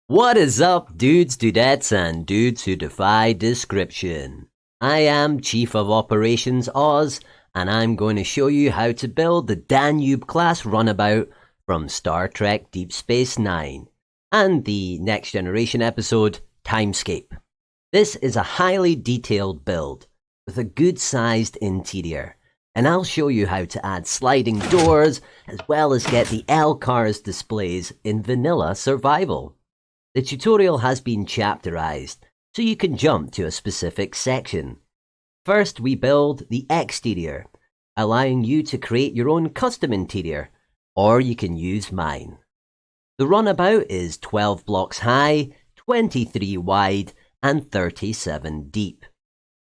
What is up, dudes, dudettes, and dudes who defy description? I am Chief of Operations Oz, and I'm going to show you how to build the Danube-class runabout from Star Trek Deep Space Nine, and the Next Generation episode, Timescape. This is a highly detailed build, with a good-sized interior, and I'll show you how to add sliding doors, as well as get the LCARS displays in vanilla survival. The tutorial has been chapterized, so you can jump to a specific section. First, we build the exterior, allowing you to create your own custom interior, or you can use mine. The runabout is 12 blocks high, 23 wide, and 37 deep.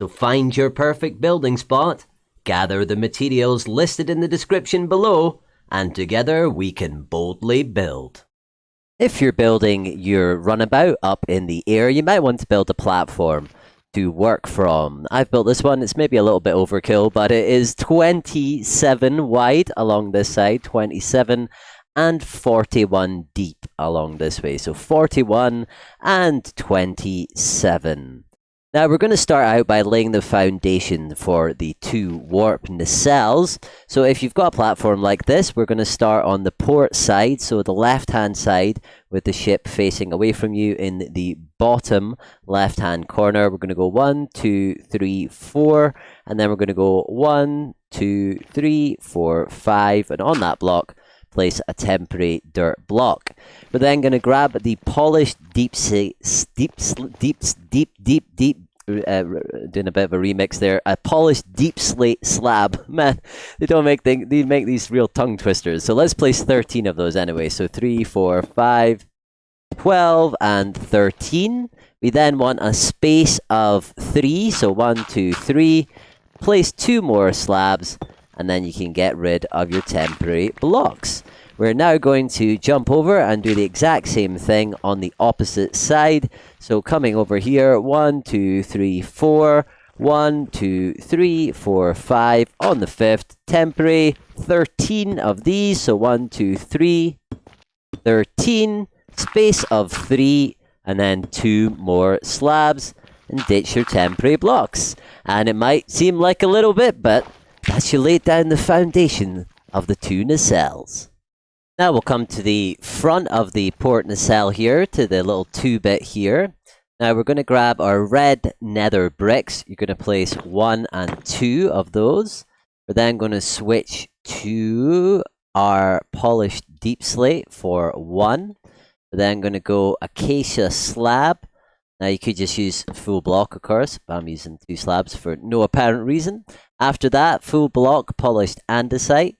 So find your perfect building spot, gather the materials listed in the description below, and together we can boldly build. If you're building your runabout up in the air, you might want to build a platform to work from. I've built this one. It's maybe a little bit overkill, but it is 27 wide along this side, 27, and 41 deep along this way. So 41 and 27. Now we're going to start out by laying the foundation for the two warp nacelles. So if you've got a platform like this, we're going to start on the port side, so the left-hand side with the ship facing away from you in the bottom left-hand corner. We're going to go 1, 2, 3, 4, and then we're going to go 1, 2, 3, 4, 5, and on that block, place a temporary dirt block. We're then going to grab the polished doing a bit of a remix there. A polished deep slate slab. Man, they make these real tongue twisters. So let's place 13 of those anyway. So 3, 4, 5, 12, and 13. We then want a space of 3. So 1, 2, 3. Place 2 more slabs, and then you can get rid of your temporary blocks. We're now going to jump over and do the exact same thing on the opposite side. So coming over here, 1, 2, 3, 4, 1, 2, 3, 4, 5. On the fifth, temporary, 13 of these. So 1, 2, 3, 13, space of 3, and then 2 more slabs, and ditch your temporary blocks. And it might seem like a little bit, but that's you laid down the foundation of the two nacelles. Now we'll come to the front of the port nacelle here, to the little 2-bit here. Now we're going to grab our red nether bricks. You're going to place 1 and 2 of those. We're then going to switch to our polished deep slate for 1. We're then going to go acacia slab. Now you could just use full block, of course, but I'm using 2 slabs for no apparent reason. After that, full block polished andesite.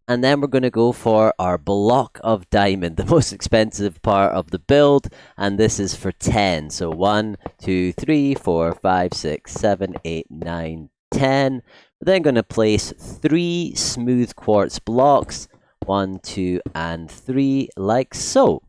And then we're going to go for our block of diamond, the most expensive part of the build, and this is for 10. So 1, 2, 3, 4, 5, 6, 7, 8, 9, 10. We're then going to place 3 smooth quartz blocks, 1, 2, and 3, like so.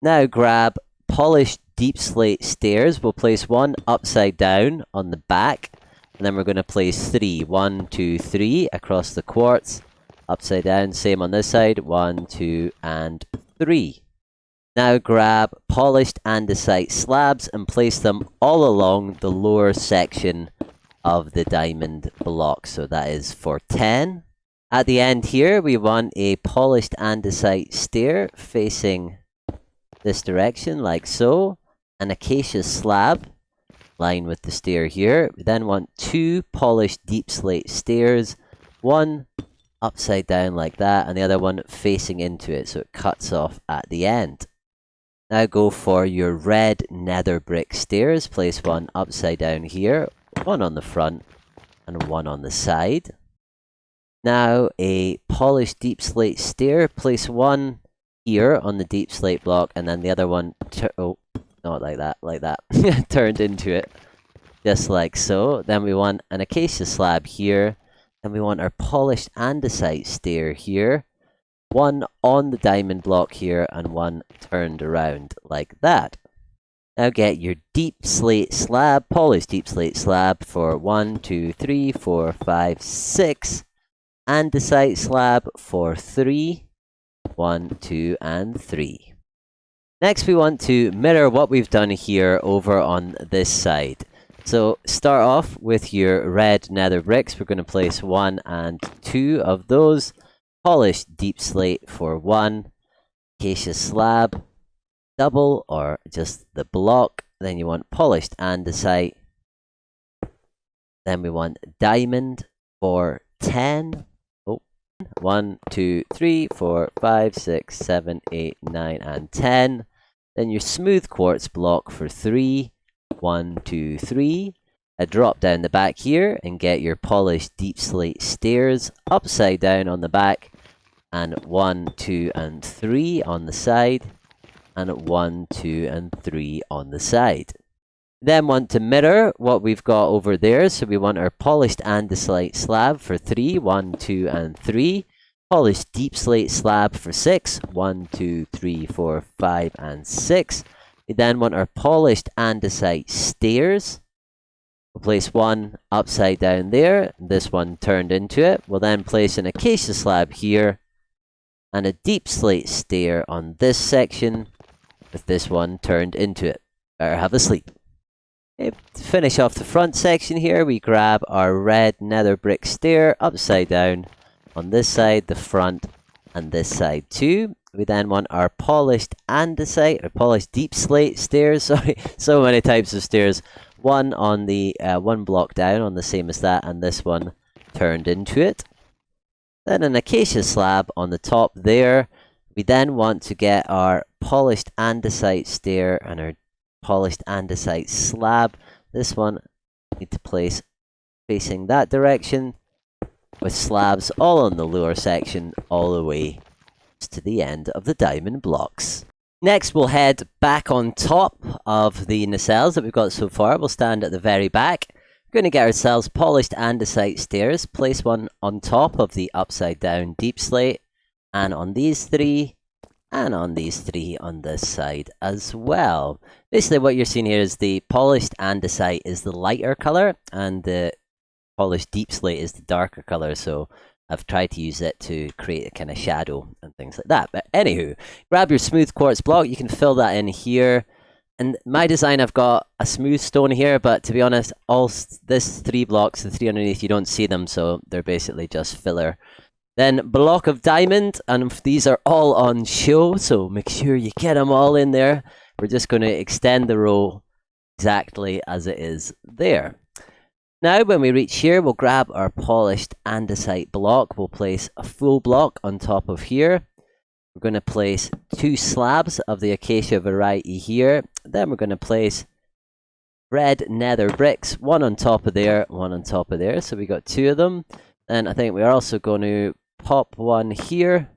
Now grab polished deep slate stairs. We'll place 1 upside down on the back, and then we're going to place 3, 1, 2, 3 across the quartz. Upside down, same on this side, 1, 2, and 3. Now grab polished andesite slabs and place them all along the lower section of the diamond block. So that is for 10. At the end here, we want a polished andesite stair facing this direction, like so. An acacia slab, line with the stair here. We then want 2 polished deep slate stairs, 1 upside down like that, and the other one facing into it, so it cuts off at the end. Now go for your red nether brick stairs. Place 1 upside down here, 1 on the front, and 1 on the side. Now a polished deep slate stair. Place 1 here on the deep slate block, and then the other one, not like that, turned into it, just like so. Then we want an acacia slab here. And we want our polished andesite stair here. 1 on the diamond block here, and 1 turned around like that. Now get your deep slate slab, polished deep slate slab for 1, 2, 3, 4, 5, 6. Andesite slab for 3. 1, 2, and 3. Next, we want to mirror what we've done here over on this side. So start off with your red nether bricks. We're going to place 1 and 2 of those. Polished deep slate for 1. Acacia slab, double or just the block. Then you want polished andesite. Then we want diamond for 10. 1, 2, 3, 4, 5, 6, 7, 8, 9, and 10. Then your smooth quartz block for 3. 1, 2, 3. A drop down the back here and get your polished deep slate stairs upside down on the back. And 1, 2, and 3 on the side. And 1, 2, and 3 on the side. Then want to mirror what we've got over there. So we want our polished andesite slab for 3, 1, 2, and 3. Polished deep slate slab for 6, 1, 2, 3, 4, 5, and 6. We then want our polished andesite stairs. We'll place 1 upside down there. This one turned into it. We'll then place an acacia slab here. And a deep slate stair on this section. With this one turned into it. Better have a sleep. Okay, to finish off the front section here, we grab our red nether brick stair upside down on this side, the front, and this side too. We then want our polished andesite, or polished deep slate stairs, sorry, so many types of stairs. 1 on the, 1 block down on the same as that, and this one turned into it. Then an acacia slab on the top there. We then want to get our polished andesite stair and our polished andesite slab. This one need to place facing that direction with slabs all on the lower section all the way to the end of the diamond blocks. Next we'll head back on top of the nacelles that we've got so far. We'll stand at the very back. We're going to get ourselves polished andesite stairs. Place 1 on top of the upside down deep slate and on these 3. And on these 3 on this side as well. Basically what you're seeing here is the polished andesite is the lighter colour and the polished deep slate is the darker colour, so I've tried to use it to create a kind of shadow and things like that. But anywho, grab your smooth quartz block, you can fill that in here. And my design, I've got a smooth stone here, but to be honest, this 3 blocks, the 3 underneath, you don't see them, so they're basically just filler. Then block of diamond, and these are all on show, so make sure you get them all in there. We're just going to extend the row exactly as it is there. Now when we reach here, we'll grab our polished andesite block. We'll place a full block on top of here. We're going to place 2 slabs of the acacia variety here. Then we're going to place red nether bricks, 1 on top of there, 1 on top of there. So we got 2 of them. Then I think we're also going to pop 1 here,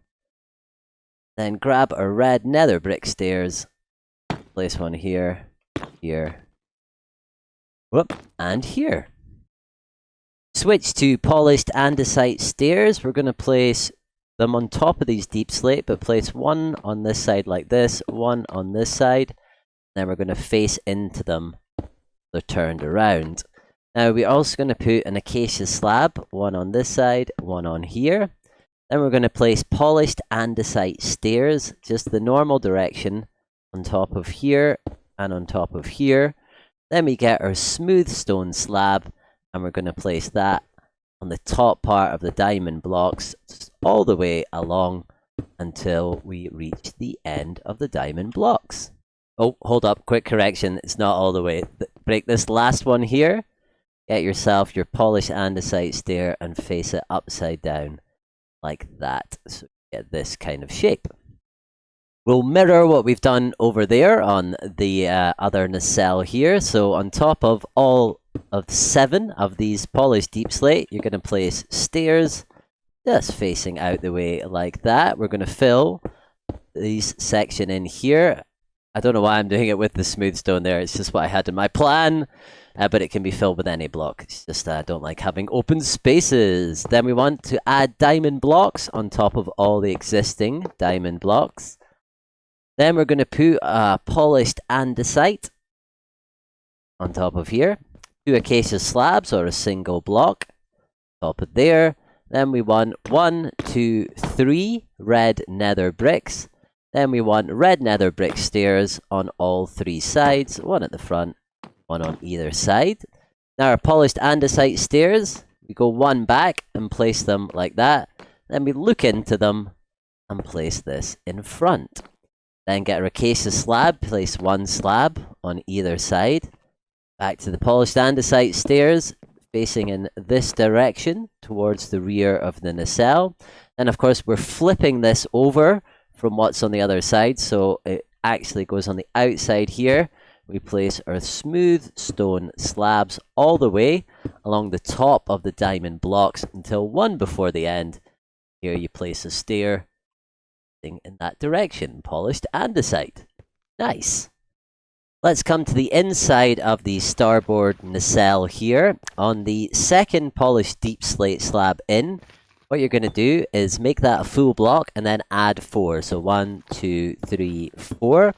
then grab a red nether brick stairs, place 1 here, here, whoop, and here. Switch to polished andesite stairs. We're going to place them on top of these deep slate, but place 1 on this side like this, 1 on this side, then we're going to face into them. They're turned around. Now we're also going to put an acacia slab, 1 on this side, 1 on here. Then we're going to place polished andesite stairs, just the normal direction, on top of here and on top of here. Then we get our smooth stone slab, and we're going to place that on the top part of the diamond blocks, all the way along until we reach the end of the diamond blocks. Oh, hold up, quick correction, it's not all the way. Break this last one here, get yourself your polished andesite stair and face it upside down. Like that, so you get this kind of shape. We'll mirror what we've done over there on the other nacelle here. So on top of all of 7 of these polished deep slate, you're going to place stairs just facing out the way like that. We're going to fill this section in here. I don't know why I'm doing it with the smooth stone there. It's just what I had in my plan. But it can be filled with any block. It's just I don't like having open spaces. Then we want to add diamond blocks on top of all the existing diamond blocks. Then we're going to put a polished andesite on top of here. 2 acacia slabs or a single block. Top of there. Then we want 1, 2, 3 red nether bricks. Then we want red nether brick stairs on all 3 sides, one at the front, one on either side. Now our polished andesite stairs, we go one back and place them like that. Then we look into them and place this in front. Then get our acacia slab, place 1 slab on either side. Back to the polished andesite stairs, facing in this direction towards the rear of the nacelle. And of course we're flipping this over from what's on the other side, so it actually goes on the outside here. We place our smooth stone slabs all the way along the top of the diamond blocks until one before the end. Here you place a stair in that direction, polished andesite. Nice. Let's come to the inside of the starboard nacelle here. On the second polished deep slate slab in, what you're going to do is make that a full block and then add 4. So 1, 2, 3, 4.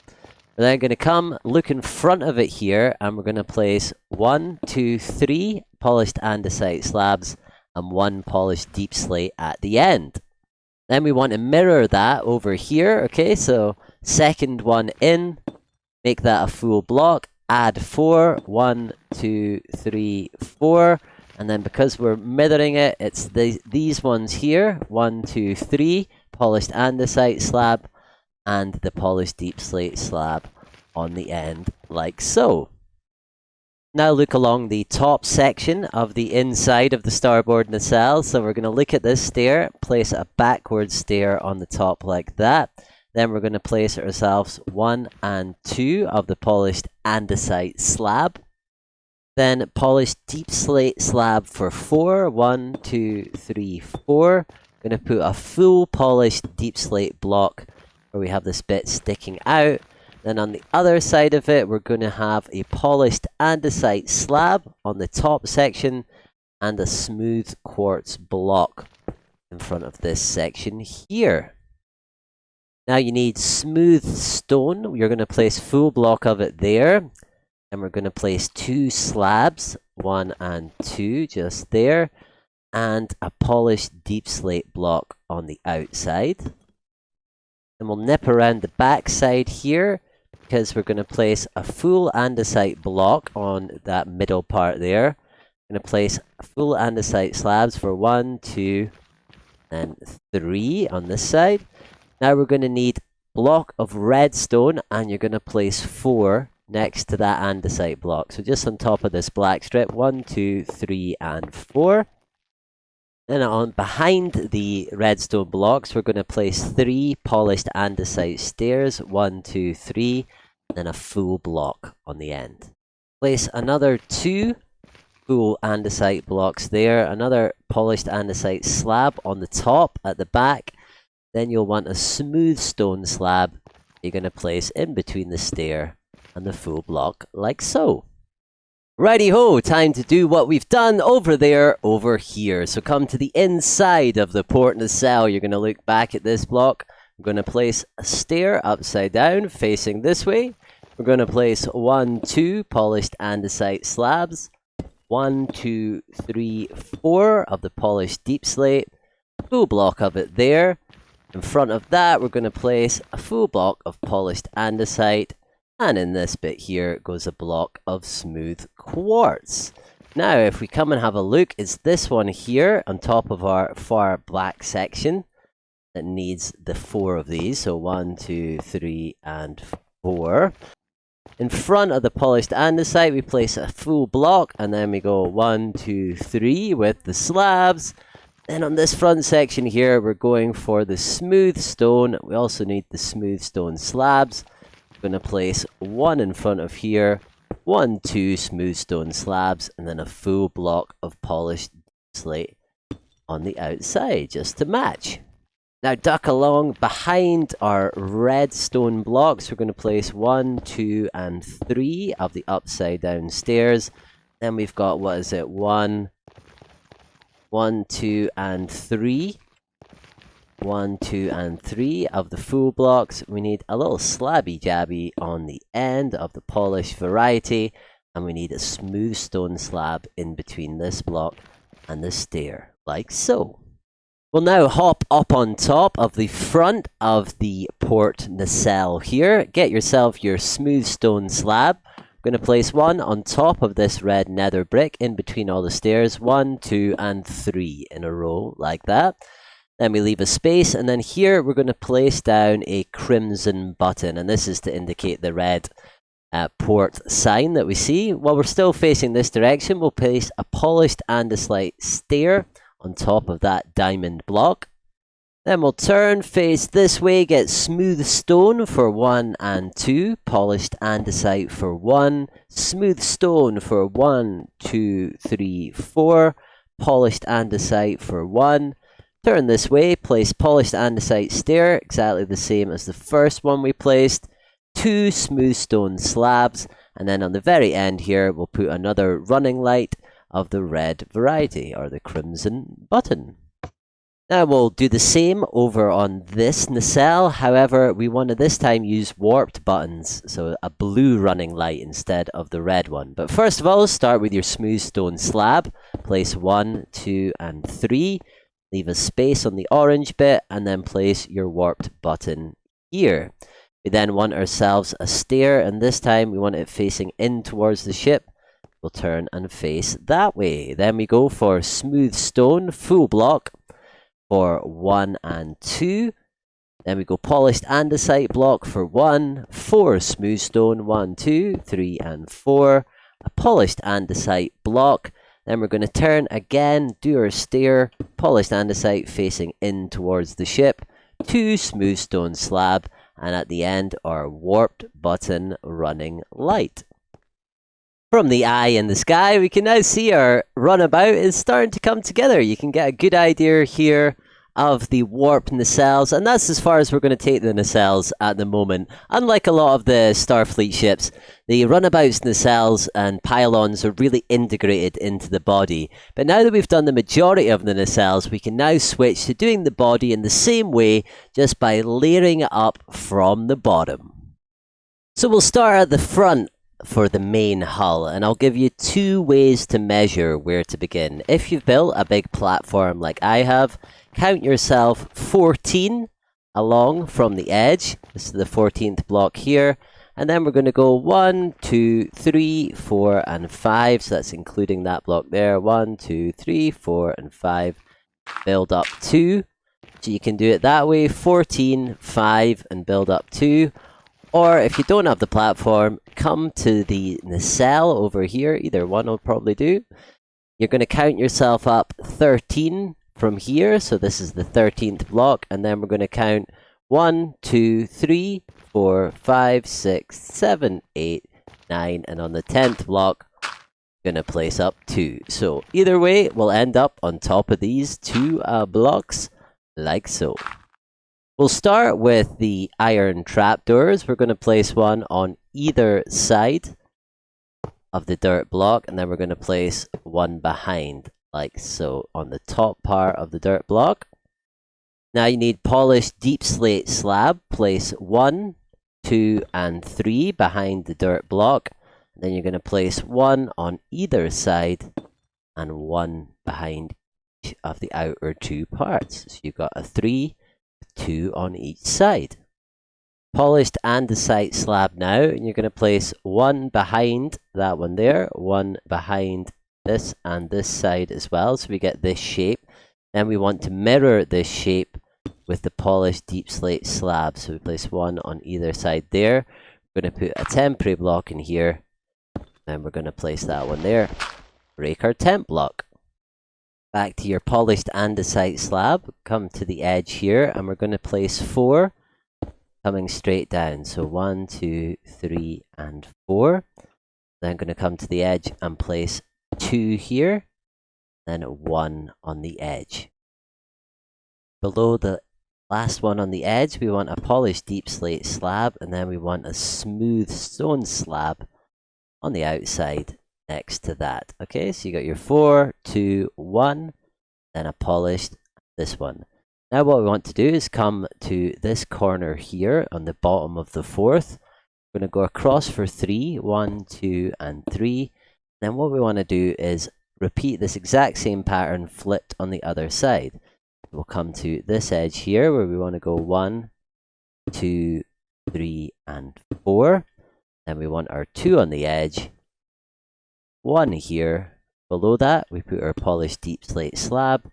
We're then going to come, look in front of it here, and we're going to place 1, 2, 3 polished andesite slabs and 1 polished deep slate at the end. Then we want to mirror that over here. Okay, so second one in, make that a full block, add 4, 1, 2, 3, 4. And then because we're mirroring it, it's these ones here, 1, 2, 3, polished andesite slab, and the polished deep slate slab on the end, like so. Now look along the top section of the inside of the starboard nacelle. So we're going to look at this stair, place a backward stair on the top like that. Then we're going to place ourselves 1 and 2 of the polished andesite slab. Then polished deep slate slab for 4. 1, 2, 3, 4. Going to put a full polished deep slate block where we have this bit sticking out. Then on the other side of it, we're going to have a polished andesite slab on the top section and a smooth quartz block in front of this section here. Now you need smooth stone. You're going to place full block of it there. And we're going to place 2 slabs, 1 and 2, just there, and a polished deep slate block on the outside. And we'll nip around the back side here, because we're going to place a full andesite block on that middle part there. We're going to place full andesite slabs for 1, 2, and 3 on this side. Now we're going to need block of redstone, and you're going to place 4 next to that andesite block. So just on top of this black strip, 1, 2, 3, and 4. Then on behind the redstone blocks, we're going to place 3 polished andesite stairs, 1, 2, 3, then a full block on the end. Place another 2 full andesite blocks there, another polished andesite slab on the top at the back. Then you'll want a smooth stone slab you're going to place in between the stair and the full block, like so. Righty-ho, time to do what we've done over there, over here. So come to the inside of the port nacelle. You're going to look back at this block. We're going to place a stair upside down, facing this way. We're going to place 1, 2 polished andesite slabs. 1, 2, 3, 4 of the polished deep slate. Full block of it there. In front of that, we're going to place a full block of polished andesite. And in this bit here goes a block of smooth quartz. Now, if we come and have a look, it's this one here on top of our far black section that needs the 4 of these. So 1, 2, 3, and 4. In front of the polished andesite, we place a full block, and then we go 1, 2, 3 with the slabs. Then on this front section here, we're going for the smooth stone. We also need the smooth stone slabs. We're going to place 1 in front of here, 1, 2 smooth stone slabs, and then a full block of polished slate on the outside, just to match. Now duck along behind our red stone blocks. We're going to place 1, 2, and 3 of the upside down stairs. Then we've got, what is it, 1, 2, and 3. 1, 2, and 3 of the full blocks. We need a little slabby jabby on the end of the polished variety, and we need a smooth stone slab in between this block and the stair, like so. We'll now hop up on top of the front of the port nacelle here. Get yourself your smooth stone slab. I'm going to place one on top of this red nether brick in between all the stairs. 1, 2, and 3 in a row like that. Then we leave a space, and then here we're going to place down a crimson button, and this is to indicate the red port sign that we see. While we're still facing this direction, we'll place a polished andesite stair on top of that diamond block. Then we'll turn, face this way, get smooth stone for 1 and 2, polished andesite for 1, smooth stone for 1, 2, 3, 4, polished andesite for 1. Turn this way, place polished andesite stair, exactly the same as the first one we placed, 2 smooth stone slabs, and then on the very end here we'll put another running light of the red variety, or the crimson button. Now we'll do the same over on this nacelle, however we want to this time use warped buttons, so a blue running light instead of the red one. But first of all, start with your smooth stone slab, place 1, 2, and 3, leave a space on the orange bit, and then place your warped button here. We then want ourselves a stair, and this time we want it facing in towards the ship. We'll turn and face that way. Then we go for smooth stone, full block for 1 and 2. Then we go polished andesite block for 1, 4 smooth stone, 1, 2, 3, and 4. A polished andesite block. Then we're going to turn again, do our stair, polished andesite facing in towards the ship, 2 smooth stone slab, and at the end our warped button running light. From the eye in the sky, we can now see our runabout is starting to come together. You can get a good idea here of the warp nacelles, and that's as far as we're going to take the nacelles at the moment. Unlike a lot of the Starfleet ships, the runabouts, nacelles, and pylons are really integrated into the body. But now that we've done the majority of the nacelles, we can now switch to doing the body in the same way, just by layering it up from the bottom. So we'll start at the front for the main hull, and I'll give you 2 ways to measure where to begin. If you've built a big platform like I have, count yourself 14 along from the edge. This is the 14th block here, and then we're going to go 1, 2, 3, 4, and 5, so that's including that block there. 1, 2, 3, 4, and 5. Build up 2. So you can do it that way, 14, 5, and build up 2. Or if you don't have the platform, come to the nacelle over here. Either one will probably do. You're going to count yourself up 13 from here. So this is the 13th block. And then we're going to count 1, 2, 3, 4, 5, 6, 7, 8, 9. And on the 10th block, we're going to place up 2. So either way, we'll end up on top of these 2 blocks like so. We'll start with the iron trapdoors. We're going to place one on either side of the dirt block, and then we're going to place one behind, like so, on the top part of the dirt block. Now you need polished deep slate slab. Place 1, 2, and 3 behind the dirt block. Then you're going to place one on either side and one behind each of the outer 2 parts. So you've got a 3, 2 on each side. Polished andesite slab now, and you're going to place one behind that one there, one behind this and this side as well, so we get this shape. Then we want to mirror this shape with the polished deep slate slab, so we place one on either side there. We're going to put a temporary block in here, and we're going to place that one there. Break our temp block. Back to your polished andesite slab, come to the edge here, and we're going to place 4 coming straight down. So 1, 2, 3, and 4. Then I'm going to come to the edge and place 2 here, then 1 on the edge. Below the last one on the edge, we want a polished deep slate slab, and then we want a smooth stone slab on the outside next to that. Okay, so you got your 4, 2, 1, then a polished, this one. Now what we want to do is come to this corner here on the bottom of the 4th. We're going to go across for 3, 1, 2, and 3. Then what we want to do is repeat this exact same pattern flipped on the other side. We'll come to this edge here where we want to go 1, 2, 3, and 4. Then we want our 2 on the edge, 1 here. Below that, we put our polished deep slate slab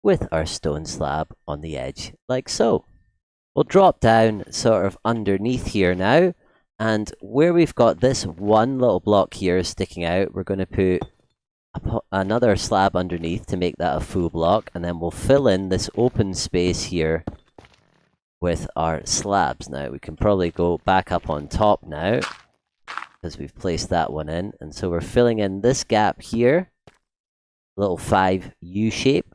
with our stone slab on the edge, like so. We'll drop down sort of underneath here now, and where we've got this one little block here sticking out, we're going to put another slab underneath to make that a full block, and then we'll fill in this open space here with our slabs. Now we can probably go back up on top now because we've placed that one in, and so we're filling in this gap here, little 5 U shape,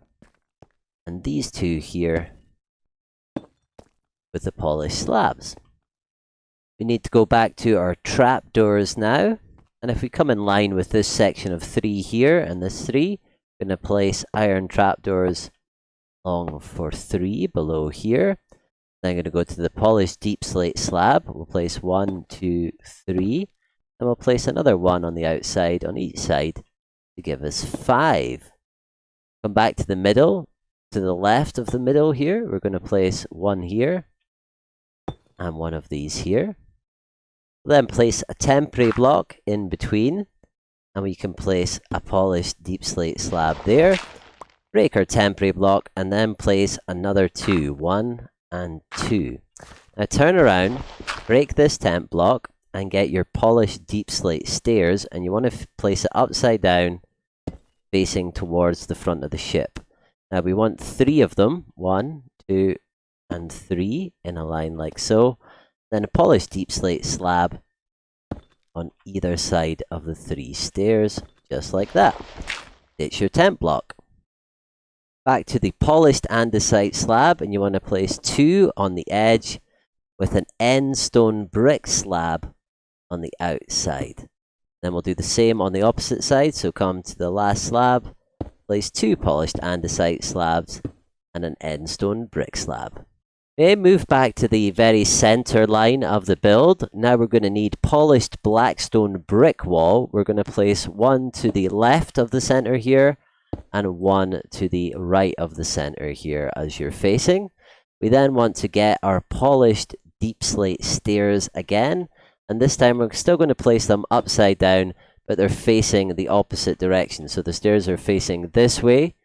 and these 2 here with the polished slabs. We need to go back to our trapdoors now, and if we come in line with this section of 3 here and this 3, we're going to place iron trapdoors along for 3 below here. Then I'm going to go to the polished deep slate slab. We'll place 1, 2, 3, and we'll place another 1 on the outside on each side to give us 5. Come back to the middle, to the left of the middle here. We're going to place 1 here and 1 of these here. Then place a temporary block in between, and we can place a polished deep slate slab there. Break our temporary block and then place another 2, 1 and 2. Now turn around, break this temp block and get your polished deep slate stairs, and you want to place it upside down facing towards the front of the ship. Now we want 3 of them, 1, 2 and 3 in a line like so. Then a polished deep slate slab on either side of the 3 stairs, just like that. It's your temp block. Back to the polished andesite slab, and you want to place 2 on the edge with an end stone brick slab on the outside. Then we'll do the same on the opposite side, so come to the last slab, place 2 polished andesite slabs and an end stone brick slab. Okay, move back to the very center line of the build. Now we're going to need polished blackstone brick wall. We're going to place 1 to the left of the center here and 1 to the right of the center here as you're facing. We then want to get our polished deep slate stairs again, and this time we're still going to place them upside down, but they're facing the opposite direction. So the stairs are facing this way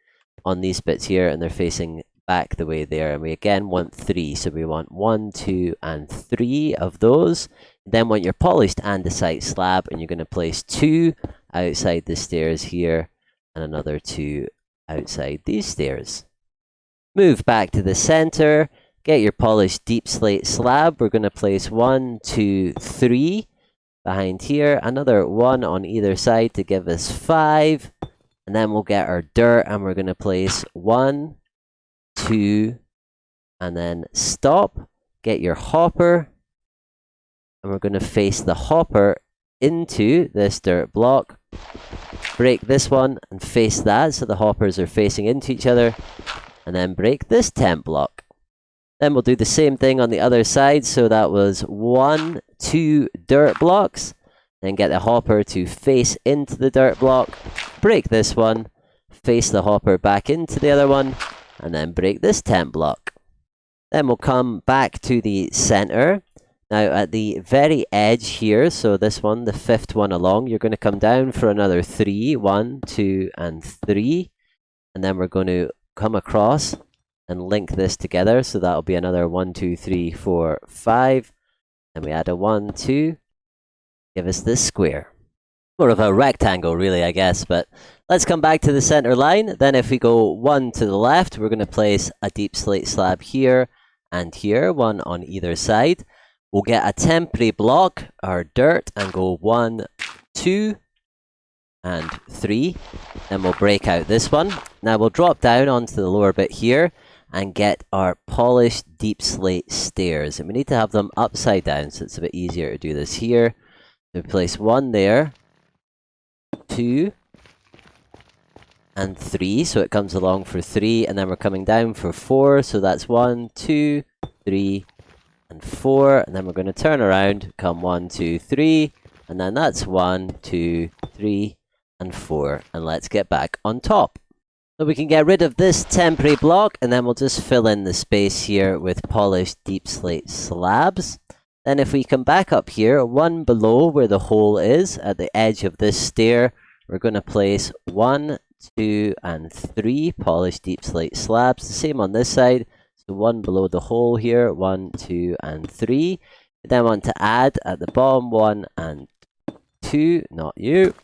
on these bits here, and they're facing back the way there, and we again want 3, so we want 1, 2 and 3 of those. Then want your polished andesite slab, and you're going to place 2 outside the stairs here and another 2 outside these stairs. Move back to the center, get your polished deep slate slab. We're going to place 1, 2, 3 behind here, another 1 on either side to give us 5, and then we'll get our dirt, and we're going to place 1, 2, and then stop. Get your hopper, and we're going to face the hopper into this dirt block. Break this one and face that, so the hoppers are facing into each other, and then break this temp block. Then we'll do the same thing on the other side, so that was 1, 2 dirt blocks. Then get the hopper to face into the dirt block, break this one, face the hopper back into the other one, and then break this temp block. Then we'll come back to the center. Now at the very edge here, so this one, the 5th one along, you're going to come down for another 3, 1, 2 and 3, and then we're going to come across and link this together, so that'll be another 1, 2, 3, 4, 5, and we add a 1, 2, give us this square. More of a rectangle really, I guess, but let's come back to the center line. Then if we go 1 to the left, we're going to place a deep slate slab here and here, 1 on either side. We'll get a temporary block, our dirt, and go 1, 2, and 3. Then we'll break out this one. Now we'll drop down onto the lower bit here and get our polished deep slate stairs. And we need to have them upside down, so it's a bit easier to do this here. So we place 1 there, 2, and 3, so it comes along for 3, and then we're coming down for 4, so that's 1, 2, 3, and 4, and then we're going to turn around, come 1, 2, 3, and then that's 1, 2, 3, and 4, and let's get back on top. So we can get rid of this temporary block, and then we'll just fill in the space here with polished deep slate slabs. Then if we come back up here, one below where the hole is, at the edge of this stair, we're going to place 1, 2, and 3 polished deep slate slabs. The same on this side. So one below the hole here, 1, 2, and 3. We then want to add at the bottom 1 and 2, not you.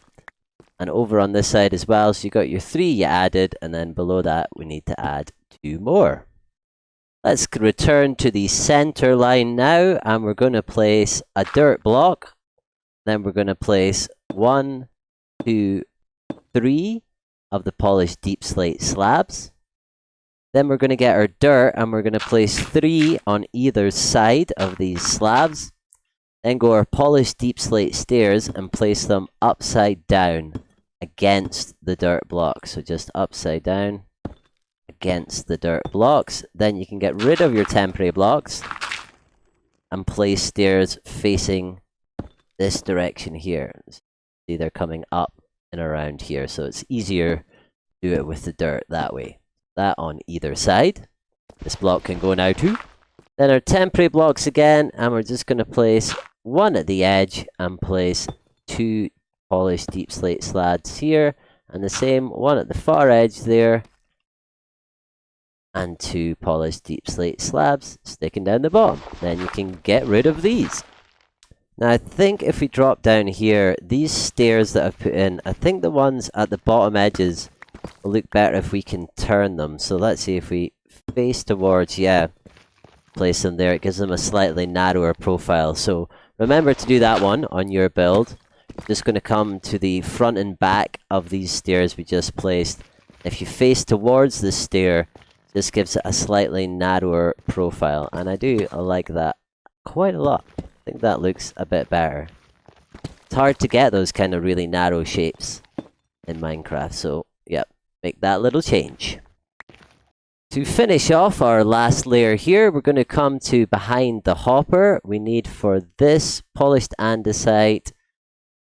And over on this side as well, so you got your 3 you added, and then below that we need to add 2 more. Let's return to the center line now, and we're going to place a dirt block. Then we're going to place 1, 2, 3 of the polished deep slate slabs. Then we're going to get our dirt, and we're going to place 3 on either side of these slabs. Then go our polished deep slate stairs and place them upside down against the dirt block. So just upside down against the dirt blocks. Then you can get rid of your temporary blocks and place stairs facing this direction here. See, they're coming up and around here, so it's easier to do it with the dirt that way. That on either side. This block can go now too. Then our temporary blocks again, and we're just going to place 1 at the edge and place 2 polished deep slate slabs here, and the same 1 at the far edge there, and 2 polished deep slate slabs sticking down the bottom. Then you can get rid of these. Now I think if we drop down here, these stairs that I've put in, I think the ones at the bottom edges will look better if we can turn them. So let's see if we face towards, yeah, place them there. It gives them a slightly narrower profile. So remember to do that one on your build. Just going to come to the front and back of these stairs we just placed. If you face towards the stair, this gives it a slightly narrower profile, and I like that quite a lot. I think that looks a bit better. It's hard to get those kind of really narrow shapes in Minecraft, so yep, make that little change. To finish off our last layer here, we're going to come to behind the hopper. We need for this polished andesite,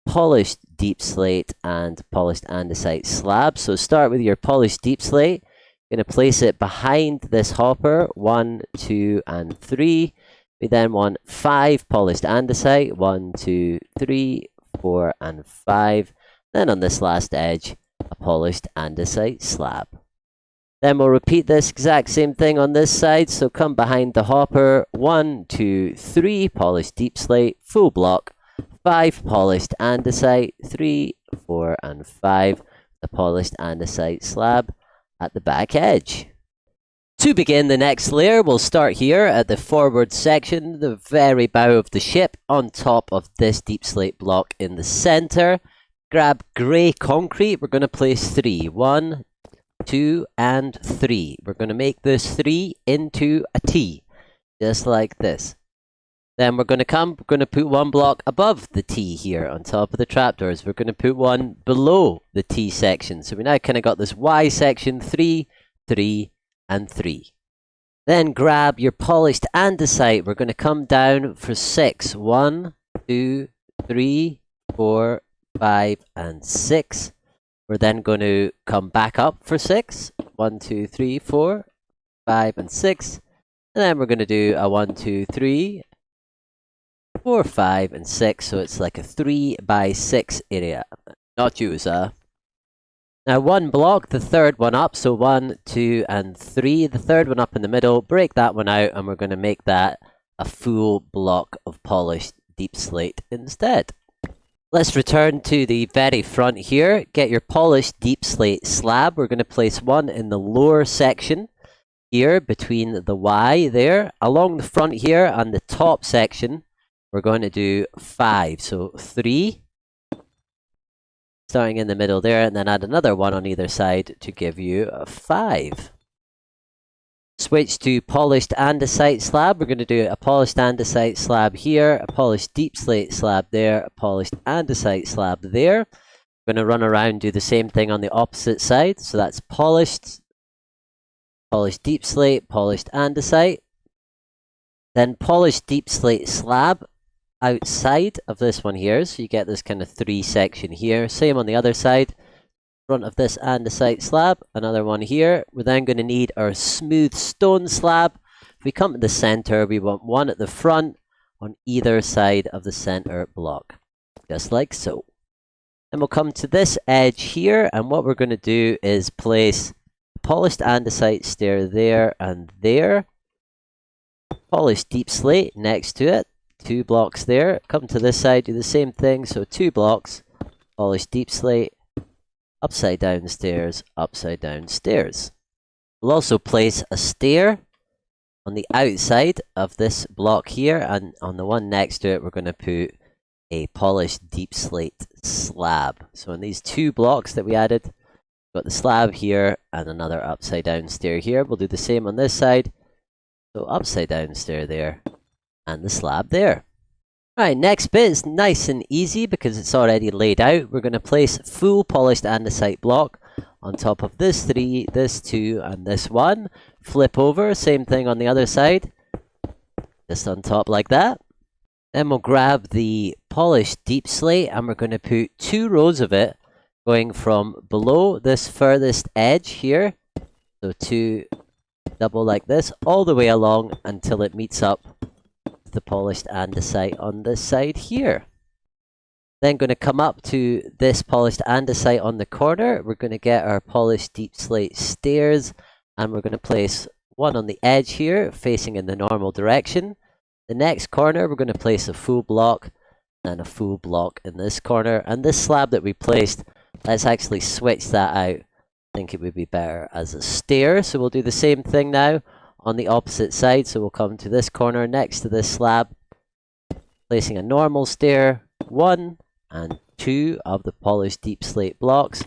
polished deep slate, and polished andesite slab. So start with your polished deep slate. You're going to place it behind this hopper, 1, 2, and 3. We then want 5 polished andesite, 1, 2, 3, 4, and 5. Then on this last edge, a polished andesite slab. Then we'll repeat this exact same thing on this side. So come behind the hopper, 1, 2, 3 polished deep slate, full block, 5 polished andesite, 3, 4, and 5, the polished andesite slab at the back edge. To begin the next layer, we'll start here at the forward section, the very bow of the ship, on top of this deep slate block in the center. Grab grey concrete. We're going to place 3. 1, 2, and 3. We're going to make this 3 into a T, just like this. Then we're going to put 1 block above the T here on top of the trapdoors. We're going to put 1 below the T section. So we now kind of got this Y section, 3, 3, and 3. Then grab your polished andesite. We're going to come down for 6. 1, 2, 3, 4, 5, and 6. We're then going to come back up for 6. 1, 2, 3, 4, 5, and 6. And then we're going to do a 1, 2, 3, 4, 5, and 6, so it's like a 3 by 6 area. Not you, sir. Now 1 block, the third one up, so 1, 2, and 3. The third one up in the middle, break that one out, and we're going to make that a full block of polished deep slate instead. Let's return to the very front here. Get your polished deep slate slab. We're going to place 1 in the lower section here between the Y there. Along the front here on the top section, we're going to do 5. So 3, starting in the middle there, and then add another 1 on either side to give you a 5. Switch to polished andesite slab. We're going to do a polished andesite slab here, a polished deep slate slab there, a polished andesite slab there. We're going to run around, do the same thing on the opposite side. So that's polished, polished deep slate, polished andesite. Then polished deep slate slab outside of this one here, so you get this kind of 3 section here. Same on the other side. front of this andesite slab, another one here. We're then going to need our smooth stone slab. If we come to the center, we want one at the front on either side of the center block, just like so. Then we'll come to this edge here, and what we're going to do is place a polished andesite stair there and there. Polished deep slate next to it, 2 blocks there. Come to this side, do the same thing, so 2 blocks, polished deep slate, upside down stairs, upside down stairs. We'll also place a stair on the outside of this block here, and on the one next to it we're going to put a polished deep slate slab. So in these 2 blocks that we added, we've got the slab here and another upside down stair here. We'll do the same on this side. So upside down stair there and the slab there. Right, next bit is nice and easy because it's already laid out. We're going to place full polished andesite block on top of this 3, this 2 and this 1. Flip over, same thing on the other side. Just on top like that. Then we'll grab the polished deep slate and we're going to put 2 rows of it going from below this furthest edge here. So 2 double like this all the way along until it meets up with the polished andesite on this side here. Then going to come up to this polished andesite on the corner. We're going to get our polished deep slate stairs and we're going to place one on the edge here facing in the normal direction. The next corner we're going to place a full block and a full block in this corner, and this slab that we placed, let's actually switch that out. I think it would be better as a stair, so we'll do the same thing now on the opposite side. So we'll come to this corner next to this slab, placing a normal stair, 1 and 2 of the polished deep slate blocks,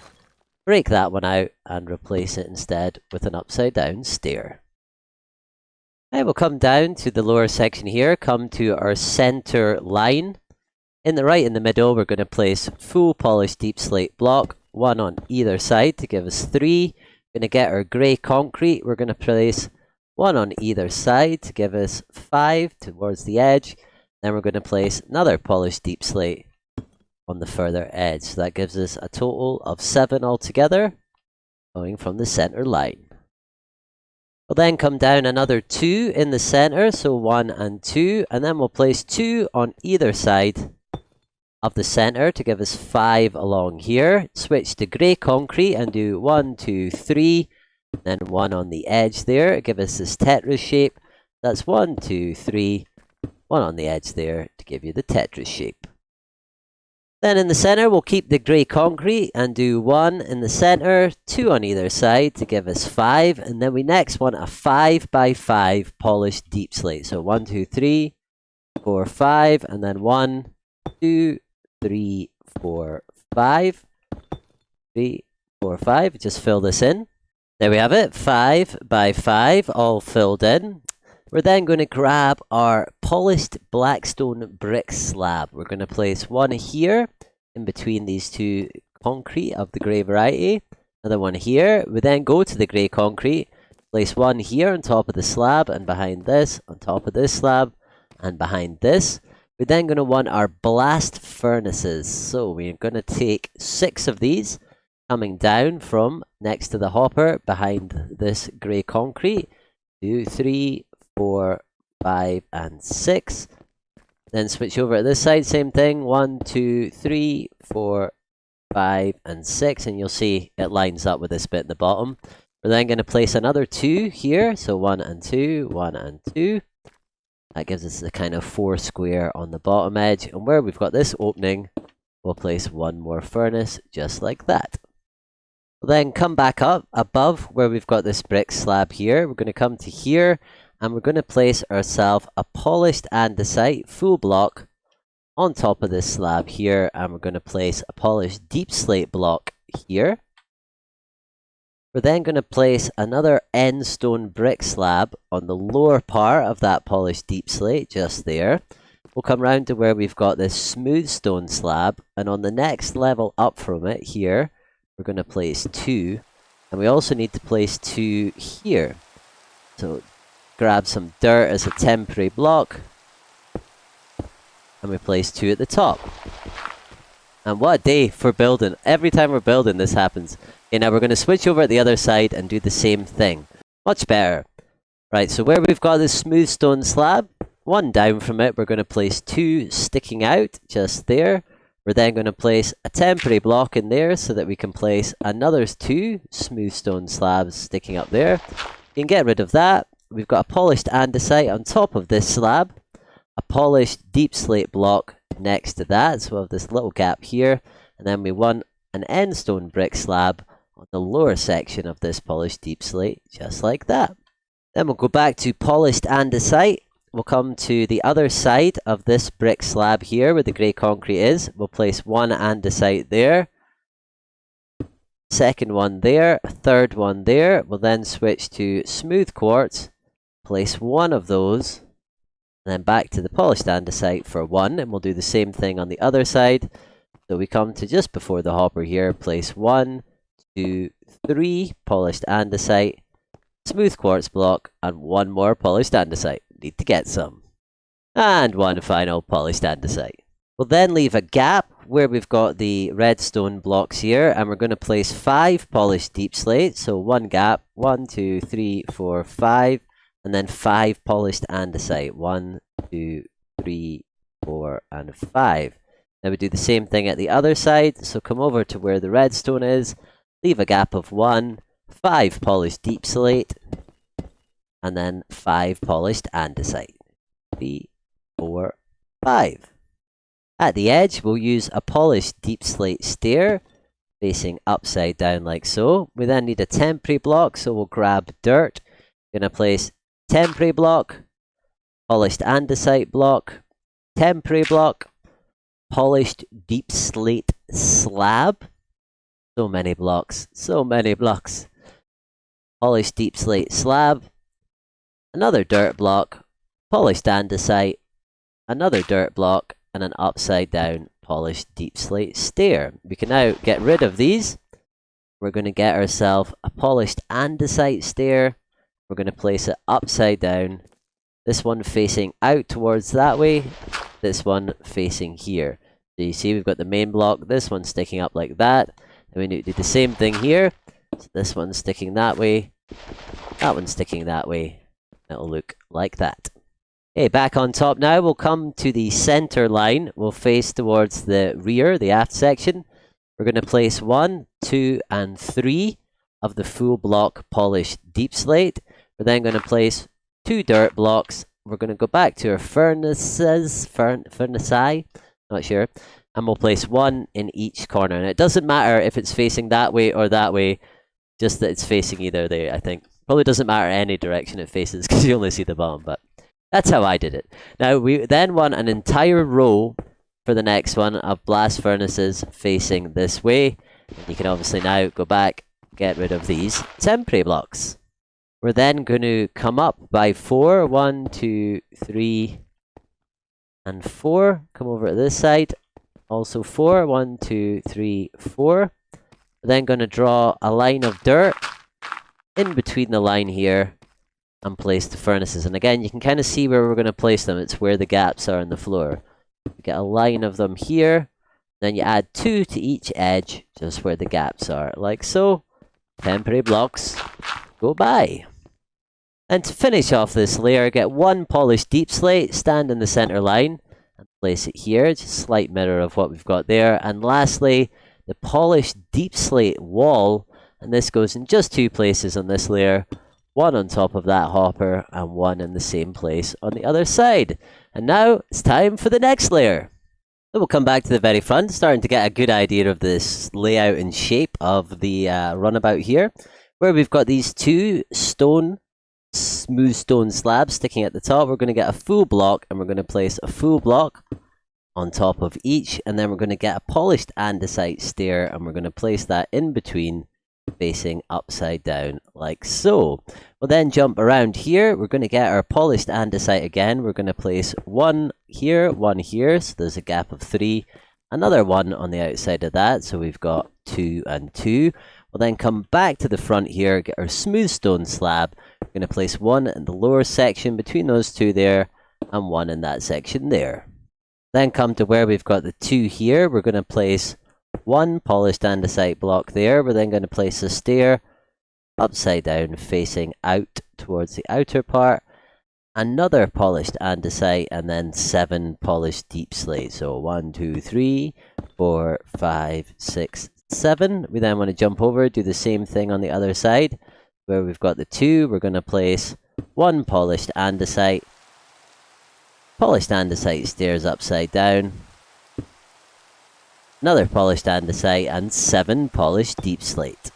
break that one out and replace it instead with an upside down stair. Now we'll come down to the lower section here, come to our center line. In the middle we're going to place full polished deep slate block, 1 on either side to give us 3. We're going to get our grey concrete, we're going to place 1 on either side to give us 5 towards the edge. Then we're going to place another polished deep slate on the further edge. So that gives us a total of 7 altogether, going from the center line. We'll then come down another 2 in the center, so 1 and 2, and then we'll place 2 on either side of the center to give us 5 along here. Switch to grey concrete and do 1, 2, 3, then 1 on the edge there, give us this Tetris shape. That's 1, 2, 3, 1 on the edge there to give you the Tetris shape. Then in the center we'll keep the grey concrete and do 1 in the center, 2 on either side to give us 5, and then we next want a 5 by 5 polished deep slate. So 1, 2, 3, 4, 5, and then 1, 2, 3, 4, 5, 3, 4, 5. Just fill this in. There we have it, 5 by 5 all filled in. We're then going to grab our polished blackstone brick slab. We're going to place 1 here in between these 2 concrete of the grey variety, another 1 here. We then go to the grey concrete, place 1 here on top of the slab and behind this, on top of this slab and behind this. We're then going to want our blast furnaces. So we're going to take 6 of these coming down from next to the hopper behind this grey concrete. 2, 3, 4, 5, and 6. Then switch over to this side, same thing. 1, 2, 3, 4, 5, and 6. And you'll see it lines up with this bit in the bottom. We're then going to place another 2 here. So 1 and 2, 1 and 2. That gives us the kind of 4 square on the bottom edge. And where we've got this opening, we'll place 1 more furnace just like that. We'll then come back up above where we've got this brick slab here. We're going to come to here and we're going to place ourselves a polished andesite full block on top of this slab here, and we're going to place a polished deep slate block here. We're then going to place another end stone brick slab on the lower part of that polished deep slate just there. We'll come round to where we've got this smooth stone slab, and on the next level up from it here we're going to place 2, and we also need to place 2 here. So grab some dirt as a temporary block and we place 2 at the top. And what a day for building. Every time we're building, this happens. Okay, now we're going to switch over at the other side and do the same thing. Much better. Right, so where we've got this smooth stone slab, one down from it, we're going to place two sticking out, just there. We're then going to place a temporary block in there so that we can place another two smooth stone slabs sticking up there. You can get rid of that. We've got a polished andesite on top of this slab, a polished deep slate block next to that, so we have this little gap here, and then we want an end stone brick slab on the lower section of this polished deep slate, just like that. Then we'll go back to polished andesite. We'll come to the other side of this brick slab here where the grey concrete is. We'll place one andesite there, second one there, a third one there. We'll then switch to smooth quartz, place one of those, and then back to the polished andesite for one, and we'll do the same thing on the other side. So we come to just before the hopper here, place 1, 2, 3 polished andesite, smooth quartz block, and one more polished andesite. Need to get some. And one final polished andesite. We'll then leave a gap where we've got the redstone blocks here, and we're going to place 5 polished deep slate. So one gap, 1, 2, 3, 4, 5, and then 5 polished andesite. 1, 2, 3, 4, and 5. Now we do the same thing at the other side. So come over to where the redstone is, leave a gap of 1, 5 polished deep slate, and then 5 polished andesite. 3, 4, 5. At the edge, we'll use a polished deep slate stair facing upside down like so. We then need a temporary block, so we'll grab dirt. We're going to place temporary block, polished andesite block, temporary block, polished deep slate slab. So many blocks, so many blocks. Polished deep slate slab, another dirt block, polished andesite, another dirt block, and an upside down polished deep slate stair. We can now get rid of these. We're going to get ourselves a polished andesite stair. We're going to place it upside down. This one facing out towards that way. This one facing here. So you see we've got the main block. This one sticking up like that. And we need to do the same thing here. So this one's sticking that way. That one's sticking that way. It'll look like that. Okay, back on top now, we'll come to the center line. We'll face towards the rear, the aft section. We're going to place 1, 2, and 3 of the full block polished deep slate. We're then going to place 2 dirt blocks. We're going to go back to our furnaces, not sure. And we'll place 1 in each corner. And it doesn't matter if it's facing that way or that way, just that it's facing either there, I think. Probably doesn't matter any direction it faces because you only see the bottom, but that's how I did it. Now, we then want an entire row for the next one of blast furnaces facing this way. And you can obviously now go back, get rid of these temporary blocks. We're then going to come up by 4. 1, 2, 3, and 4. Come over to this side. Also 4. 1, 2, 3, 4. We're then going to draw a line of dirt in between the line here and place the furnaces. And again, you can kind of see where we're going to place them. It's where the gaps are in the floor. You get a line of them here. Then you add 2 to each edge, just where the gaps are, like so. Temporary blocks go by. And to finish off this layer, get 1 polished deep slate, stand in the center line, and place it here. Just a slight mirror of what we've got there. And lastly, the polished deep slate wall, and this goes in just 2 places on this layer. 1 on top of that hopper, and 1 in the same place on the other side. And now it's time for the next layer. So we'll come back to the very front, starting to get a good idea of this layout and shape of the runabout here, where we've got these 2 smooth stone slabs sticking at the top. We're going to get a full block, and we're going to place a full block on top of each, and then we're going to get a polished andesite stair, and we're going to place that in between, facing upside down like so. We'll then jump around here. We're going to get our polished andesite again. We're going to place 1 here, 1 here, so there's a gap of 3, another 1 on the outside of that, so we've got 2 and 2. We'll then come back to the front here, get our smooth stone slab. We're going to place 1 in the lower section between those 2 there, and 1 in that section there. Then come to where we've got the 2 here. We're going to place 1 polished andesite block there. We're then going to place a stair upside down facing out towards the outer part. Another polished andesite, and then 7 polished deep slate. So 1, 2, 3, 4, 5, 6, 7. We then want to jump over, do the same thing on the other side. Where we've got the 2, we're going to place 1 polished andesite. Polished andesite stairs upside down. Another polished andesite and 7 polished deep slate.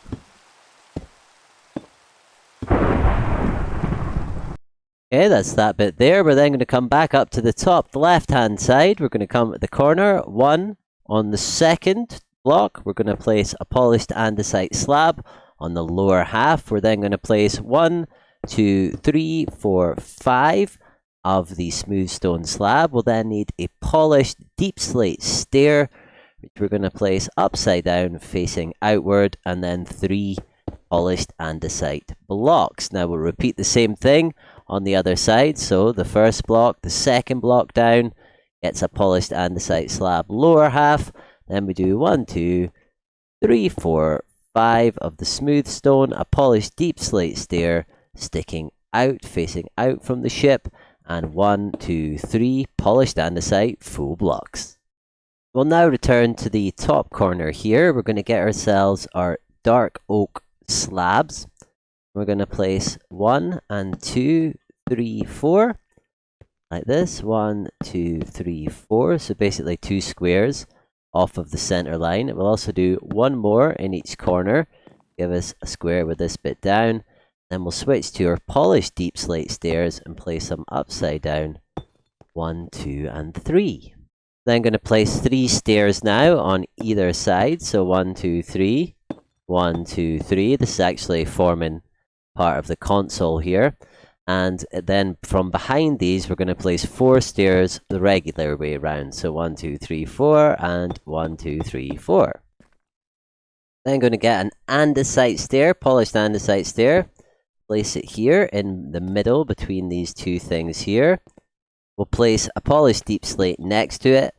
Okay, that's that bit there. We're then going to come back up to the top, the left-hand side. We're going to come at the corner, 1 on the second block. We're going to place a polished andesite slab on the lower half. We're then going to place 1, 2, 3, 4, 5 of the smooth stone slab. We'll then need a polished deep slate stair, which we're going to place upside down facing outward, and then 3 polished andesite blocks. Now we'll repeat the same thing on the other side. So the first block, the second block down gets a polished andesite slab lower half. Then we do 1, 2, 3, 4, 5 of the smooth stone, a polished deep slate stair sticking out, facing out from the ship, and 1, 2, 3 polished andesite full blocks. We'll now return to the top corner here. We're going to get ourselves our dark oak slabs. We're going to place 1 and 2, 3, 4 like this. 1, 2, 3, 4. So basically 2 squares off of the center line. We'll also do 1 more in each corner, give us a square with this bit down. Then we'll switch to our polished deep slate stairs and place them upside down. 1, 2, and 3. Then going to place 3 stairs now on either side. So 1, 2, 3. 1, 2, 3. This is actually forming part of the console here. And then from behind these, we're going to place 4 stairs the regular way around. So 1, 2, 3, 4, and 1, 2, 3, 4. Then going to get an andesite stair, polished andesite stair. Place it here in the middle between these 2 things here. We'll place a polished deep slate next to it.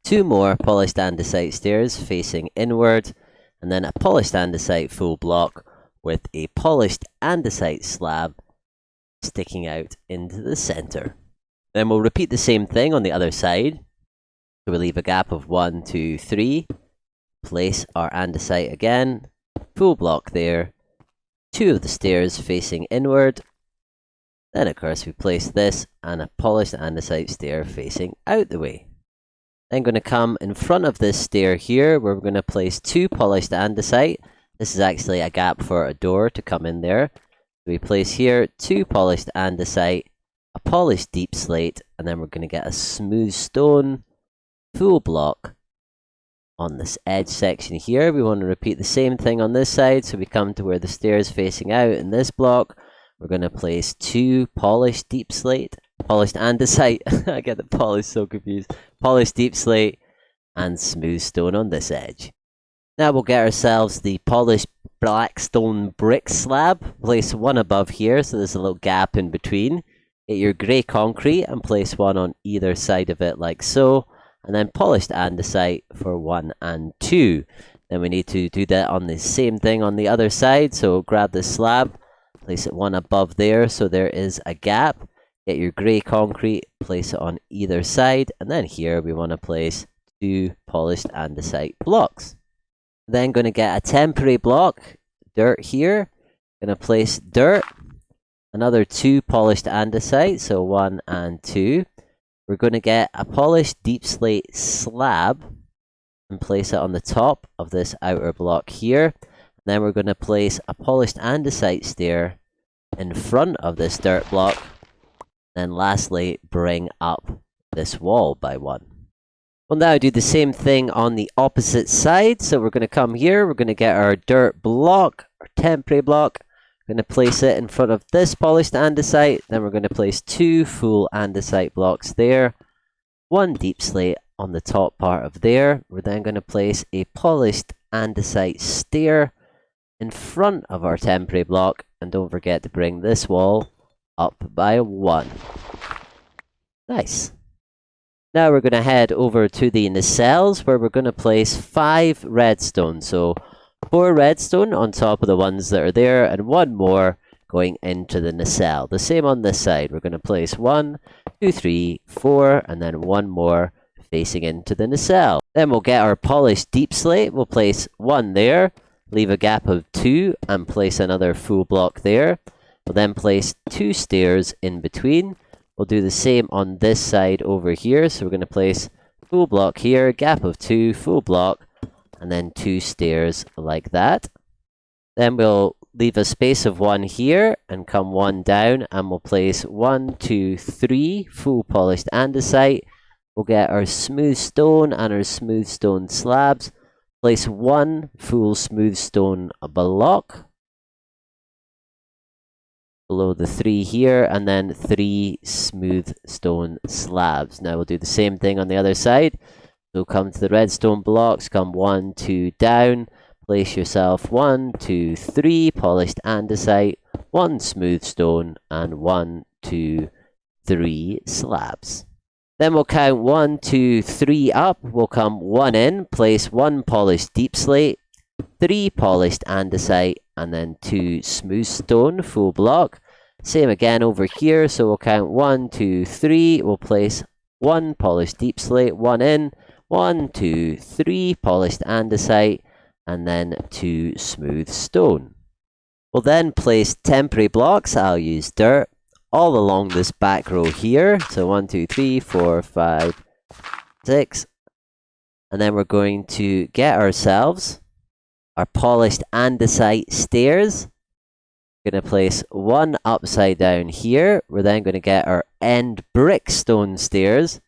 2 more polished andesite stairs facing inward. And then a polished andesite full block with a polished andesite slab sticking out into the center. Then we'll repeat the same thing on the other side. So we'll leave a gap of 1, 2, 3. Place our andesite again. Full block there. 2 of the stairs facing inward. Then of course we place this and a polished andesite stair facing out the way. Then going to come in front of this stair here where we're going to place 2 polished andesite. This is actually a gap for a door to come in there. So we place here 2 polished andesite, a polished deep slate, and then we're going to get a smooth stone full block on this edge section here. We want to repeat the same thing on this side. So we come to where the stair is facing out in this block. We're going to place 2 polished deep slate, polished andesite. I get the polish so confused. Polished deep slate and smooth stone on this edge. Now we'll get ourselves the polished black stone brick slab. Place 1 above here, so there's a little gap in between. Get your grey concrete and place 1 on either side of it like so. And then polished andesite for 1 and 2. Then we need to do that on the same thing on the other side. So grab this slab, place it 1 above there so there is a gap. Get your grey concrete, place it on either side. And then here we want to place 2 polished andesite blocks. Then going to get a temporary block, dirt here. Going to place dirt, another 2 polished andesite, so 1 and 2. We're going to get a polished deep slate slab and place it on the top of this outer block here. Then we're going to place a polished andesite stair in front of this dirt block. Then lastly, bring up this wall by 1. We'll now do the same thing on the opposite side. So we're going to come here, we're going to get our dirt block, our temporary block. We're going to place it in front of this polished andesite. Then we're going to place 2 full andesite blocks there. 1 deep slate on the top part of there. We're then going to place a polished andesite stair in front of our temporary block. And don't forget to bring this wall up by 1. Nice. Now we're going to head over to the nacelles where we're going to place 5 redstone. So 4 redstone on top of the ones that are there and 1 more going into the nacelle. The same on this side. We're going to place 1, 2, 3, 4 and then 1 more facing into the nacelle. Then we'll get our polished deep slate. We'll place 1 there, leave a gap of 2 and place another full block there. We'll then place 2 stairs in between. We'll do the same on this side over here. So we're going to place full block here, gap of 2, full block, and then 2 stairs like that. Then we'll leave a space of 1 here and come 1 down and we'll place 1, 2, 3 full polished andesite. We'll get our smooth stone and our smooth stone slabs. Place 1 full smooth stone block below the 3 here, and then 3 smooth stone slabs. Now we'll do the same thing on the other side. So come to the redstone blocks, come 1, 2 down, place yourself 1, 2, 3 polished andesite, 1 smooth stone, and 1, 2, 3 slabs. Then we'll count 1, 2, 3 up. We'll come 1 in, place 1 polished deep slate, 3 polished andesite, and then 2 smooth stone full block. Same again over here, so we'll count 1, 2, 3. We'll place 1 polished deep slate, 1 in, 1, 2, 3 polished andesite, and then 2 smooth stone. We'll then place temporary blocks. I'll use dirt all along this back row here. So 1, 2, 3, 4, 5, 6. And then we're going to get ourselves our polished andesite stairs. We're going to place 1 upside down here. We're then going to get our end brick stone stairs.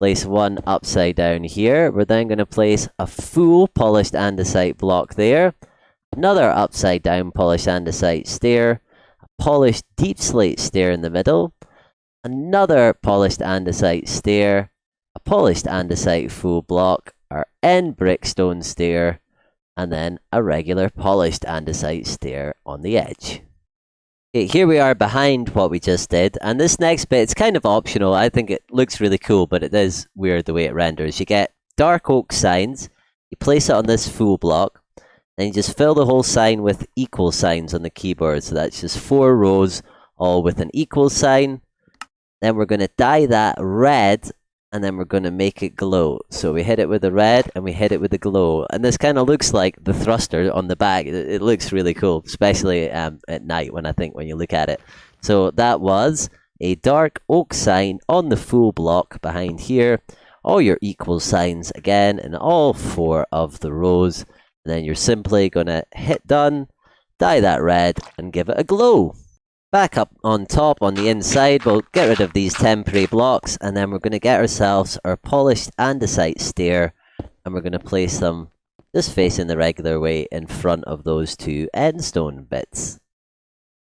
Place 1 upside down here. We're then going to place a full polished andesite block there. Another upside down polished andesite stair. A polished deep slate stair in the middle. Another polished andesite stair. A polished andesite full block. Our end brick stone stair. And then a regular polished andesite stair on the edge. Okay, here we are behind what we just did, and this next bit, it's kind of optional. I think it looks really cool, but it is weird the way it renders. You get dark oak signs, you place it on this full block, then you just fill the whole sign with equal signs on the keyboard. So that's just 4 rows, all with an equal sign. Then we're going to dye that red, and then we're going to make it glow. So we hit it with the red and we hit it with the glow. And this kind of looks like the thruster on the back. It looks really cool, especially at night when you look at it. So that was a dark oak sign on the full block behind here. All your equal signs again in all 4 of the rows. And then you're simply going to hit done, dye that red and give it a glow. Back up on top on the inside, we'll get rid of these temporary blocks, and then we're going to get ourselves our polished andesite stair, and we're going to place them just facing the regular way in front of those 2 endstone bits.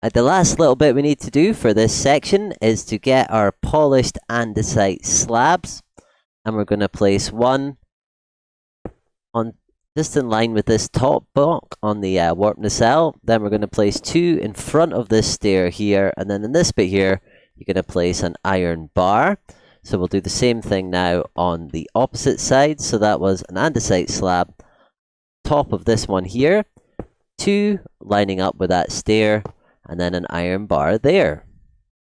And the last little bit we need to do for this section is to get our polished andesite slabs, and we're going to place 1 on just in line with this top block on the warp nacelle. Then we're going to place 2 in front of this stair here, and then in this bit here you're going to place an iron bar. So we'll do the same thing now on the opposite side. So that was an andesite slab top of this one here, 2 lining up with that stair, and then an iron bar there.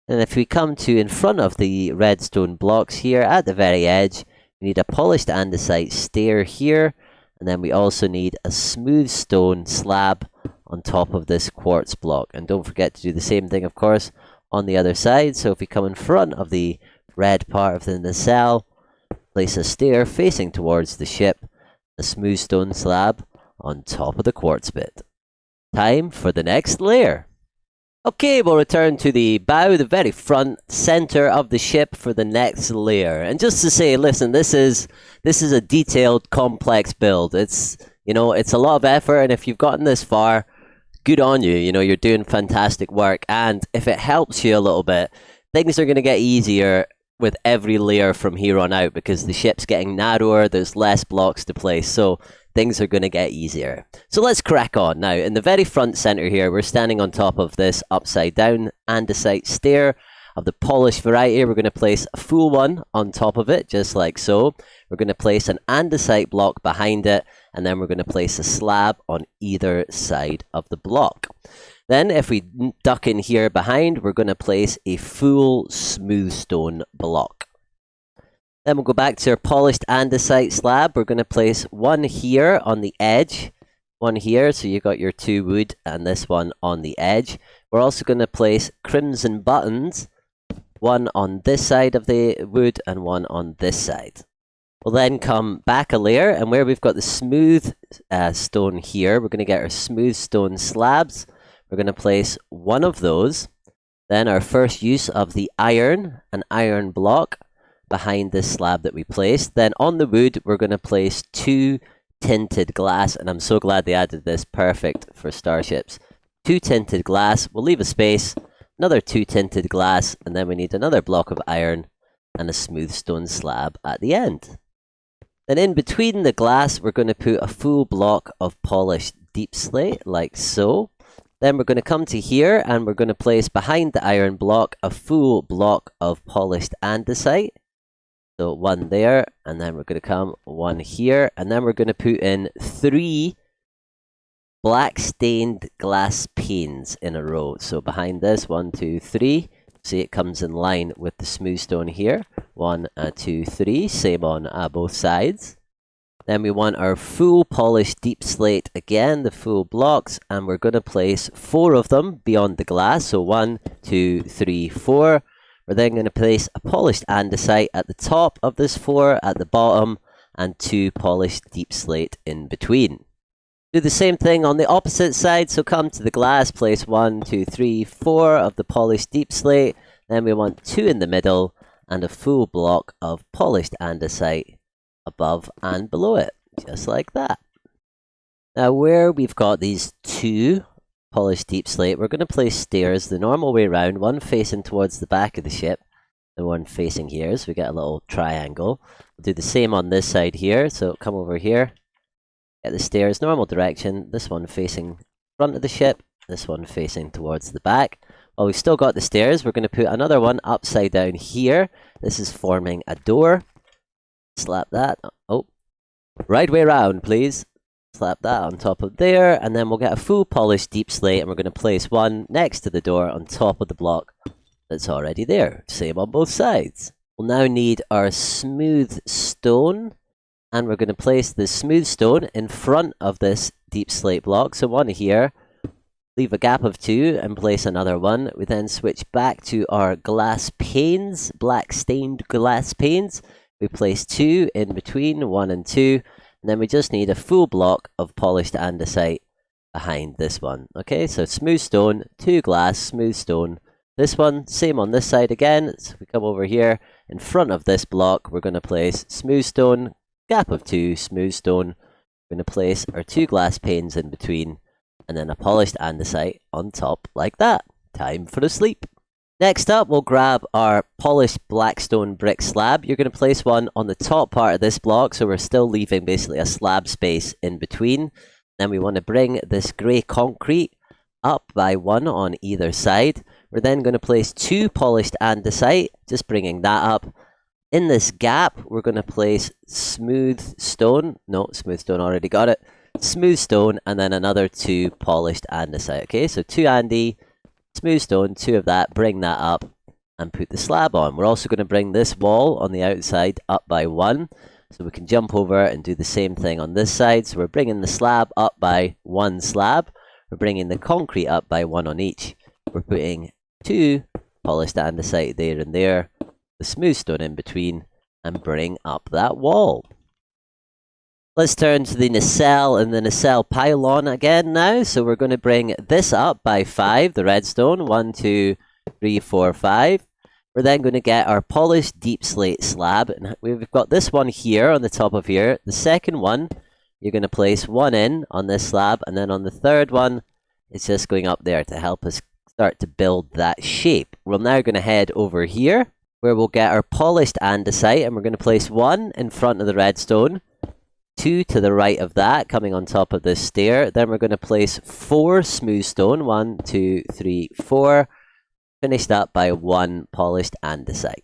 And if we come to in front of the redstone blocks here at the very edge, we need a polished andesite stair here. And then we also need a smooth stone slab on top of this quartz block. And don't forget to do the same thing, of course, on the other side. So if we come in front of the red part of the nacelle, place a stair facing towards the ship, a smooth stone slab on top of the quartz bit. Time for the next layer. Okay, we'll return to the bow, the very front center of the ship for the next layer. And just to say, listen, this is a detailed, complex build. It's a lot of effort, and if you've gotten this far, good on you. You're doing fantastic work. And if it helps you a little bit, things are going to get easier with every layer from here on out because the ship's getting narrower, there's less blocks to place. So things are going to get easier. So let's crack on. Now, in the very front center here, we're standing on top of this upside down andesite stair. of the polished variety, we're going to place a full one on top of it, just like so. We're going to place an andesite block behind it, and then we're going to place a slab on either side of the block. Then, if we duck in here behind, we're going to place a full smooth stone block. Then we'll go back to our polished andesite slab. We're going to place one here on the edge, one here, so you've got your 2 wood, and this one on the edge. We're also going to place crimson buttons, one on this side of the wood and one on this side. We'll then come back a layer, and where we've got the smooth stone here, we're going to get our smooth stone slabs. We're going to place one of those. Then our first use of the iron, an iron block behind this slab that we placed. Then on the wood, we're going to place 2 tinted glass, and I'm so glad they added this, perfect for starships. 2 tinted glass, we'll leave a space, another 2 tinted glass, and then we need another block of iron and a smooth stone slab at the end. Then in between the glass, we're going to put a full block of polished deep slate, like so. Then we're going to come to here, and we're going to place behind the iron block a full block of polished andesite. So one there, and then we're going to come one here, and then we're going to put in 3 black stained glass panes in a row. So behind this, 1, 2, 3. See, it comes in line with the smooth stone here. 1, 2, 3. Same on both sides. Then we want our full polished deep slate again, the full blocks, and we're going to place 4 of them beyond the glass. So 1, 2, 3, 4. We're then going to place a polished andesite at the top of this 4, at the bottom, and 2 polished deep slate in between. Do the same thing on the opposite side, so come to the glass, place 1, 2, 3, 4 of the polished deep slate, then we want 2 in the middle, and a full block of polished andesite above and below it, just like that. Now where we've got these 2 polished deep slate, we're going to place stairs the normal way around, one facing towards the back of the ship, and one facing here, so we get a little triangle. We'll do the same on this side here, so come over here, get the stairs normal direction, this one facing front of the ship, this one facing towards the back. While we've still got the stairs, we're going to put another one upside down here. This is forming a door. Slap that, oh, right way around please. Slap that on top of there, and then we'll get a full polished deep slate, and we're going to place one next to the door on top of the block that's already there. Same on both sides. We'll now need our smooth stone, and we're going to place the smooth stone in front of this deep slate block. So one here, leave a gap of 2, and place another one. We then switch back to our glass panes, black stained glass panes. We place 2 in between, 1 and 2. And then we just need a full block of polished andesite behind this one. Okay, so smooth stone, 2 glass, smooth stone. This one, same on this side again. So we come over here, in front of this block, we're going to place smooth stone, gap of 2, smooth stone. We're going to place our 2 glass panes in between, and then a polished andesite on top like that. Time for a sleep. Next up, we'll grab our polished blackstone brick slab. You're going to place one on the top part of this block, so we're still leaving basically a slab space in between. Then we want to bring this grey concrete up by 1 on either side. We're then going to place 2 polished andesite, just bringing that up. In this gap, we're going to place smooth stone. No, smooth stone, already got it. Smooth stone, and then another 2 polished andesite. Okay, so 2 andy. Smooth stone, 2 of that, bring that up and put the slab on. We're also going to bring this wall on the outside up by 1, so we can jump over and do the same thing on this side. So we're bringing the slab up by 1 slab, we're bringing the concrete up by 1 on each. We're putting 2 polished andesite there and there, the smooth stone in between, and bring up that wall. Let's turn to the nacelle and the nacelle pylon again now. So we're going to bring this up by 5, the redstone. 1, 2, 3, 4, 5. We're then going to get our polished deep slate slab. And we've got this one here on the top of here. The second one, you're going to place 1 in on this slab. And then on the third one, it's just going up there to help us start to build that shape. We're now going to head over here, where we'll get our polished andesite. And we're going to place 1 in front of the redstone. 2 to the right of that, coming on top of this stair. Then we're going to place 4 smooth stone. 1, 2, 3, 4. finished up by 1 polished andesite.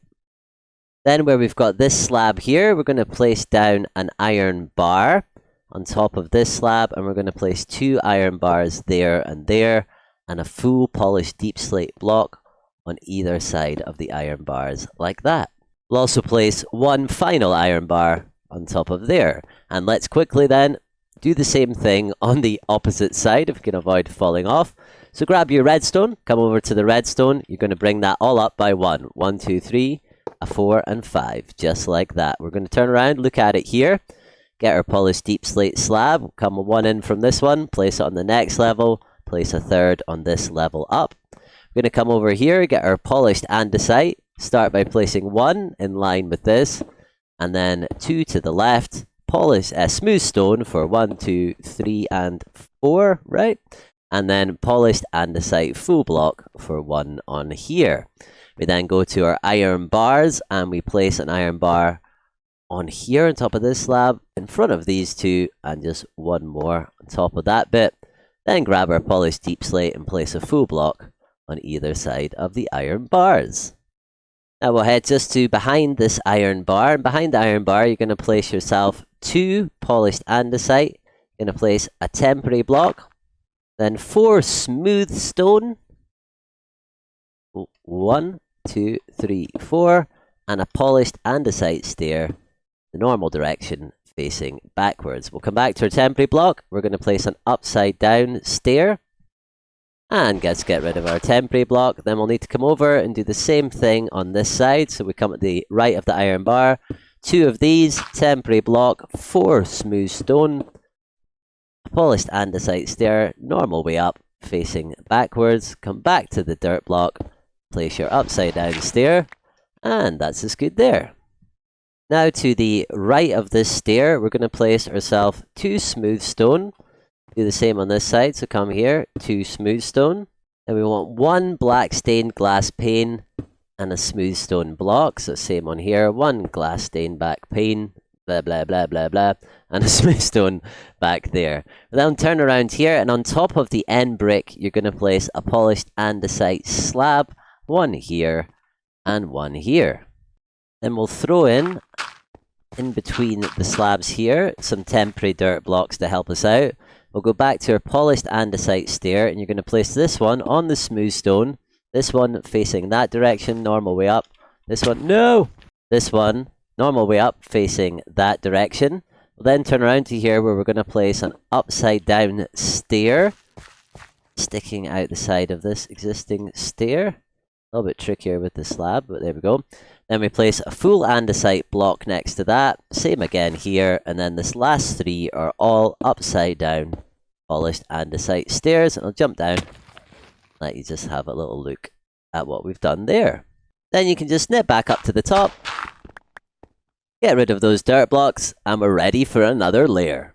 Then where we've got this slab here, we're going to place down an iron bar on top of this slab, and we're going to place 2 iron bars there, and a full polished deep slate block on either side of the iron bars, like that. We'll also place 1 final iron bar on top of there. And let's quickly then do the same thing on the opposite side if we can avoid falling off. So grab your redstone, come over to the redstone, you're going to bring that all up by 1. 1, 2, 3, a 4, and 5, just like that. We're going to turn around, look at it here, get our polished deep slate slab, come 1 in from this one, place it on the next level, place a 3rd on this level up. We're going to come over here, get our polished andesite, start by placing 1 in line with this, and then 2 to the left, polish smooth stone for 1, 2, 3, and 4, right? And then polished andesite full block for 1 on here. We then go to our iron bars, and we place an iron bar on here on top of this slab, in front of these 2, and just 1 more on top of that bit. Then grab our polished deep slate and place a full block on either side of the iron bars. Now we'll head just to behind this iron bar, and behind the iron bar you're going to place yourself 2 polished andesite, you're going to place a temporary block, then 4 smooth stone, 1, 2, 3, 4, and a polished andesite stair, the normal direction facing backwards. We'll come back to our temporary block, we're going to place an upside down stair, and let's get rid of our temporary block. Then we'll need to come over and do the same thing on this side. So we come at the right of the iron bar, 2 of these, temporary block, 4 smooth stone, polished andesite stair, normal way up, facing backwards. Come back to the dirt block, place your upside down stair, and that's as good there. Now to the right of this stair, we're going to place ourselves 2 smooth stone. Do the same on this side, so come here, 2 smooth stone. And we want 1 black stained glass pane and a smooth stone block. So same on here, 1 glass stained back pane, blah blah blah blah blah, and a smooth stone back there. Then turn around here, and on top of the end brick, you're going to place a polished andesite slab, 1 here and 1 here. Then we'll throw in between the slabs here, some temporary dirt blocks to help us out. We'll go back to our polished andesite stair, and you're going to place this one on the smooth stone, this one facing that direction, normal way up, this one, no! This one, normal way up, facing that direction. We'll then turn around to here where we're going to place an upside down stair, sticking out the side of this existing stair. A little bit trickier with the slab, but there we go. Then we place a full andesite block next to that, same again here, and then this last 3 are all upside down polished andesite stairs, and I'll jump down, let you just have a little look at what we've done there. Then you can just snip back up to the top, get rid of those dirt blocks, and we're ready for another layer.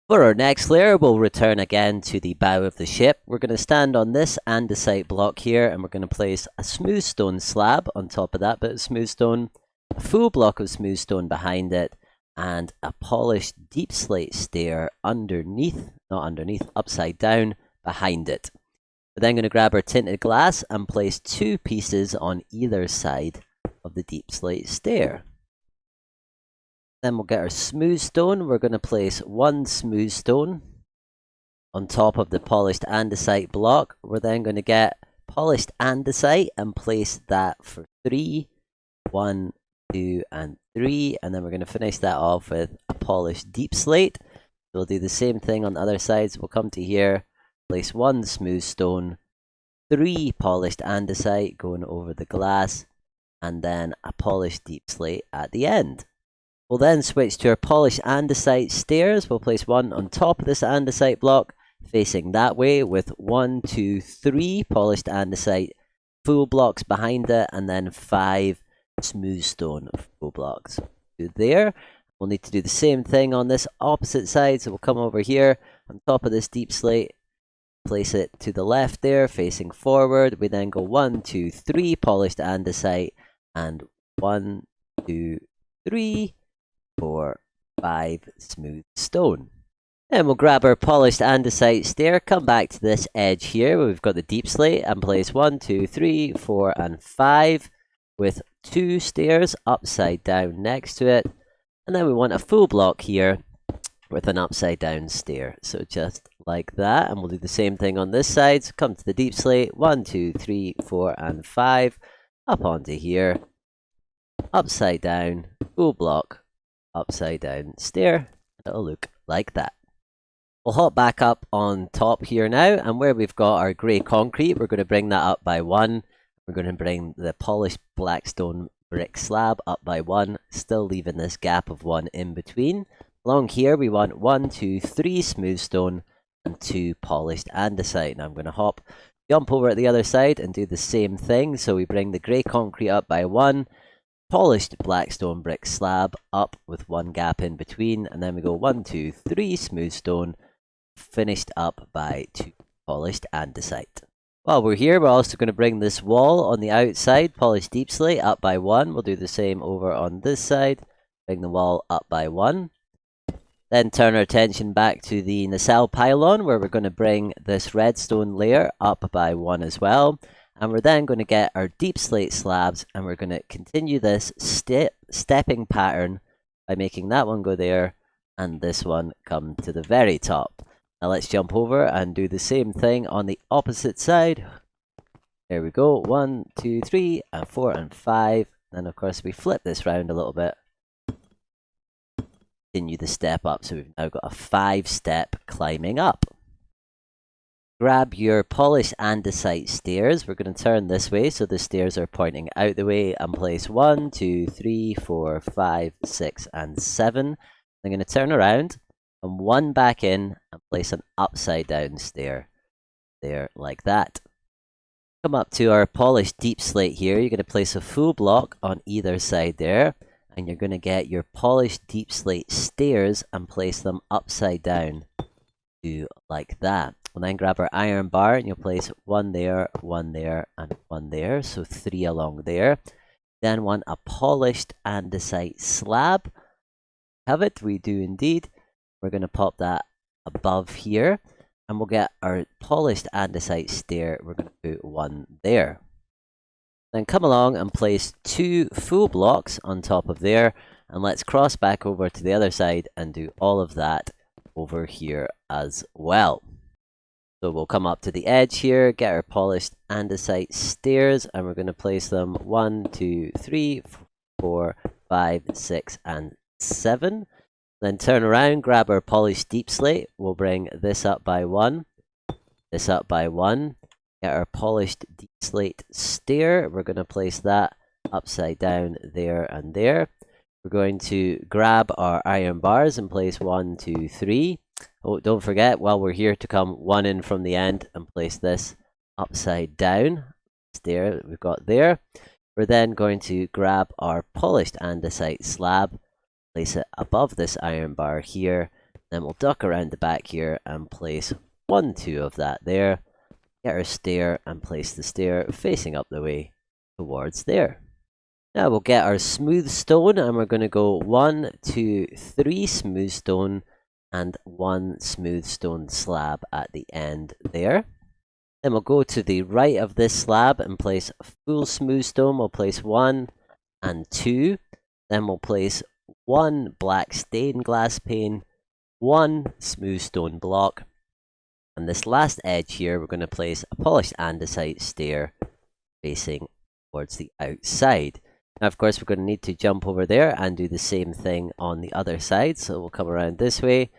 For our next layer, we'll return again to the bow of the ship. We're going to stand on this andesite block here, and we're going to place a smooth stone slab on top of that bit of smooth stone, a full block of smooth stone behind it, and a polished deep slate stair underneath, not underneath, upside down behind it. We're then going to grab our tinted glass and place 2 pieces on either side of the deep slate stair. Then we'll get our smooth stone. We're going to place 1 smooth stone on top of the polished andesite block. We're then going to get polished andesite and place that for 3, 1, 2, and 3, and then we're going to finish that off with a polished deep slate. We'll do the same thing on the other sides. We'll come to here, place 1 smooth stone, 3 polished andesite going over the glass, and then a polished deep slate at the end. We'll then switch to our polished andesite stairs. We'll place 1 on top of this andesite block, facing that way, with 1, 2, 3 polished andesite full blocks behind it, and then 5 smooth stone full blocks. Do there. We'll need to do the same thing on this opposite side, so we'll come over here on top of this deep slate, place it to the left there, facing forward. We then go 1, 2, 3 polished andesite, and 1, 2, 3, 4, 5 smooth stone. And we'll grab our polished andesite stair, come back to this edge here where we've got the deep slate, and place 1, 2, 3, 4, and 5 with 2 stairs upside down next to it. And then we want a full block here with an upside down stair. So just like that, and we'll do the same thing on this side. So come to the deep slate, 1, 2, 3, 4, and 5, up onto here, upside down, full block, upside down stair. It'll look like that. We'll hop back up on top here now, and where we've got our grey concrete, we're going to bring that up by 1. We're going to bring the polished blackstone brick slab up by 1, still leaving this gap of 1 in between. Along here we want 1, 2, 3 smooth stone and 2 polished andesite. Now I'm going to jump over at the other side and do the same thing. So we bring the grey concrete up by 1, polished blackstone brick slab up with 1 gap in between, and then we go 1, 2, 3 smooth stone, finished up by 2 polished andesite. While we're here, we're also going to bring this wall on the outside, polished deep slate, up by 1. We'll do the same over on this side, bring the wall up by 1. Then turn our attention back to the nacelle pylon, where we're going to bring this redstone layer up by 1 as well. And we're then going to get our deep slate slabs, and we're going to continue this stepping pattern by making that one go there and this one come to the very top. Now let's jump over and do the same thing on the opposite side. There we go, 1, 2, 3, and 4, and 5. Then of course we flip this round a little bit. Continue the step up, so we've now got a 5-step climbing up. Grab your polished andesite stairs. We're going to turn this way so the stairs are pointing out the way, and place 1, 2, 3, 4, 5, 6, and 7. I'm going to turn around and 1 back in and place an upside down stair there like that. Come up to our polished deep slate here. You're going to place a full block on either side there, and you're going to get your polished deep slate stairs and place them upside down like that. We'll then grab our iron bar and you'll place 1 there, 1 there, and 1 there, so 3 along there. Then want a polished andesite slab. Have it? We do indeed. We're going to pop that above here, and we'll get our polished andesite stair. We're going to put 1 there. Then come along and place 2 full blocks on top of there, and let's cross back over to the other side and do all of that over here as well. So we'll come up to the edge here, get our polished andesite stairs, and we're going to place them 1, 2, 3, 4, 5, 6, and 7. Then turn around, grab our polished deep slate. We'll bring this up by 1, this up by 1. Get our polished deep slate stair. We're going to place that upside down there and there. We're going to grab our iron bars and place 1, 2, 3. Oh, don't forget, while we're here, to come 1 in from the end and place this upside down stair that we've got there. We're then going to grab our polished andesite slab, place it above this iron bar here. Then we'll duck around the back here and place 1, 2 of that there. Get our stair and place the stair facing up the way towards there. Now we'll get our smooth stone, and we're going to go 1, 2, 3 smooth stone and 1 smooth stone slab at the end there. Then we'll go to the right of this slab and place a full smooth stone. We'll place 1 and 2. Then we'll place 1 black stained glass pane, 1 smooth stone block, and this last edge here we're going to place a polished andesite stair facing towards the outside. Now of course we're going to need to jump over there and do the same thing on the other side, so we'll come around this way,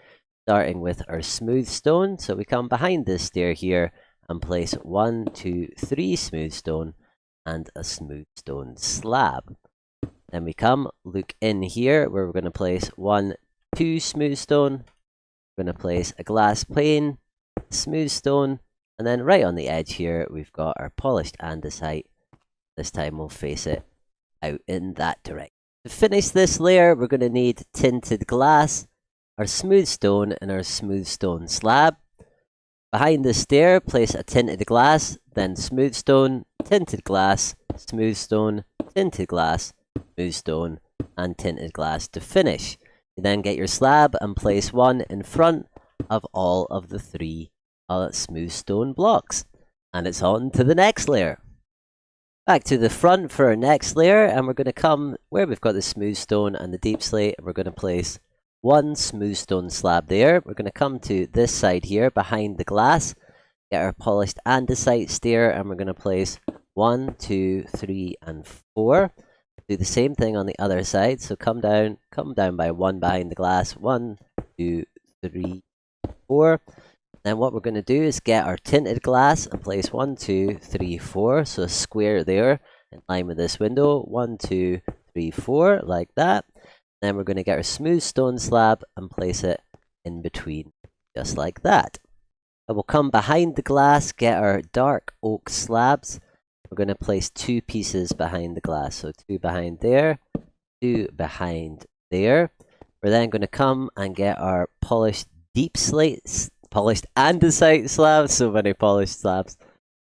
starting with our smooth stone. So we come behind this stair here and place 1, 2, 3 smooth stone and a smooth stone slab. Then we come, look in here where we're going to place 1, 2 smooth stone. We're going to place a glass pane, smooth stone, and then right on the edge here we've got our polished andesite. This time we'll face it out in that direction. To finish this layer, we're going to need tinted glass, our smooth stone, and our smooth stone slab. Behind the stair, place a tinted glass, then smooth stone, tinted glass, smooth stone, tinted glass, smooth stone, and tinted glass to finish. You then get your slab and place 1 in front of all of the 3 smooth stone blocks. And it's on to the next layer. Back to the front for our next layer, and we're going to come where we've got the smooth stone and the deep slate, and we're going to place 1 smooth stone slab there. We're going to come to this side here behind the glass, get our polished andesite stair, and we're going to place 1, 2, 3, and 4. Do the same thing on the other side. So come down by 1 behind the glass. 1, 2, 3, 4. Then what we're going to do is get our tinted glass and place 1, 2, 3, 4. So a square there in line with this window. 1, 2, 3, 4, like that. Then we're going to get our smooth stone slab and place it in between, just like that. And we'll come behind the glass, get our dark oak slabs. We're going to place 2 pieces behind the glass. So 2 behind there, 2 behind there. We're then going to come and get our polished deep slate, polished andesite slabs. So many polished slabs.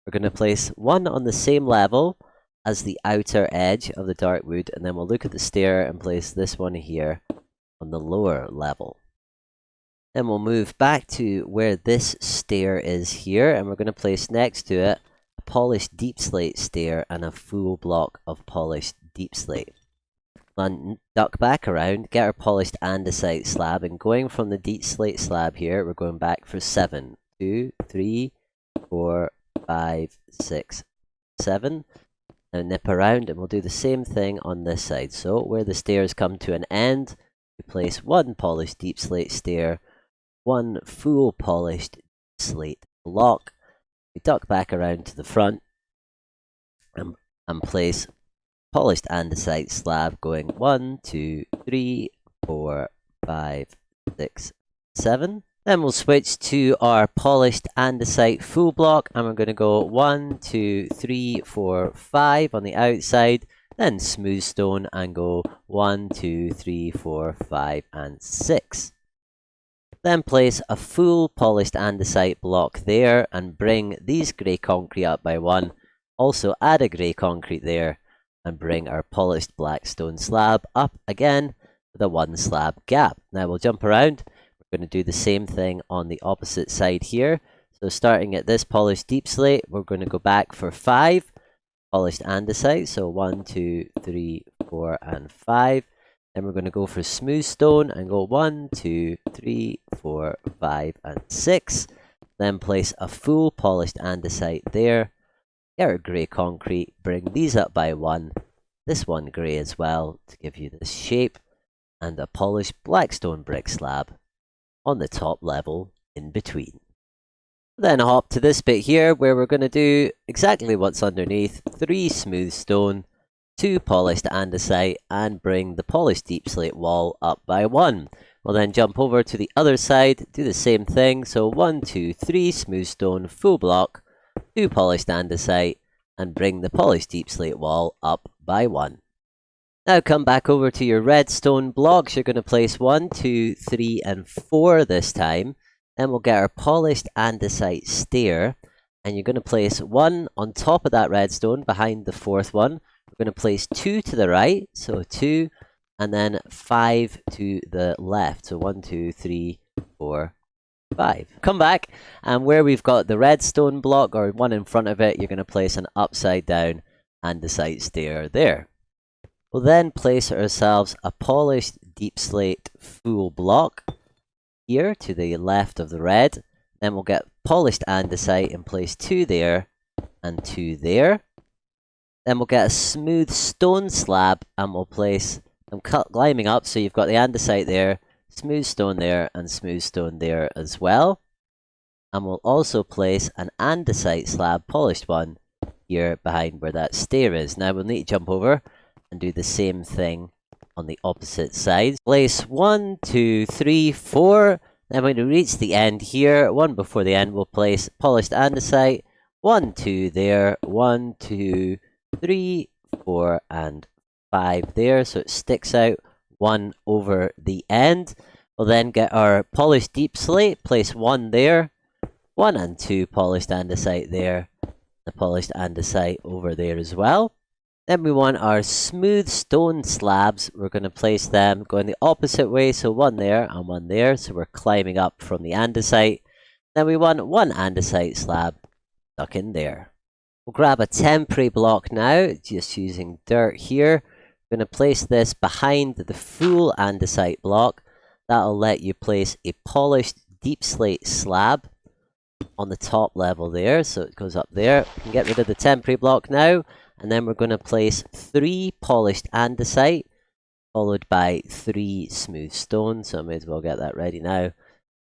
We're going to place 1 on the same level as the outer edge of the dark wood. And then we'll look at the stair and place this one here on the lower level. Then we'll move back to where this stair is here. And we're going to place next to it polished deep slate stair and a full block of polished deep slate. Then duck back around, get our polished andesite slab, and going from the deep slate slab here, we're going back for 7. 2, 3, 4, 5, 6, 7. Now nip around and we'll do the same thing on this side. So where the stairs come to an end, we place 1 polished deep slate stair, 1 full polished slate block. We duck back around to the front and place polished andesite slab going 1, 2, 3, 4, 5, 6, 7. Then we'll switch to our polished andesite full block and we're going to go 1, 2, 3, 4, 5 on the outside. Then smooth stone and go 1, 2, 3, 4, 5, and 6. Then place a full polished andesite block there and bring these grey concrete up by 1. Also add a grey concrete there and bring our polished black stone slab up again with a 1 slab gap. Now we'll jump around. We're going to do the same thing on the opposite side here. So starting at this polished deep slate, we're going to go back for 5 polished andesite. So 1, 2, 3, 4, and 5. Then we're going to go for smooth stone and go 1, 2, 3, 4, 5, and 6. Then place a full polished andesite there. Get our grey concrete, bring these up by 1. This one grey as well to give you this shape. And a polished black stone brick slab on the top level in between. Then hop to this bit here where we're going to do exactly what's underneath. 3 smooth stone, 2 polished andesite, and bring the polished deep slate wall up by 1. We'll then jump over to the other side, do the same thing. So 1, 2, 3 smooth stone, full block, 2 polished andesite, and bring the polished deep slate wall up by 1. Now come back over to your redstone blocks. You're going to place 1, 2, 3, and 4 this time. Then we'll get our polished andesite stair, and you're going to place 1 on top of that redstone behind the 4th one. We're going to place 2 to the right, so 2, and then 5 to the left. So 1, 2, 3, 4, 5. Come back, and where we've got the redstone block, or one in front of it, you're going to place an upside down andesite stair there. We'll then place ourselves a polished deep slate full block here to the left of the red. Then we'll get polished andesite and place 2 there and 2 there. Then we'll get a smooth stone slab and we'll place them climbing up. So you've got the andesite there, smooth stone there, and smooth stone there as well. And we'll also place an andesite slab, polished one, here behind where that stair is. Now we'll need to jump over and do the same thing on the opposite side. Place 1, 2, 3, 4. Then when we reach the end here, one before the end, we'll place polished andesite. 1, 2 there, 1, 2, 3, 4, and 5 there. So it sticks out 1 over the end. We'll then get our polished deep slate, place 1 there, 1 and 2 polished andesite there, the polished andesite over there as well. Then we want our smooth stone slabs. We're going to place them going the opposite way, so one there and one there. So we're climbing up from the andesite. Then we want one andesite slab stuck in there. We'll grab a temporary block now, just using dirt here. We're going to place this behind the full andesite block. That'll let you place a polished deep slate slab on the top level there, so it goes up there. We can get rid of the temporary block now, and then we're going to place 3 polished andesite, followed by 3 smooth stone, so I may as well get that ready now.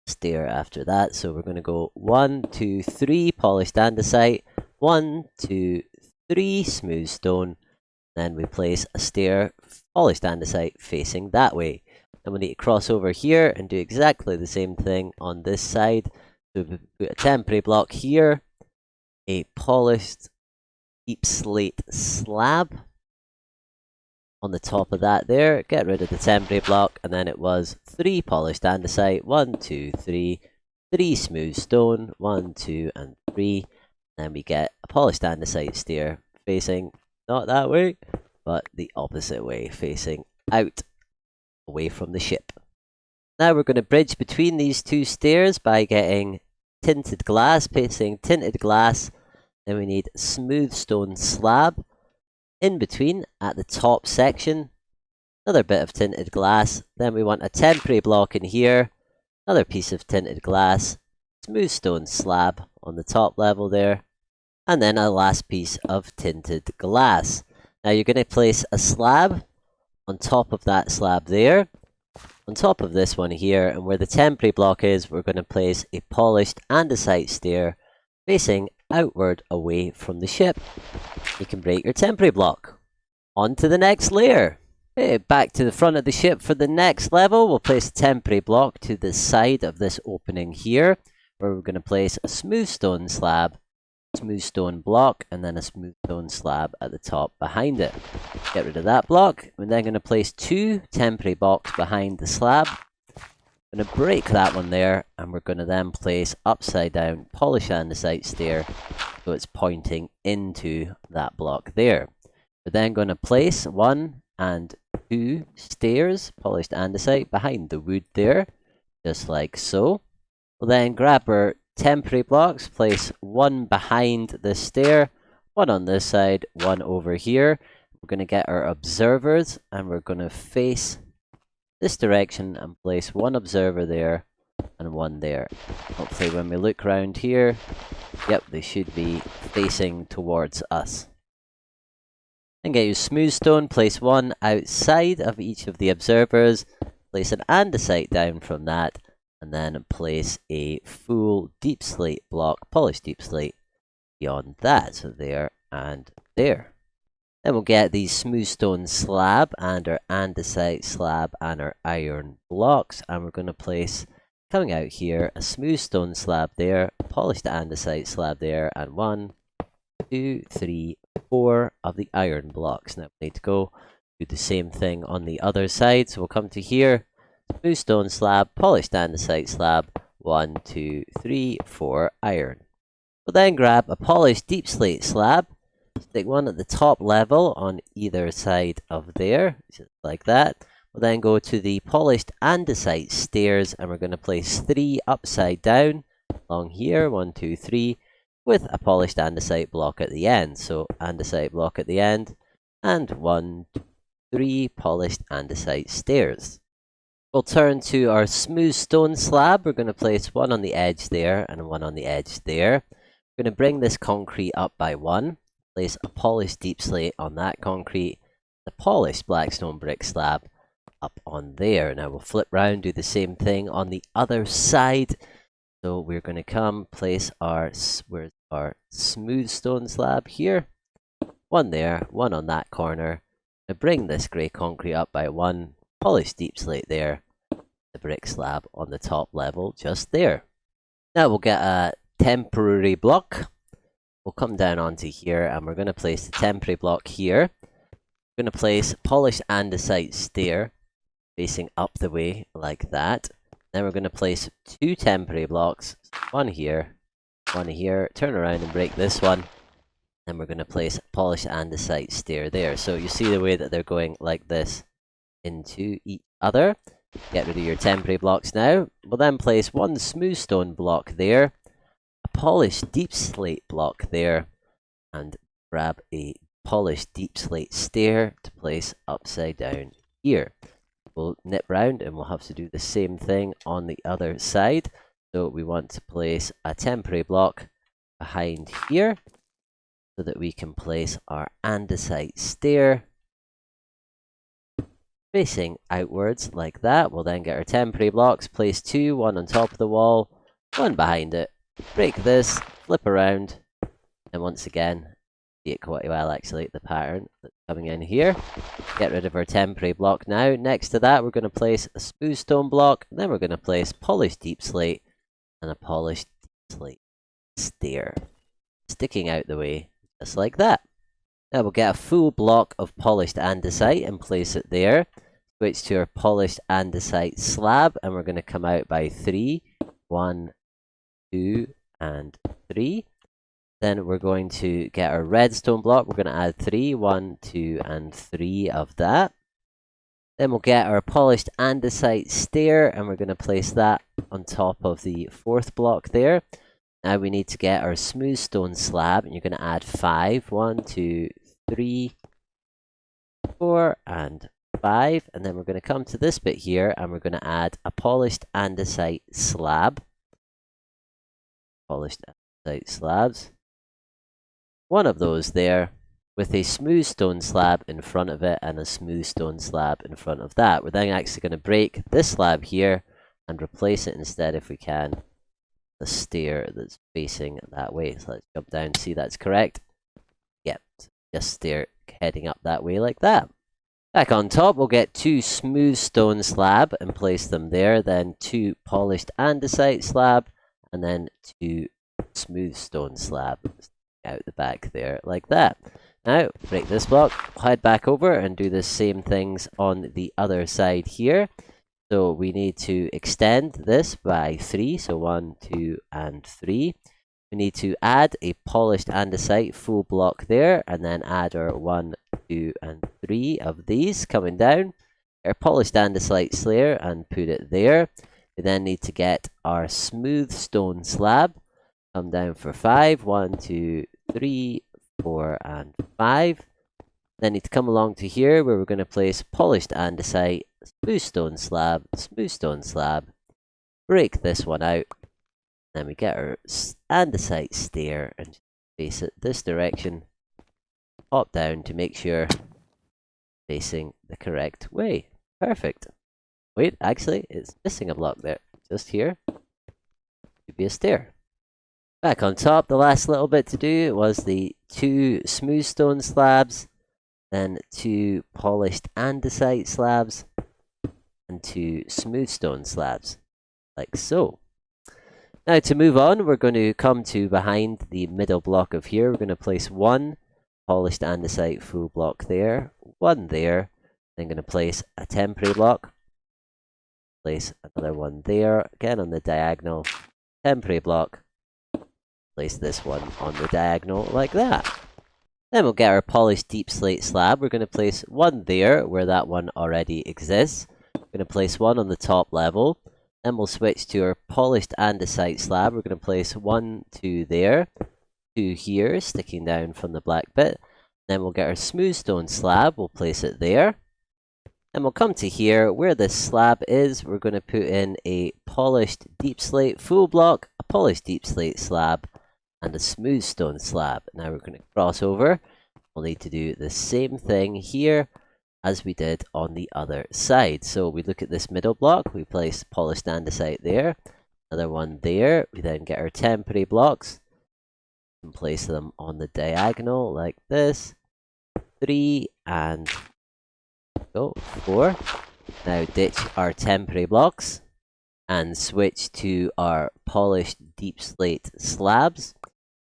Stair after that, so we're going to go 1, 2, 3 polished andesite, 1, 2, 3 smooth stone, then we place a stair polished andesite facing that way. Then we need to cross over here and do exactly the same thing on this side. So we put a temporary block here, a polished deep slate slab on the top of that there. Get rid of the temporary block, and then it was 3 polished andesite, 1, 2, 3, 3 smooth stone, 1, 2, and 3. Then we get a polished andesite stair facing not that way, but the opposite way, facing out, away from the ship. Now we're going to bridge between these 2 stairs by getting tinted glass, placing tinted glass. Then we need smooth stone slab in between at the top section, another bit of tinted glass. Then we want a temporary block in here, another piece of tinted glass, smooth stone slab on the top level there, and then a last piece of tinted glass. Now you're going to place a slab on top of that slab there, on top of this one here, and where the temporary block is, we're going to place a polished andesite stair facing outward away from the ship. You can break your temporary block. On to the next layer. Okay, back to the front of the ship for the next level. We'll place a temporary block to the side of this opening here, where we're going to place a smooth stone slab, smooth stone block, and then a smooth stone slab at the top behind it. Get rid of that block. We're then going to place 2 temporary blocks behind the slab. I'm going to break that one there, and we're going to then place upside down polished andesite stair so it's pointing into that block there. We're then going to place 1 and 2 stairs, polished andesite, behind the wood there, just like so. We'll then grab our temporary blocks, place 1 behind the stair, 1 on this side, 1 over here. We're going to get our observers, and we're going to face this direction and place 1 observer there and 1 there. Hopefully when we look around here, yep, they should be facing towards us. And get your smooth stone, place 1 outside of each of the observers, place an andesite down from that, and then place a full deep slate block, polished deep slate, beyond that. So there and there. Then we'll get the smooth stone slab and our andesite slab and our iron blocks, and we're going to place, coming out here, a smooth stone slab there, polished andesite slab there, and 1, 2, 3, 4 of the iron blocks. Now we need to go do the same thing on the other side. So we'll come to here, smooth stone slab, polished andesite slab, 1, 2, 3, 4 iron. We'll then grab a polished deep slate slab, stick 1 at the top level on either side of there, just like that. We'll then go to the polished andesite stairs, and we're going to place 3 upside down along here, 1, 2, 3, with a polished andesite block at the end. So andesite block at the end, and 1, 2, 3 polished andesite stairs. We'll turn to our smooth stone slab. We're going to place 1 on the edge there and 1 on the edge there. We're going to bring this concrete up by 1. Place a polished deep slate on that concrete, the polished blackstone brick slab up on there. Now we'll flip round, do the same thing on the other side. So we're going to come place where's our smooth stone slab here, 1 there, 1 on that corner. Now bring this grey concrete up by 1, polished deep slate there, the brick slab on the top level just there. Now we'll get a temporary block. We'll come down onto here, and we're going to place the temporary block here. We're going to place polished andesite stair facing up the way like that. Then we're going to place 2 temporary blocks, 1 here, 1 here. Turn around and break this one. Then we're going to place a polished andesite stair there. So you see the way that they're going like this into each other. Get rid of your temporary blocks now. We'll then place one smooth stone block there, a polished deep slate block there, and grab a polished deep slate stair to place upside down here. We'll nip round and we'll have to do the same thing on the other side. So we want to place a temporary block behind here so that we can place our andesite stair facing outwards like that. We'll then get our temporary blocks, place two, one on top of the wall, one behind it, break this, flip around, and once again, see it quite well actually, the pattern that's coming in here. Get rid of our temporary block now. Next to that, we're going to place a smooth stone block, and then we're going to place polished deep slate and a polished deep slate stair, sticking out the way, just like that. Now we'll get a full block of polished andesite and place it there. Switch to our polished andesite slab, and we're going to come out by 3. 1, 2, and 3. Then we're going to get our redstone block. We're going to add 3, 1, 2, and 3 of that. Then we'll get our polished andesite stair, and we're going to place that on top of the 4th block there. Now we need to get our smooth stone slab, and you're going to add 5, 1, 2, 3, 4, and 5. And then we're going to come to this bit here, and we're going to add a polished andesite slab. Polished andesite slabs. One of those there, with a smooth stone slab in front of it and a smooth stone slab in front of that. We're then actually going to break this slab here and replace it instead, if we can, the stair that's facing that way. So let's jump down and see that's correct. Yep, just stair heading up that way like that. Back on top, we'll get 2 smooth stone slab and place them there, then 2 polished andesite slab, and then 2 smooth stone slab out the back there like that. Now, break this block, head back over and do the same things on the other side here. So we need to extend this by 3, so 1, 2, and 3. We need to add a polished andesite full block there, and then add our 1, 2, and 3 of these coming down. Our polished andesite slayer and put it there. We then need to get our smooth stone slab. Come down for 5, 1, 2, 3, 4, and 5. Then need to come along to here where we're going to place polished andesite, smooth stone slab, break this one out. Then we get our andesite stair and face it this direction. Hop down to make sure facing the correct way. Perfect. Wait, actually, it's missing a block there. Just here. Should be a stair. Back on top, the last little bit to do was the 2 smooth stone slabs, then 2 polished andesite slabs, and 2 smooth stone slabs, like so. Now to move on, we're going to come to behind the middle block of here. We're going to place 1 polished andesite full block there, 1 there, then going to place a temporary block, place another one there, again on the diagonal, temporary block, place this one on the diagonal like that. Then we'll get our polished deep slate slab. We're going to place 1 there where that one already exists. We're going to place 1 on the top level. Then we'll switch to our polished andesite slab. We're going to place 1, 2 there, 2 here, sticking down from the black bit. Then we'll get our smooth stone slab. We'll place it there. Then we'll come to here where this slab is. We're going to put in a polished deep slate full block, a polished deep slate slab, and a smooth stone slab. Now we're going to cross over. We'll need to do the same thing here as we did on the other side. So we look at this middle block, we place polished andesite there, another one there. We then get our temporary blocks and place them on the diagonal like this. 3 and 4. Now ditch our temporary blocks and switch to our polished deep slate slabs.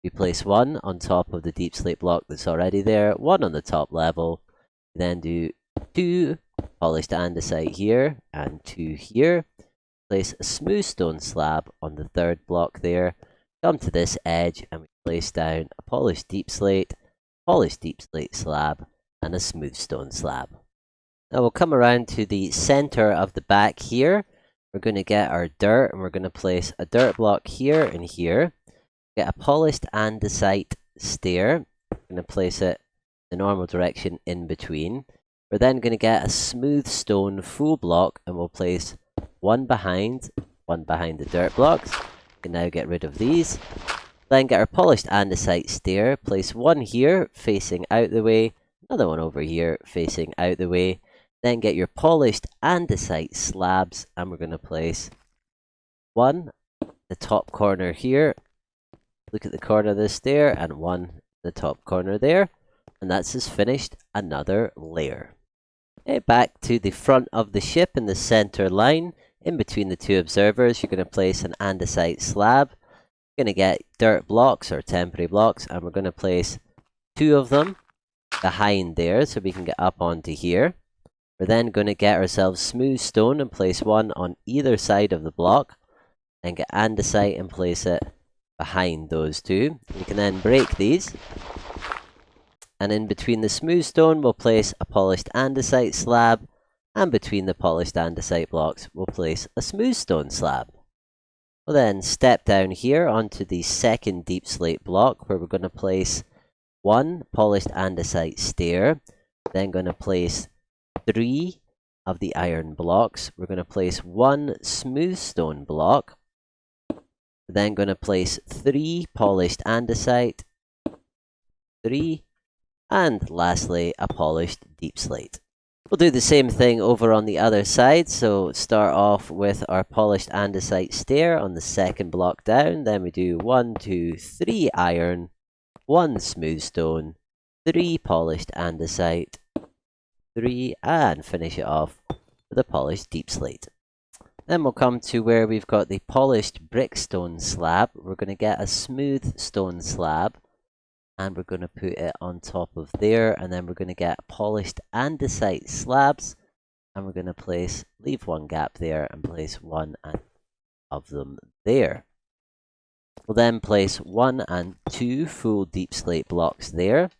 We place 1 on top of the deep slate block that's already there, 1 on the top level. We then do 2 polished andesite here and 2 here. Place a smooth stone slab on the 3rd block there. Come to this edge and we place down a polished deep slate polished deep slate slab, and a smooth stone slab. Now we'll come around to the center of the back here. We're going to get our dirt, and we're going to place a dirt block here and here. Get a polished andesite stair. We're going to place it the normal direction in between. We're then going to get a smooth stone full block, and we'll place one behind the dirt blocks. We can now get rid of these. Then get our polished andesite stair. Place one here facing out the way, another one over here facing out the way. Then get your polished andesite slabs, and we're going to place one the top corner here. Look at the corner of the stair, and one the top corner there. And that's just finished another layer. Okay, back to the front of the ship in the center line. In between the two observers, you're going to place an andesite slab. You're going to get dirt blocks or temporary blocks, and we're going to place two of them behind there so we can get up onto here. We're then going to get ourselves smooth stone and place one on either side of the block. Then get andesite and place it behind those two. We can then break these. And in between the smooth stone, we'll place a polished andesite slab. And between the polished andesite blocks, we'll place a smooth stone slab. We'll then step down here onto the second deep slate block, where we're going to place one polished andesite stair. Then going to place 3 of the iron blocks. We're going to place one smooth stone block. We're then going to place 3 polished andesite, 3, and lastly a polished deep slate. We'll do the same thing over on the other side. So start off with our polished andesite stair on the second block down. Then we do 1, 2, 3 iron, 1 smooth stone, 3 polished andesite, 3, and finish it off with a polished deep slate. Then we'll come to where we've got the polished brickstone slab. We're going to get a smooth stone slab, and we're going to put it on top of there, and then we're going to get polished andesite slabs, and we're going to leave one gap there and place one of them there. We'll then place 1 and 2 full deep slate blocks there.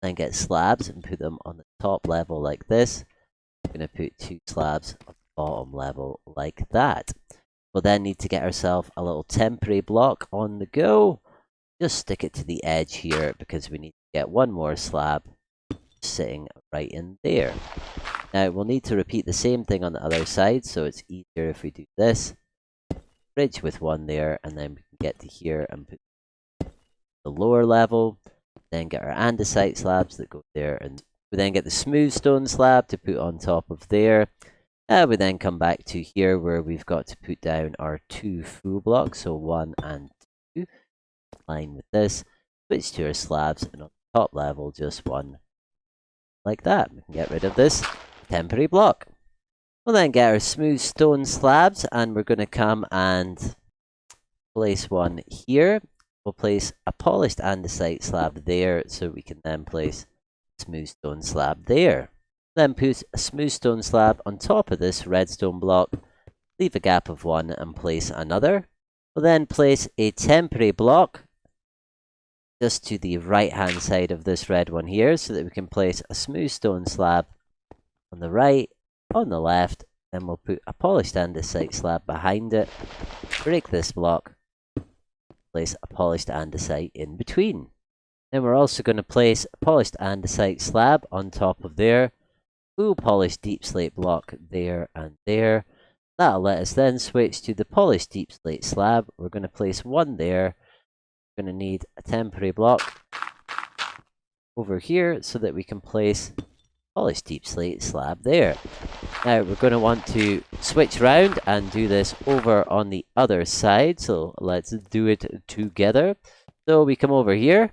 Then get slabs and put them on the top level like this. We're going to put 2 slabs on the bottom level like that. We'll then need to get ourselves a little temporary block on the go. Just stick it to the edge here because we need to get one more slab sitting right in there. Now we'll need to repeat the same thing on the other side, so it's easier if we do this. Bridge with one there, and then we can get to here and put the lower level. Then get our andesite slabs that go there, and we then get the smooth stone slab to put on top of there. We then come back to here where we've got to put down our 2 full blocks, so 1 and 2. Line with this, switch to our slabs, and on the top level just 1 like that. We can get rid of this temporary block. We'll then get our smooth stone slabs, and we're going to come and place one here. We'll place a polished andesite slab there, so we can then place a smooth stone slab there. Then put a smooth stone slab on top of this redstone block, leave a gap of 1 and place another. We'll then place a temporary block just to the right hand side of this red one here, so that we can place a smooth stone slab on the right, on the left. Then we'll put a polished andesite slab behind it, break this block, place a polished andesite in between. Then we're also going to place a polished andesite slab on top of there, full polished deep slate block there and there. That'll let us then switch to the polished deep slate slab. We're going to place one there. We're going to need a temporary block over here so that we can place polished deep slate slab there. Now we're going to want to switch round and do this over on the other side, so let's do it together. So we come over here,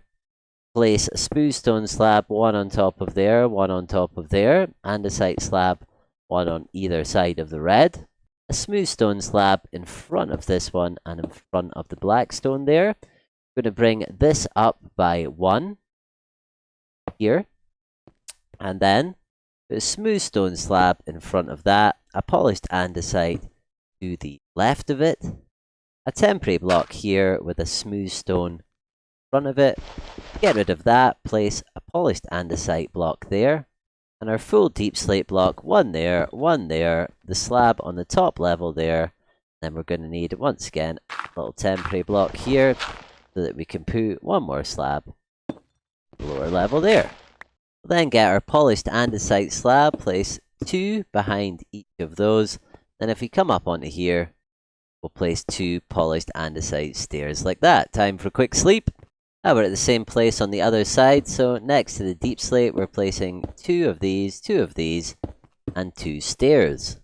place a smooth stone slab, 1 on top of there, 1 on top of there, andesite slab, 1 on either side of the red, a smooth stone slab in front of this one and in front of the black stone there. We're going to bring this up by 1 here, and then put a smooth stone slab in front of that, a polished andesite to the left of it, a temporary block here with a smooth stone front of it. Get rid of that, place a polished andesite block there, and our full deep slate block, one there, the slab on the top level there. Then we're going to need, once again, a little temporary block here, so that we can put one more slab lower level there. We'll then get our polished andesite slab, place 2 behind each of those. Then if we come up onto here, we'll place 2 polished andesite stairs like that. Time for a quick sleep. Now we're at the same place on the other side, so next to the deep slate we're placing 2 of these, and 2 stairs.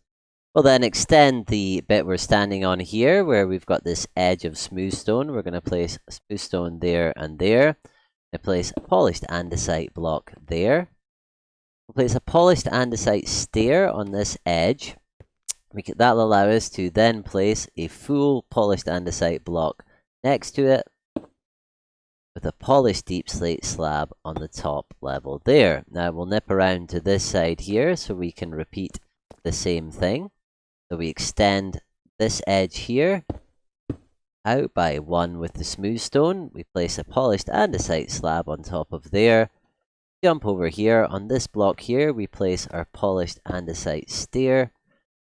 We'll then extend the bit we're standing on here, where we've got this edge of smooth stone. We're going to place a smooth stone there and there. We'll place a polished andesite block there. We'll place a polished andesite stair on this edge. That'll allow us to then place a full polished andesite block next to it, with a polished deep slate slab on the top level there. Now we'll nip around to this side here so we can repeat the same thing. So we extend this edge here out by 1 with the smooth stone. We place a polished andesite slab on top of there. Jump over here. On this block here, we place our polished andesite stair.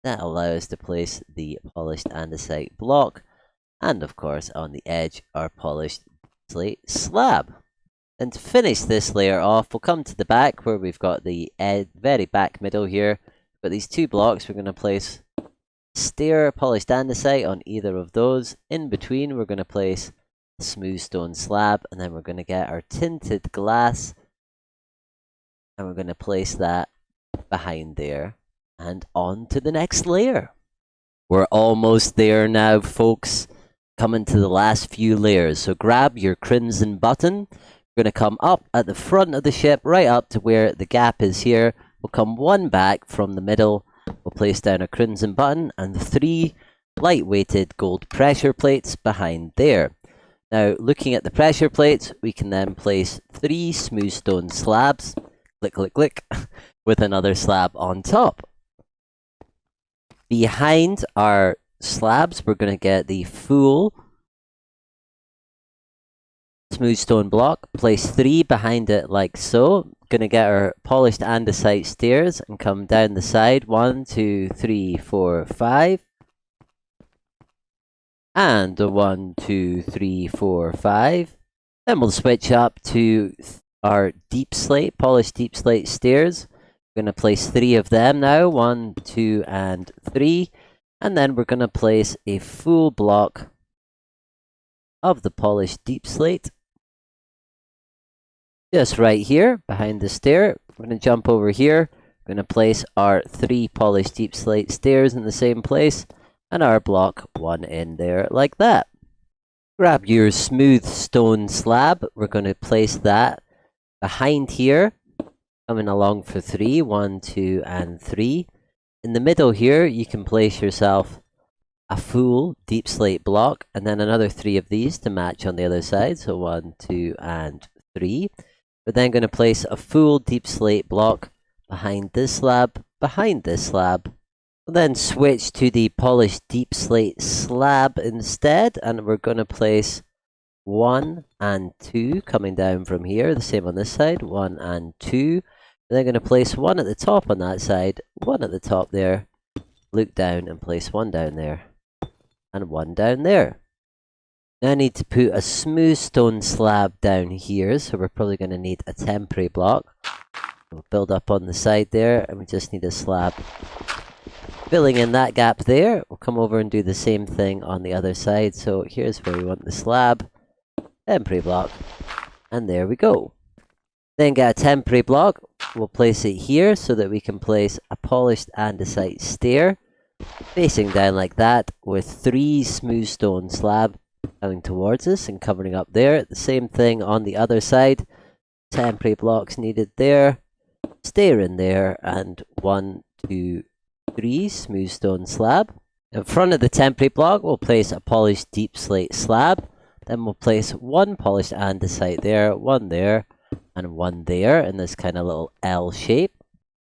That allows us to place the polished andesite block. And of course, on the edge, our polished slate slab. And to finish this layer off, we'll come to the back where we've got the very back middle here. We've got these 2 blocks. We're going to place stair polished andesite on either of those. In between, we're going to place a smooth stone slab, and then we're going to get our tinted glass, and we're going to place that behind there and on to the next layer. We're almost there now, folks. Coming to the last few layers. So grab your crimson button. We're going to come up at the front of the ship, right up to where the gap is here. We'll come 1 back from the middle. We'll place down a crimson button and 3 light-weighted gold pressure plates behind there. Now, looking at the pressure plates, we can then place 3 smooth stone slabs, click, click, click, with another slab on top. Behind our slabs, we're going to get the full smooth stone block, place 3 behind it like so. Going to get our polished andesite stairs and come down the side, 1, 2, 3, 4, 5, and a 1, 2, 3, 4, 5. Then we'll switch up to our deep slate, polished deep slate stairs. We're going to place 3 of them now, 1, 2, and 3. And then we're going to place a full block of the polished deep slate just right here behind the stair. We're going to jump over here. We're going to place our 3 polished deep slate stairs in the same place and our block 1 in there like that. Grab your smooth stone slab. We're going to place that behind here, coming along for 3, 1, 2, and 3. In the middle here, you can place yourself a full deep slate block and then another 3 of these to match on the other side. So 1, 2, and 3. We're then going to place a full deep slate block behind this slab, We'll then switch to the polished deep slate slab instead, and we're going to place 1 and 2 coming down from here. The same on this side, 1 and 2. We're then going to place 1 at the top on that side, 1 at the top there, look down and place 1 down there, and 1 down there. Now I need to put a smooth stone slab down here, so we're probably going to need a temporary block. We'll build up on the side there, and we just need a slab. Filling in that gap there, we'll come over and do the same thing on the other side. So here's where we want the slab, temporary block, and there we go. Then get a temporary block, we'll place it here so that we can place a polished andesite stair, facing down like that, with 3 smooth stone slab coming towards us and covering up there. The same thing on the other side. Temporary blocks needed there. Stair in there, and 1, 2, 3 smooth stone slab. In front of the temporary block, we'll place a polished deep slate slab. Then we'll place 1 polished andesite there, 1 there, and 1 there in this kind of little L shape.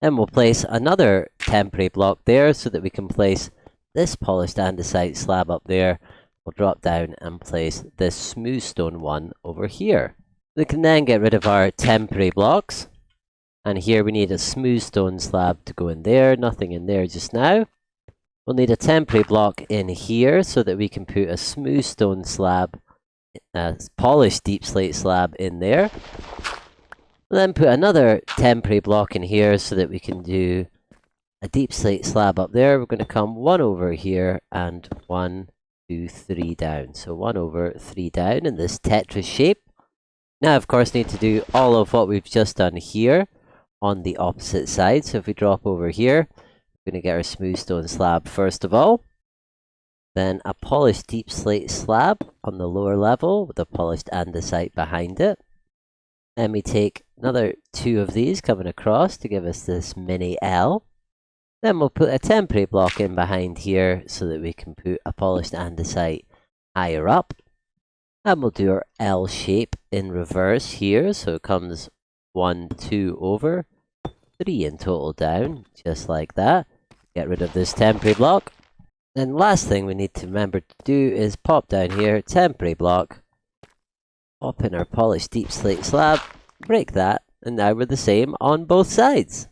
Then we'll place another temporary block there so that we can place this polished andesite slab up there. we'll drop down and place this smooth stone one over here. We can then get rid of our temporary blocks. And here we need a smooth stone slab to go in there. Nothing in there just now. We'll need a temporary block in here so that we can put a smooth stone slab, a polished deep slate slab in there. We'll then put another temporary block in here so that we can do a deep slate slab up there. We're going to come one over here and 1, 2, 3 down. So 1 over 3 down in this Tetris shape. Now, of course, need to do all of what we've just done here on the opposite side. So if we drop over here, we're going to get our smooth stone slab first of all. Then a polished deep slate slab on the lower level with a polished andesite behind it. Then we take another 2 of these coming across to give us this mini L. Then we'll put a temporary block in behind here so that we can put a polished andesite higher up. And we'll do our L shape in reverse here. So it comes 1, 2 over, 3 in total down, just like that. Get rid of this temporary block. Then last thing we need to remember to do is pop down here, temporary block, pop in our polished deep slate slab, break that, and now we're the same on both sides.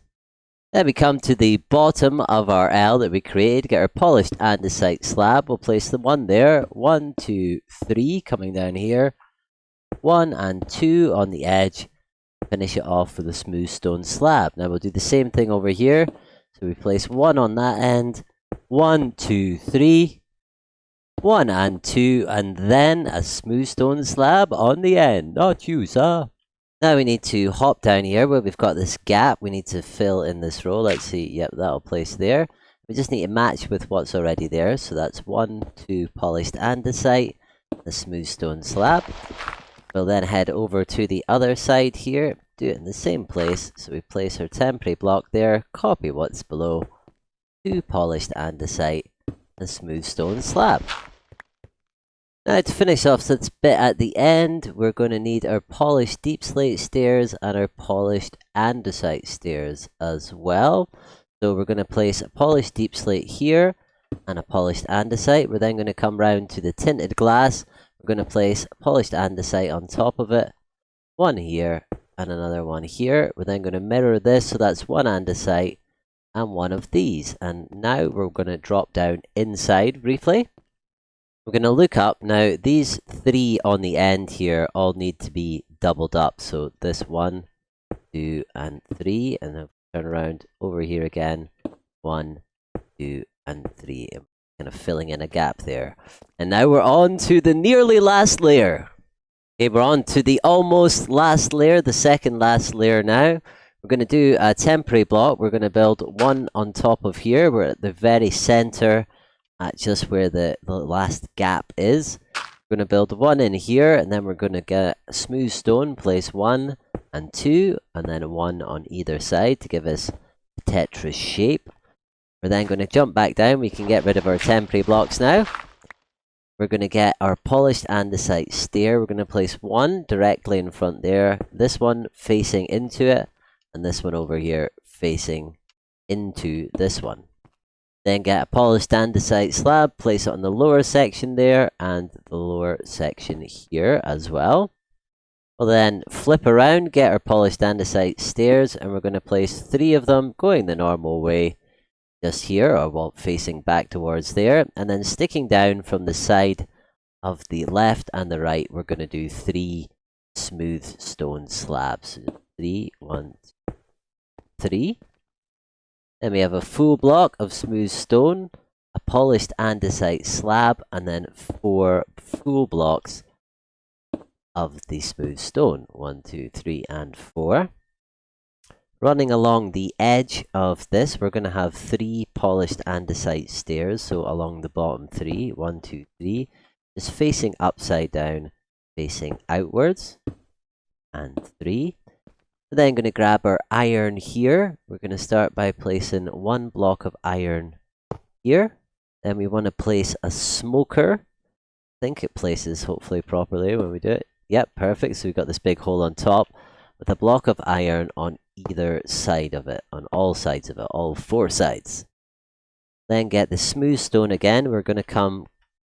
Then we come to the bottom of our L that we created, get our polished andesite slab. We'll place the one there, 1, 2, 3 coming down here, 1 and 2 on the edge. Finish it off with a smooth stone slab. Now we'll do the same thing over here. So we place 1 on that end, 1, 2, 3, 1 and 2, and then a smooth stone slab on the end. Not you, sir. Now we need to hop down here where we've got this gap. We need to fill in this row. Let's see. Yep, that'll place there. We just need to match with what's already there. So that's 1, 2 polished andesite, the smooth stone slab. We'll then head over to the other side here. Do it in the same place. So we place our temporary block there. Copy what's below. 2 polished andesite, the smooth stone slab. Now to finish off this bit at the end, we're going to need our polished deep slate stairs and our polished andesite stairs as well. So we're going to place a polished deep slate here and a polished andesite. We're then going to come round to the tinted glass. We're going to place a polished andesite on top of it. One here and another one here. We're then going to mirror this, so that's 1 andesite and 1 of these. And now we're going to drop down inside briefly. We're going to look up. Now, these 3 on the end here all need to be doubled up. So this 1, 2, and 3. And then turn around over here again. 1, 2, and 3. And kind of filling in a gap there. And now we're on to the nearly last layer. Okay, we're on to the almost last layer, the second last layer now. We're going to do a temporary block. We're going to build 1 on top of here. We're at the very center, at just where the last gap is. We're going to build 1 in here, and then we're going to get a smooth stone, place 1 and 2, and then 1 on either side to give us a Tetris shape. We're then going to jump back down. We can get rid of our temporary blocks now. We're going to get our polished andesite stair. We're going to place 1 directly in front there, this one facing into it, and this one over here facing into this one. Then get a polished andesite slab, place it on the lower section there, and the lower section here as well. We'll then flip around, get our polished andesite stairs, and we're going to place 3 of them going the normal way, just here, or well, facing back towards there, and then sticking down from the side of the left and the right, we're going to do 3 smooth stone slabs. 3, 1, 3. Then we have a full block of smooth stone, a polished andesite slab, and then 4 full blocks of the smooth stone. 1, 2, 3, and 4. Running along the edge of this, we're going to have 3 polished andesite stairs. So along the bottom 3, 1, 2, 3, just facing upside down, facing outwards, and 3. We're then going to grab our iron here. We're going to start by placing 1 block of iron here. Then we want to place a smoker. I think it places hopefully properly when we do it. Yep, perfect. So we've got this big hole on top with a block of iron on either side of it, on all sides of it, all 4 sides. Then get the smooth stone again. We're going to come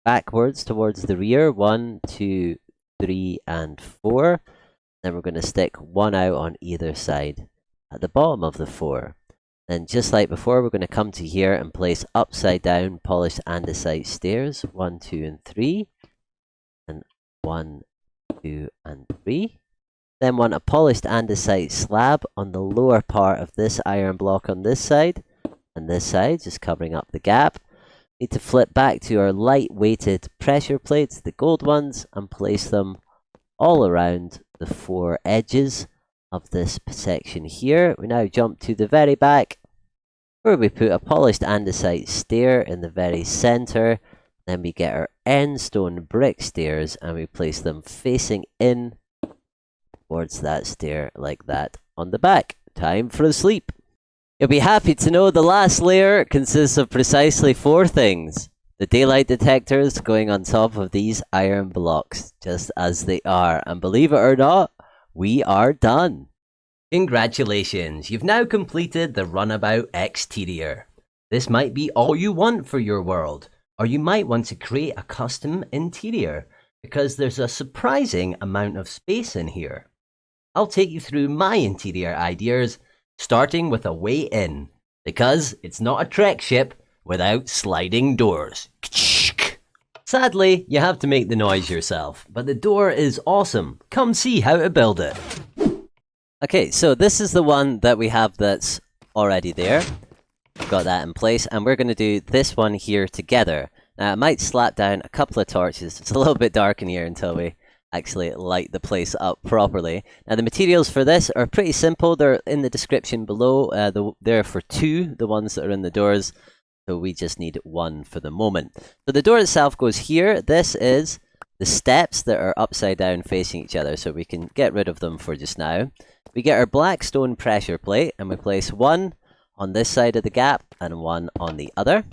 backwards towards the rear. 1, 2, 3, and 4. Then we're going to stick one out on either side at the bottom of the 4. Then just like before, we're going to come to here and place upside down polished andesite stairs. 1, 2, and 3. And 1, 2, and 3. Then want a polished andesite slab on the lower part of this iron block on this side. And this side, just covering up the gap. Need to flip back to our light-weighted pressure plates, the gold ones, and place them all around the 4 edges of this section here. We now jump to the very back, where we put a polished andesite stair in the very center. Then we get our end stone brick stairs and we place them facing in towards that stair like that on the back. Time for a sleep. You'll be happy to know the last layer consists of precisely 4 things. The daylight detectors going on top of these iron blocks, just as they are. And believe it or not, we are done. Congratulations, you've now completed the Runabout exterior. This might be all you want for your world, or you might want to create a custom interior, because there's a surprising amount of space in here. I'll take you through my interior ideas, starting with a way in, because it's not a Trek ship without sliding doors. Sadly, you have to make the noise yourself, but the door is awesome. Come see how to build it. Okay, so this is the one that we have that's already there. We've got that in place, and we're going to do this one here together. Now, I might slap down a couple of torches. It's a little bit dark in here until we actually light the place up properly. Now, the materials for this are pretty simple. They're in the description below. They're for 2, the ones that are in the doors. So we just need 1 for the moment. So the door itself goes here. This is the steps that are upside down facing each other, so we can get rid of them for just now. We get our black stone pressure plate, and we place 1 on this side of the gap and 1 on the other.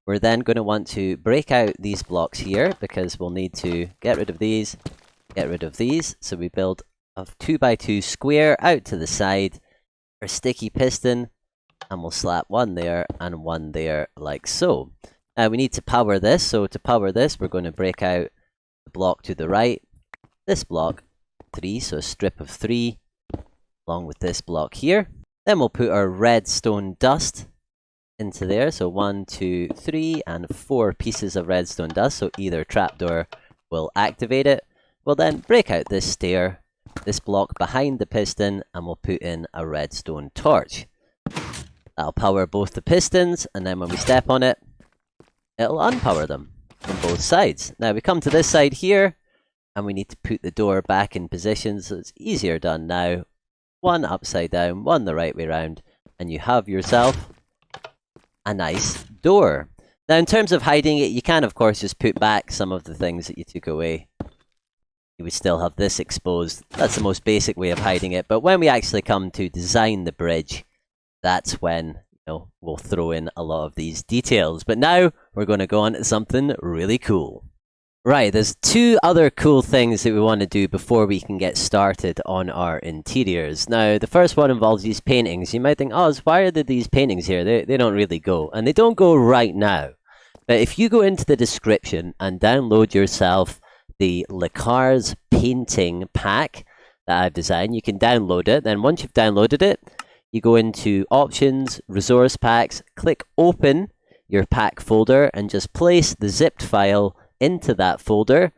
We're then going to want to break out these blocks here, because we'll need to get rid of these, get rid of these. So we build a 2x2 square out to the side, our sticky piston, and we'll slap 1 there and 1 there like so. Now we need to power this, so to power this we're going to break out the block to the right, this block 3, so a strip of 3 along with this block here. Then we'll put our redstone dust into there, so 1, 2, 3 and 4 pieces of redstone dust, so either trapdoor will activate it. We'll then break out this stair, this block behind the piston, and we'll put in a redstone torch. That'll power both the pistons, and then when we step on it, it'll unpower them from both sides. Now we come to this side here, and we need to put the door back in position, so it's easier done now. 1 upside down, 1 the right way round, and you have yourself a nice door. Now in terms of hiding it, you can of course just put back some of the things that you took away. You would still have this exposed. That's the most basic way of hiding it, but when we actually come to design the bridge, that's when, we'll throw in a lot of these details. But now we're going to go on to something really cool. Right, there's 2 other cool things that we want to do before we can get started on our interiors. Now, the first one involves these paintings. You might think, oh, why are there these paintings here? They don't really go. And they don't go right now. But if you go into the description and download yourself the LCARS painting pack that I've designed, you can download it. Then once you've downloaded it, you go into Options, Resource Packs, click Open your pack folder, and just place the zipped file into that folder.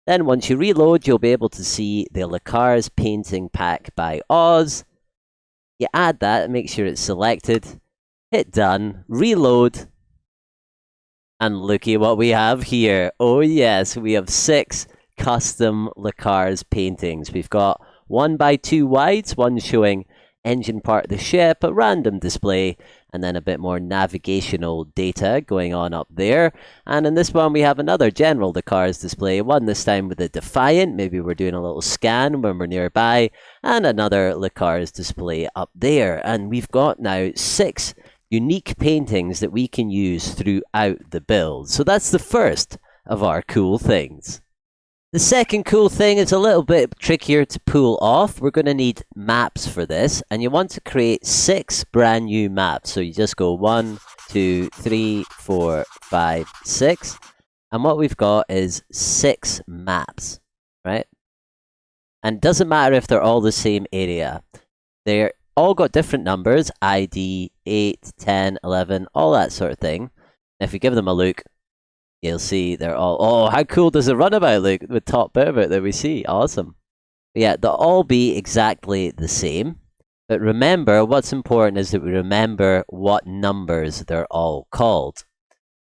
Then once you reload, you'll be able to see the LCARS painting pack by Oz. You add that, make sure it's selected, hit done, reload, and look at what we have here. Oh yes, we have 6 custom LCARS paintings. We've got 1x2 wides, one showing engine part of the ship, a random display, and then a bit more navigational data going on up there. And in this one we have another general LCARS display, one this time with a Defiant, maybe we're doing a little scan when we're nearby, and another LCARS display up there. And we've got now 6 unique paintings that we can use throughout the build. So that's the first of our cool things. The second cool thing is a little bit trickier to pull off. We're going to need maps for this, and you want to create 6 brand new maps. So you just go 1, 2, 3, 4, 5, 6, And what we've got is 6 maps, right? And it doesn't matter if they're all the same area. They're all got different numbers, ID, 8, 10, 11, all that sort of thing. If we give them a look, you'll see they're all, oh, how cool does the runabout look? The top bit of it that we see, awesome. But yeah, they'll all be exactly the same. But remember, what's important is that we remember what numbers they're all called.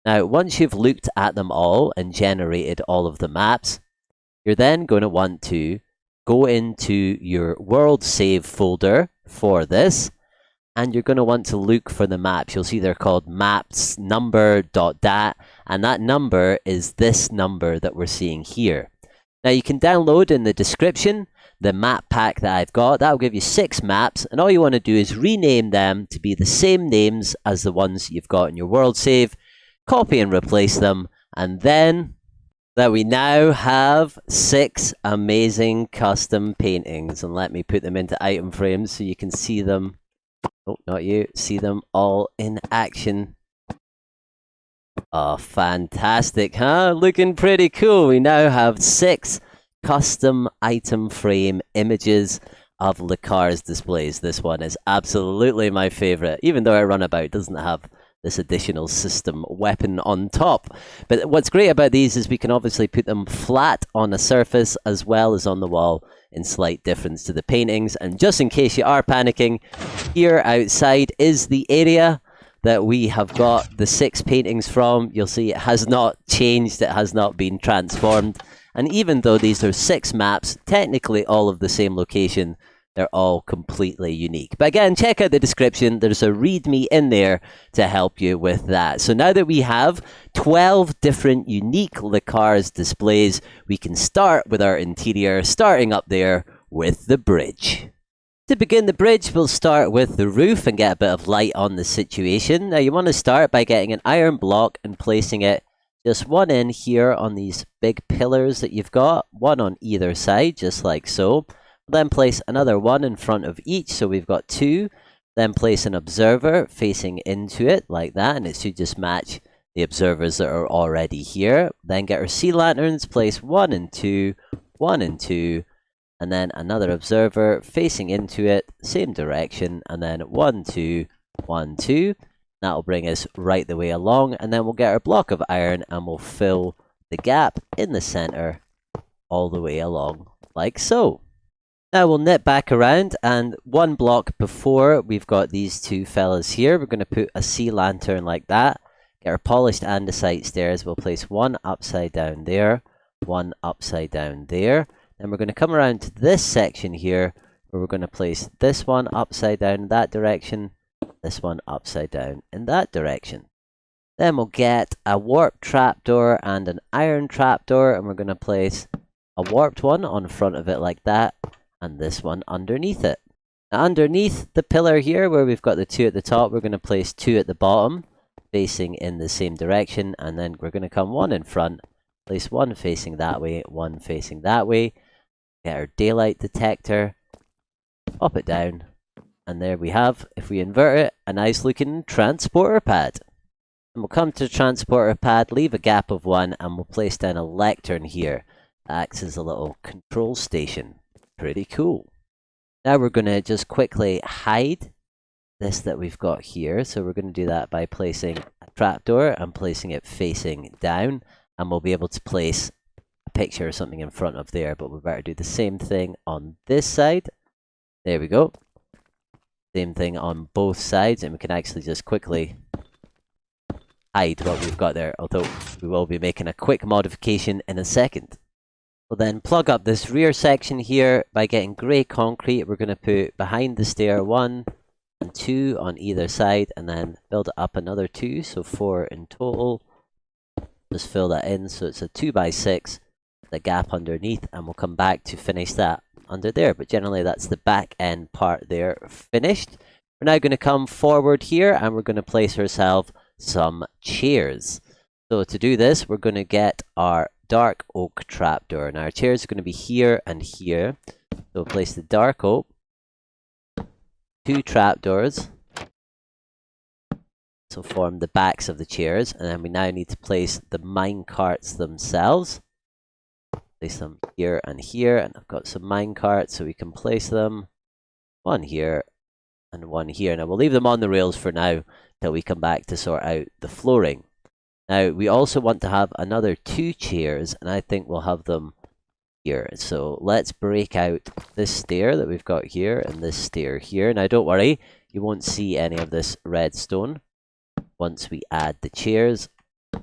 Now, once you've looked at them all and generated all of the maps, you're then going to want to go into your world save folder for this, and you're going to want to look for the maps. You'll see they're called maps number.dat, and that number is this number that we're seeing here. Now, you can download in the description the map pack that I've got. That'll give you 6 maps, and all you want to do is rename them to be the same names as the ones you've got in your world save. Copy and replace them, and then that we now have 6 amazing custom paintings. And let me put them into item frames so you can see them. Oh, not you. See them all in action. Oh, fantastic, huh? Looking pretty cool. We now have 6 custom item frame images of LCARS displays. This one is absolutely my favorite, even though our Runabout doesn't have this additional system weapon on top. But what's great about these is we can obviously put them flat on a surface as well as on the wall, in slight difference to the paintings. And just in case you are panicking, here outside is the area that we have got the 6 paintings from. You'll see it has not changed, it has not been transformed. And even though these are 6 maps, technically all of the same location, they're all completely unique. But again, check out the description. There's a README in there to help you with that. So now that we have 12 different unique LCARS displays, we can start with our interior, starting up there with the bridge. To begin the bridge, we'll start with the roof and get a bit of light on the situation. Now you want to start by getting an iron block and placing it just one in here on these big pillars that you've got, one on either side, just like so. Then place another one in front of each, so we've got 2. Then place an observer facing into it like that, and it should just match the observers that are already here. Then get our sea lanterns, place 1 and 2, 1 and 2, and then another observer facing into it, same direction, and then 1, 2, 1, 2. That'll bring us right the way along, and then we'll get our block of iron and we'll fill the gap in the center all the way along, like so. Now we'll knit back around, and one block before we've got these 2 fellas here. We're going to put a sea lantern like that. Get our polished andesite stairs. We'll place 1 upside down there, 1 upside down there. Then we're going to come around to this section here, where we're going to place this one upside down in that direction, this one upside down in that direction. Then we'll get a warp trapdoor and an iron trapdoor, and we're going to place a warped one on front of it like that, and this one underneath it. Now underneath the pillar here, where we've got the 2 at the top, we're going to place 2 at the bottom, facing in the same direction, and then we're going to come 1 in front, place 1 facing that way, 1 facing that way. Get our daylight detector, pop it down, and there we have, if we invert it, a nice looking transporter pad. And we'll come to the transporter pad, leave a gap of 1, and we'll place down a lectern here. That acts as a little control station. Pretty cool. Now we're going to just quickly hide this that we've got here. So we're going to do that by placing a trapdoor and placing it facing down. And we'll be able to place a picture or something in front of there. But we better do the same thing on this side. There we go. Same thing on both sides. And we can actually just quickly hide what we've got there. Although we will be making a quick modification in a second. We'll then plug up this rear section here by getting grey concrete. We're going to put behind the stair 1 and 2 on either side, and then build it up another 2, so 4 in total. Just fill that in, so it's a 2x6, the gap underneath, and we'll come back to finish that under there. But generally that's the back end part there finished. We're now going to come forward here, and we're going to place ourselves some chairs. So to do this, we're going to get our dark oak trapdoor. Now our chairs are going to be here and here. So we'll place the dark oak, 2 trapdoors, This will form the backs of the chairs, and then we now need to place the mine carts themselves. Place them here, and I've got some mine carts, so we can place them one here and one here. Now we'll leave them on the rails for now till we come back to sort out the flooring. Now we also want to have another 2 chairs, and I think we'll have them here. So let's break out this stair that we've got here and this stair here. Now don't worry, you won't see any of this redstone once we add the chairs.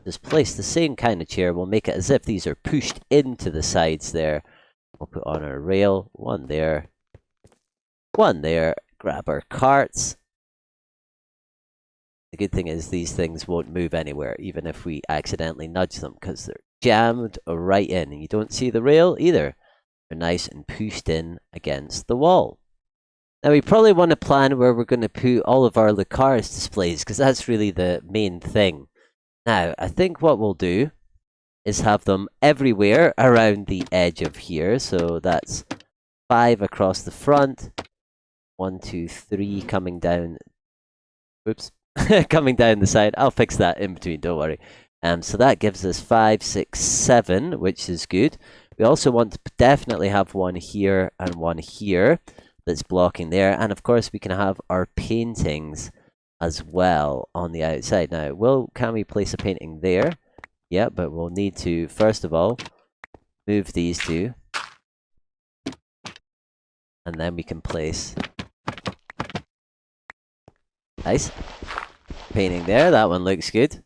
Just place the same kind of chair. We'll make it as if these are pushed into the sides there. We'll put on our rail, one there, one there. Grab our carts. The good thing is these things won't move anywhere, even if we accidentally nudge them, because they're jammed right in. And you don't see the rail either. They're nice and pushed in against the wall. Now we probably want to plan where we're going to put all of our LCARS displays, because that's really the main thing. Now, I think what we'll do is have them everywhere around the edge of here. So that's 5 across the front. 1, 2, 3 coming down. Oops. Coming down the side. I'll fix that in between, don't worry. So that gives us 5, 6, 7, which is good. We also want to definitely have one here and one here that's blocking there. And of course, we can have our paintings as well on the outside. Now, can we place a painting there? Yeah, but we'll need to, first of all, move these two. And then we can place... Nice. Painting there, that one looks good.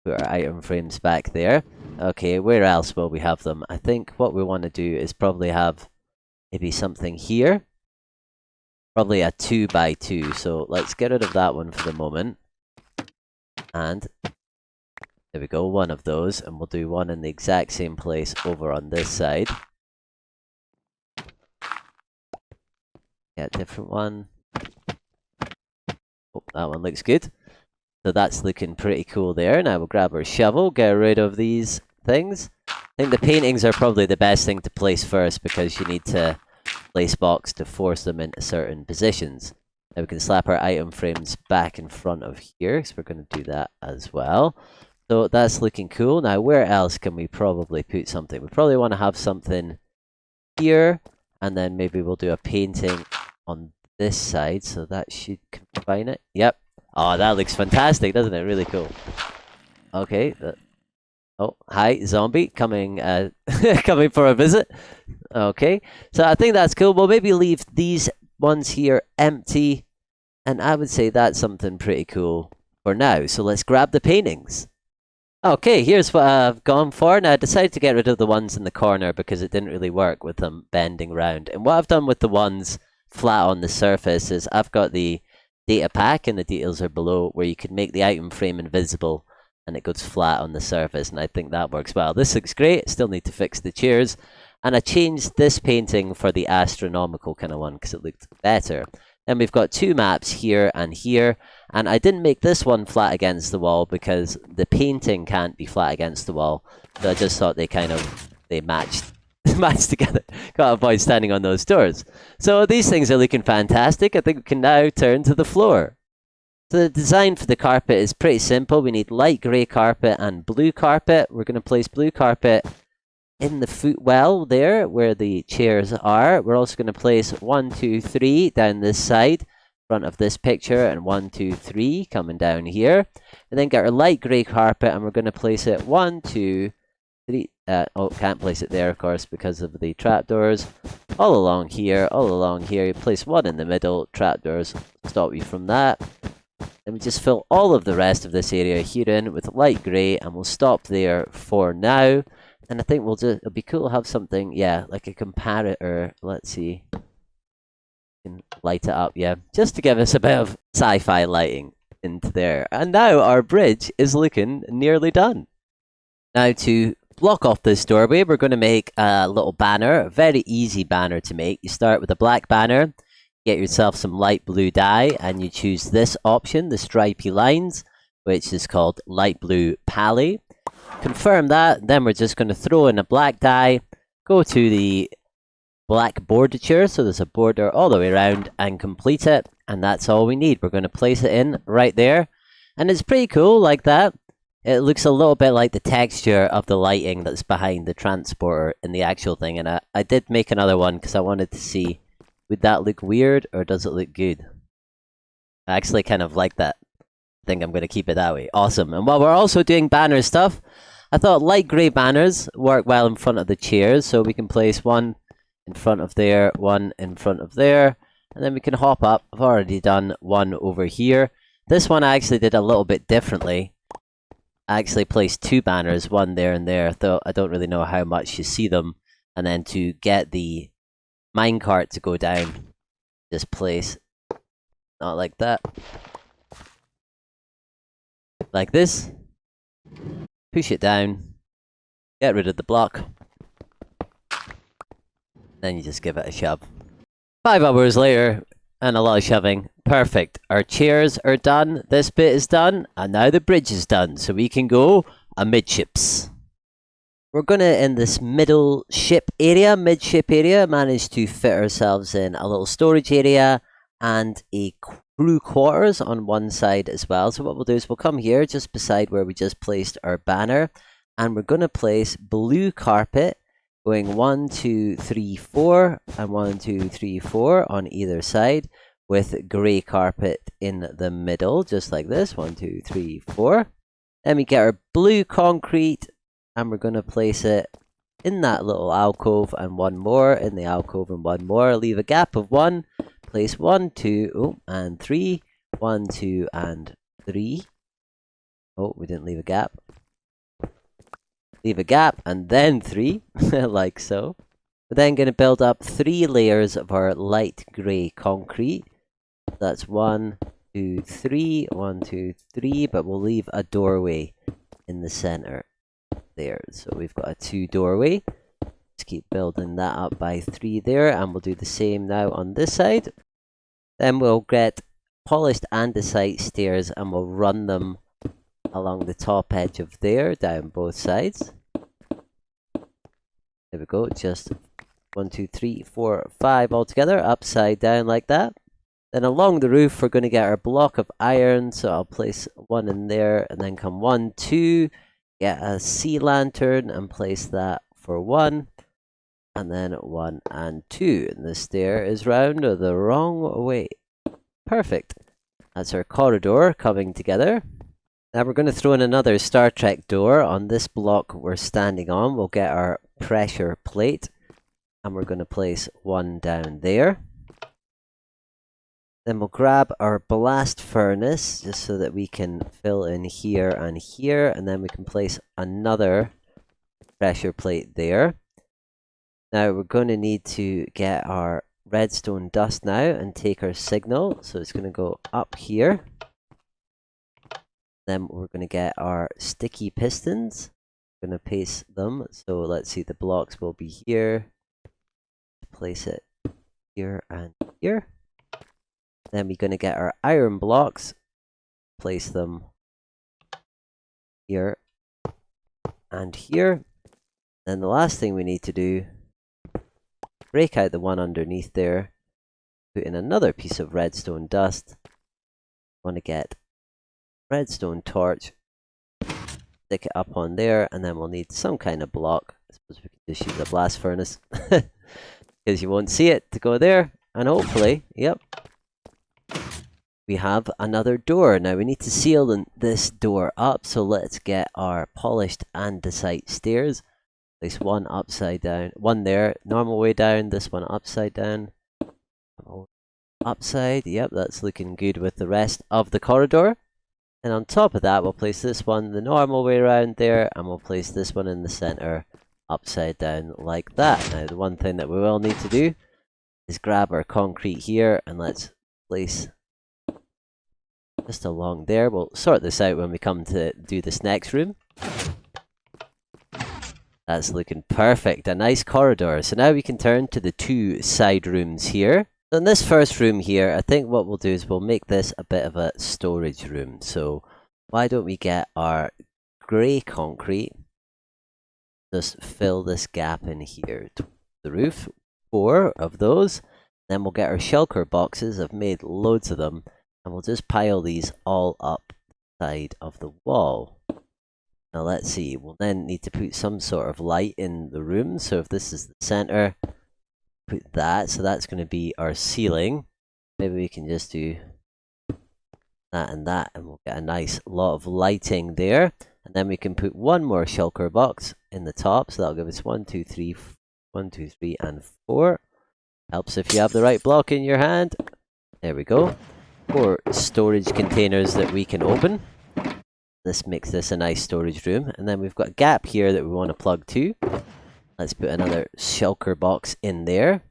Put our item frames back there. Okay, where else will we have them? I think what we want to do is probably have maybe something here. Probably a 2x2, so let's get rid of that one for the moment. And there we go, one of those, and we'll do one in the exact same place over on this side. Yeah, different one. Oh, that one looks good. So that's looking pretty cool there. Now we'll grab our shovel, get rid of these things. I think the paintings are probably the best thing to place first, because you need to place blocks to force them into certain positions. Now we can slap our item frames back in front of here, so we're going to do that as well. So that's looking cool. Now where else can we probably put something? We probably want to have something here, and then maybe we'll do a painting on this side, so that should combine it. Yep. Oh, that looks fantastic, doesn't it? Really cool. Okay. Oh, hi, zombie, coming coming for a visit. Okay, so I think that's cool. We'll maybe leave these ones here empty, and I would say that's something pretty cool for now. So let's grab the paintings. Okay, here's what I've gone for. Now I decided to get rid of the ones in the corner because it didn't really work with them bending round. And what I've done with the ones flat on the surface is I've got the data pack, and the details are below, where you can make the item frame invisible and it goes flat on the surface, and I think that works well. This looks great. Still need to fix the chairs, and I changed this painting for the astronomical kind of one because it looked better. Then we've got 2 maps here, and I didn't make this one flat against the wall because the painting can't be flat against the wall, so I just thought they matched together. Gotta avoid standing on those doors. So these things are looking fantastic. I think we can now turn to the floor. So the design for the carpet is pretty simple. We need light grey carpet and blue carpet. We're going to place blue carpet in the footwell there where the chairs are. We're also going to place 1, 2, 3 down this side, front of this picture, and 1, 2, 3 coming down here. And then get our light grey carpet, and we're going to place it 1, 2, 3. Oh, can't place it there, of course, because of the trapdoors. All along here, You place one in the middle. Trapdoors stop you from that. Then we just fill all of the rest of this area here in with light grey, and we'll stop there for now. And I think it'll be cool to have something, yeah, like a comparator. Let's see. Can light it up, yeah, just to give us a bit of sci-fi lighting into there. And now our bridge is looking nearly done. Now to block off this doorway, we're going to make a little banner, a very easy banner to make. You start with a black banner, get yourself some light blue dye, and you choose this option, the stripy lines, which is called light blue pally. Confirm that, then we're just going to throw in a black dye, go to the black bordature, so there's a border all the way around, and complete it, and that's all we need. We're going to place it in right there. And it's pretty cool like that. It looks a little bit like the texture of the lighting that's behind the transporter in the actual thing. And I did make another one because I wanted to see, would that look weird or does it look good? I actually kind of like that. I think I'm going to keep it that way. Awesome. And while we're also doing banner stuff, I thought light grey banners work well in front of the chairs. So we can place one in front of there, one in front of there. And then we can hop up. I've already done one over here. This one I actually did a little bit differently. I actually placed two banners, one there and there, though I don't really know how much you see them. And then to get the minecart to go down, just place, not like that, like this, push it down, get rid of the block, then you just give it a shove. 5 hours later, and a lot of shoving. Perfect. Our chairs are done. This bit is done. And now the bridge is done. So we can go amidships. We're going to, in this middle ship area, midship area, manage to fit ourselves in a little storage area and a crew quarters on one side as well. So what we'll do is we'll come here just beside where we just placed our banner. And we're going to place blue carpet going 1, 2, 3, 4 and 1, 2, 3, 4 on either side, with grey carpet in the middle, just like this. 1, 2, 3, 4. Then we get our blue concrete, and we're going to place it in that little alcove, and one more in the alcove, and one more. Leave a gap of 1. Place 1, 2, and 3. 1, 2, and 3. Oh, we didn't leave a gap. Leave a gap, and then 3, like so. We're then going to build up 3 layers of our light grey concrete. That's 1, 2, 3, 1, 2, 3, but we'll leave a doorway in the center there. So we've got a 2 doorway. Let's keep building that up by 3 there, and we'll do the same now on this side. Then we'll get polished andesite stairs, and we'll run them along the top edge of there, down both sides. There we go, just 1, 2, 3, 4, 5 all together, upside down like that. Then along the roof, we're going to get our block of iron, so I'll place 1 in there, and then come 1, 2, get a sea lantern and place that for 1, and then 1 and 2. And the stair is round the wrong way. Perfect. That's our corridor coming together. Now we're going to throw in another Star Trek door on this block we're standing on. We'll get our pressure plate, and we're going to place 1 down there. Then we'll grab our blast furnace, just so that we can fill in here, and then we can place another pressure plate there. Now we're going to need to get our redstone dust now and take our signal, so it's going to go up here. Then we're going to get our sticky pistons. We're going to paste them, so let's see, the blocks will be here. Place it here and here. Then we're going to get our iron blocks, place them here and here. Then the last thing we need to do, break out the one underneath there, put in another piece of redstone dust. Want to get redstone torch, stick it up on there, and then we'll need some kind of block. I suppose we can just use a blast furnace, because you won't see it, to go there. And hopefully, yep, we have another door. Now we need to seal this door up, so let's get our polished andesite stairs. Place 1 upside down, 1 there, normal way down, this one upside down. Upside, yep, that's looking good with the rest of the corridor. And on top of that, we'll place this one the normal way around there, and we'll place this one in the center, upside down like that. Now the one thing that we will need to do is grab our concrete here, and let's place just along there. We'll sort this out when we come to do this next room. That's looking perfect, a nice corridor. So now we can turn to the 2 side rooms here. So in this first room here, I think what we'll do is we'll make this a bit of a storage room. So why don't we get our grey concrete, just fill this gap in here to the roof, 4 of those. Then we'll get our shulker boxes. I've made loads of them, and we'll just pile these all up side of the wall. Now let's see, we'll then need to put some sort of light in the room. So if this is the center, put that. So that's going to be our ceiling. Maybe we can just do that, and we'll get a nice lot of lighting there. And then we can put one more shulker box in the top. So that'll give us 1, 2, 3, 1, 2, 3, and 4. Helps if you have the right block in your hand. There we go. 4 storage containers that we can open. This makes this a nice storage room. And then we've got a gap here that we want to plug to. Let's put another shulker box in there.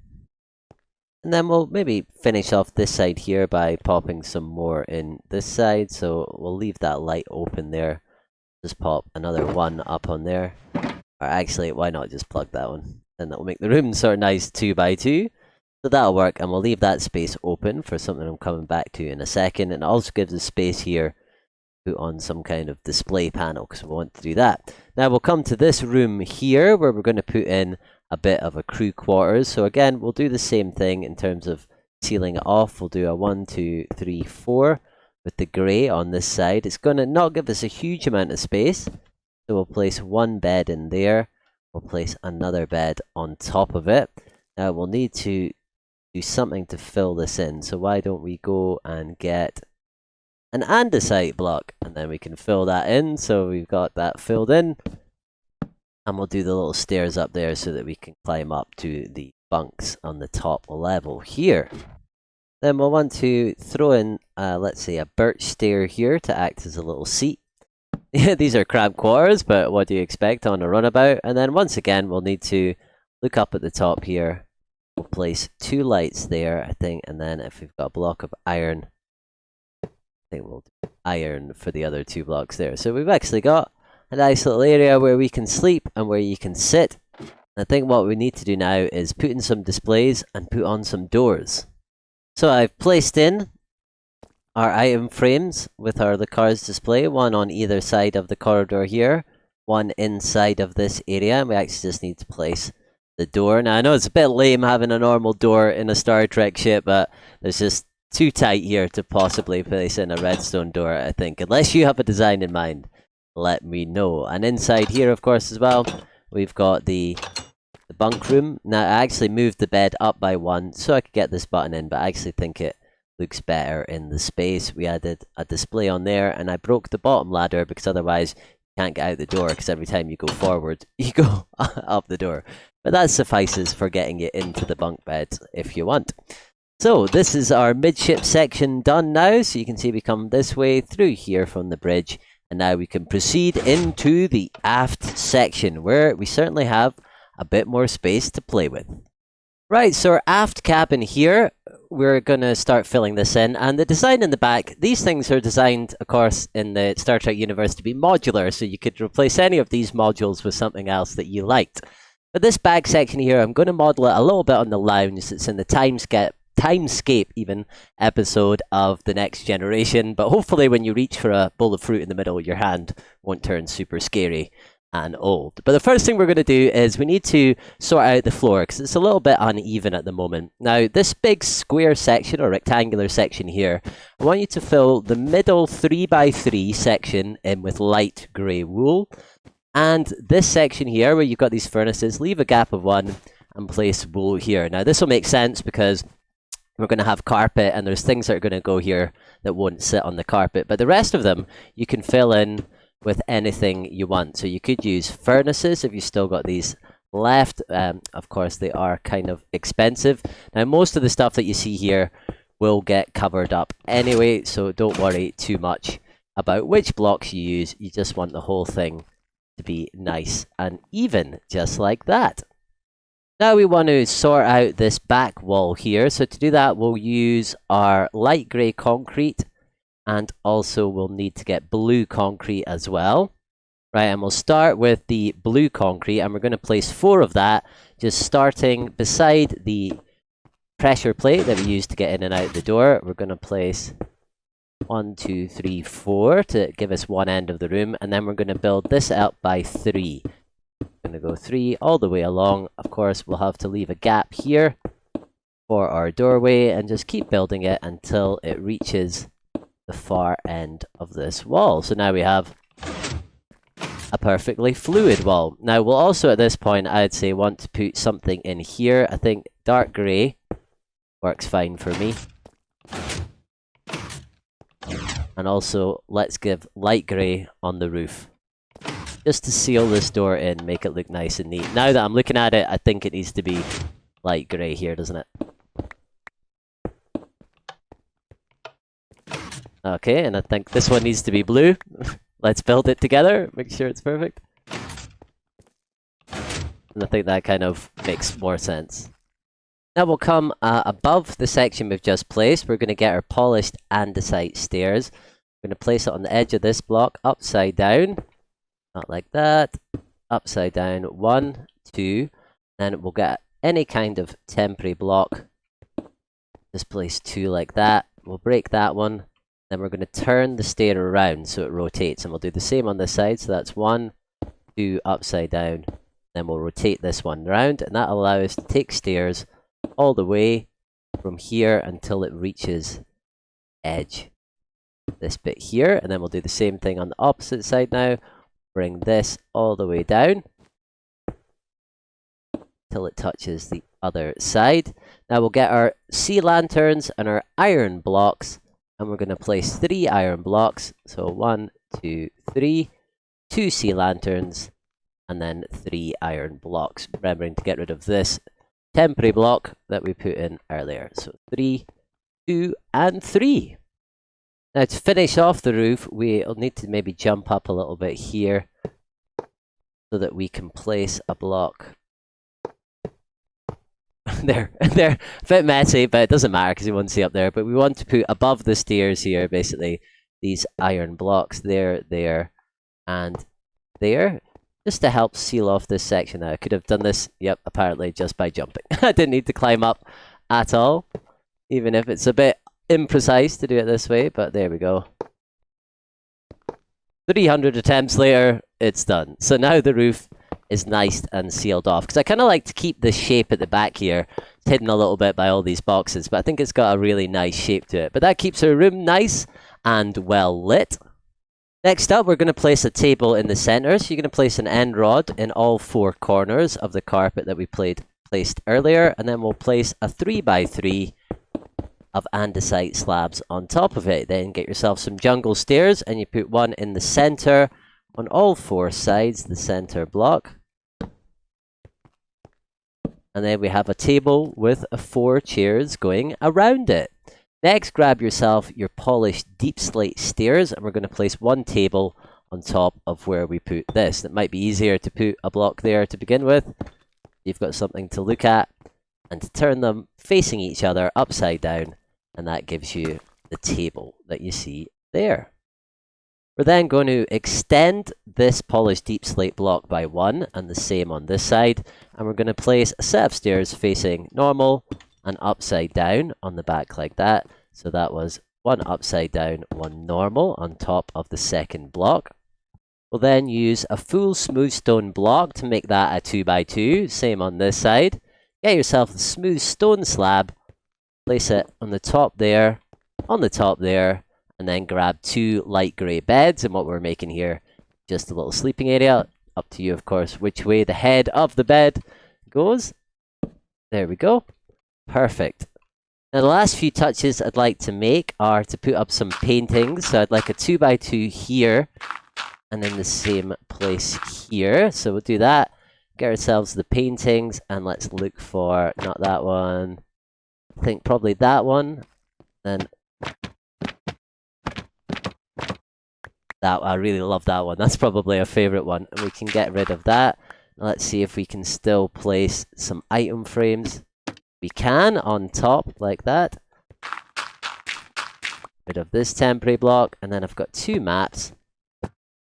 And then we'll maybe finish off this side here by popping some more in this side. So we'll leave that light open there. Just pop another one up on there. Or actually, why not just plug that one? And that will make the room sort of nice 2 by 2. So that'll work, and we'll leave that space open for something I'm coming back to in a second. And it also gives us space here to put on some kind of display panel, because we want to do that. Now we'll come to this room here where we're going to put in a bit of a crew quarters. So again, we'll do the same thing in terms of sealing it off. We'll do a 1, 2, 3, 4 with the grey on this side. It's going to not give us a huge amount of space. So we'll place one bed in there. We'll place another bed on top of it. Now we'll need to do something to fill this in. So why don't we go and get an andesite block, and then we can fill that in. So we've got that filled in, and we'll do the little stairs up there so that we can climb up to the bunks on the top level here. Then we'll want to throw in, let's say, a birch stair here to act as a little seat. These are cramped quarters, but what do you expect on a runabout? And then once again, we'll need to look up at the top here. We'll place 2 lights there, I think, and then if we've got a block of iron, I think we'll do iron for the other 2 blocks there. So we've actually got a nice little area where we can sleep and where you can sit. I think what we need to do now is put in some displays and put on some doors. So I've placed in our item frames with our LCARS display, one on either side of the corridor here, one inside of this area, and we actually just need to place the door. Now I know it's a bit lame having a normal door in a Star Trek ship, but it's just too tight here to possibly place in a redstone door, I think. Unless you have a design in mind, let me know. And inside here, of course, as well, we've got the bunk room. Now I actually moved the bed up by 1 so I could get this button in, but I actually think it looks better in the space. We added a display on there, and I broke the bottom ladder because otherwise you can't get out the door, because every time you go forward you go up the door. But that suffices for getting you into the bunk bed if you want. So this is our midship section done now. So you can see we come this way through here from the bridge, and now we can proceed into the aft section where we certainly have a bit more space to play with. Right, so our aft cabin here, we're going to start filling this in, and the design in the back, these things are designed, of course, in the Star Trek universe to be modular, so you could replace any of these modules with something else that you liked. But this back section here, I'm going to model it a little bit on the lounge. It's in the Timescape even episode of The Next Generation, but hopefully when you reach for a bowl of fruit in the middle, your hand won't turn super scary and old. But the first thing we're going to do is we need to sort out the floor, because it's a little bit uneven at the moment. Now this big square section or rectangular section here, I want you to fill the middle 3x3 section in with light grey wool, and this section here where you've got these furnaces, leave a gap of 1 and place wool here. Now this will make sense because we're going to have carpet, and there's things that are going to go here that won't sit on the carpet, but the rest of them you can fill in with anything you want. So you could use furnaces if you still got these left. Of course they are kind of expensive. Now most of the stuff that you see here will get covered up anyway, so don't worry too much about which blocks you use. You just want the whole thing to be nice and even, just like that. Now we want to sort out this back wall here. So to do that, we'll use our light grey concrete, and also we'll need to get blue concrete as well. Right, and we'll start with the blue concrete, and we're going to place 4 of that, just starting beside the pressure plate that we use to get in and out the door. We're going to place 1, 2, 3, 4 to give us one end of the room, and then we're going to build this out by 3. We're going to go 3 all the way along. Of course, we'll have to leave a gap here for our doorway, and just keep building it until it reaches the far end of this wall. So now we have a perfectly fluid wall. Now we'll also at this point, I'd say, want to put something in here. I think dark grey works fine for me. And also, let's give light grey on the roof. Just to seal this door in, make it look nice and neat. Now that I'm looking at it, I think it needs to be light grey here, doesn't it? Okay, and I think this one needs to be blue. Let's build it together, make sure it's perfect. And I think that kind of makes more sense. Now we'll come above the section we've just placed. We're going to get our polished andesite stairs. We're going to place it on the edge of this block, upside down. Not like that. Upside down. 1, 2. Then we'll get any kind of temporary block. Just place 2 like that. We'll break that one. Then we're going to turn the stair around so it rotates. And we'll do the same on this side. So that's 1, 2, upside down. Then we'll rotate this one round. And that'll allow us to take stairs all the way from here until it reaches edge. This bit here. And then we'll do the same thing on the opposite side now. Bring this all the way down till it touches the other side. Now we'll get our sea lanterns and our iron blocks, and we're going to place 3 iron blocks. So 1, 2, 3, 2 sea lanterns, and then 3 iron blocks. Remembering to get rid of this temporary block that we put in earlier. So 3, 2, and 3. Now to finish off the roof, we'll need to maybe jump up a little bit here so that we can place a block. They're a bit messy, but it doesn't matter because you won't see up there. But we want to put above the stairs here, basically, these iron blocks there, and there, just to help seal off this section. Now, I could have done this, yep, apparently just by jumping. I didn't need to climb up at all, even if it's a bit imprecise to do it this way, but there we go. 300 attempts later, it's done. So now the roof is nice and sealed off, because I kind of like to keep the shape at the back here. It's hidden a little bit by all these boxes, but I think it's got a really nice shape to it. But that keeps our room nice and well lit. Next up, we're going to place a table in the center. So you're going to place an end rod in all 4 corners of the carpet that we placed earlier, and then we'll place a 3x3 of andesite slabs on top of it. Then get yourself some jungle stairs, and you put one in the center on all 4 sides, the center block. And then we have a table with 4 chairs going around it. Next, grab yourself your polished deep slate stairs, and we're going to place 1 table on top of where we put this. It might be easier to put a block there to begin with. You've got something to look at, and to turn them facing each other upside down, and that gives you the table that you see there. We're then going to extend this polished deep slate block by 1, and the same on this side, and we're going to place a set of stairs facing normal and upside down on the back like that. So that was 1 upside down, 1 normal on top of the second block. We'll then use a full smooth stone block to make that a 2x2, same on this side. Get yourself a smooth stone slab, place it on the top there, and then grab 2 light grey beds. And what we're making here, just a little sleeping area. Up to you, of course, which way the head of the bed goes. There we go. Perfect. Now the last few touches I'd like to make are to put up some paintings. So I'd like a 2x2 here, and then the same place here. So we'll do that. Get ourselves the paintings, and let's look for, not that one, I think probably that one. Then that, I really love that one. That's probably a favorite one. And we can get rid of that. Let's see if we can still place some item frames. We can on top like that. Rid of this temporary block, and then I've got 2 maps.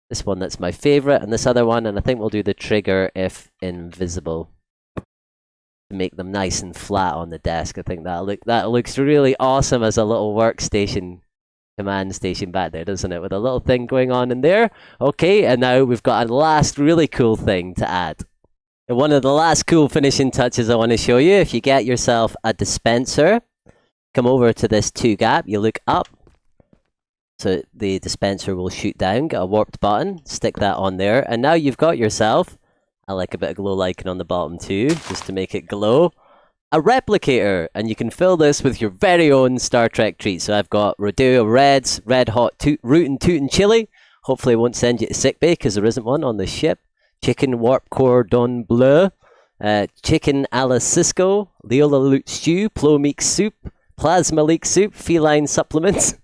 This one that's my favorite, and this other one, and I think we'll do the trigger if invisible to make them nice and flat on the desk. I think that looks really awesome as a little workstation, command station back there, doesn't it? With a little thing going on in there. Okay, and now we've got a last really cool thing to add. And one of the last cool finishing touches I want to show you, if you get yourself a dispenser, come over to this 2 gap, you look up, So the dispenser will shoot down, get a warped button, stick that on there, and now you've got yourself, I like a bit of glow lichen on the bottom too, just to make it glow, a replicator, and you can fill this with your very own Star Trek treat. So I've got Rodeo Reds, Red Hot Rootin' Tootin' Chili, hopefully it won't send you to sickbay because there isn't one on the ship, Chicken Warp Cordon Bleu, Chicken a la Cisco, Leola Loot Stew, Plo Meek Soup, Plasma Leak Soup, Feline Supplements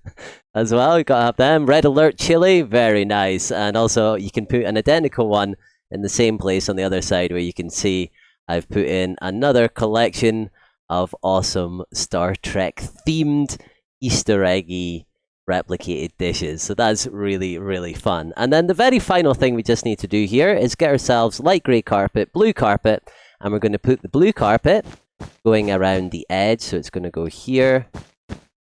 as well. You gotta have them. Red Alert Chili, very nice. And also you can put an identical one in the same place on the other side where you can see I've put in another collection of awesome Star Trek themed Easter eggy replicated dishes. So that's really, really fun. And then the very final thing we just need to do here is get ourselves light grey carpet, blue carpet, and we're going to put the blue carpet going around the edge. So it's going to go here,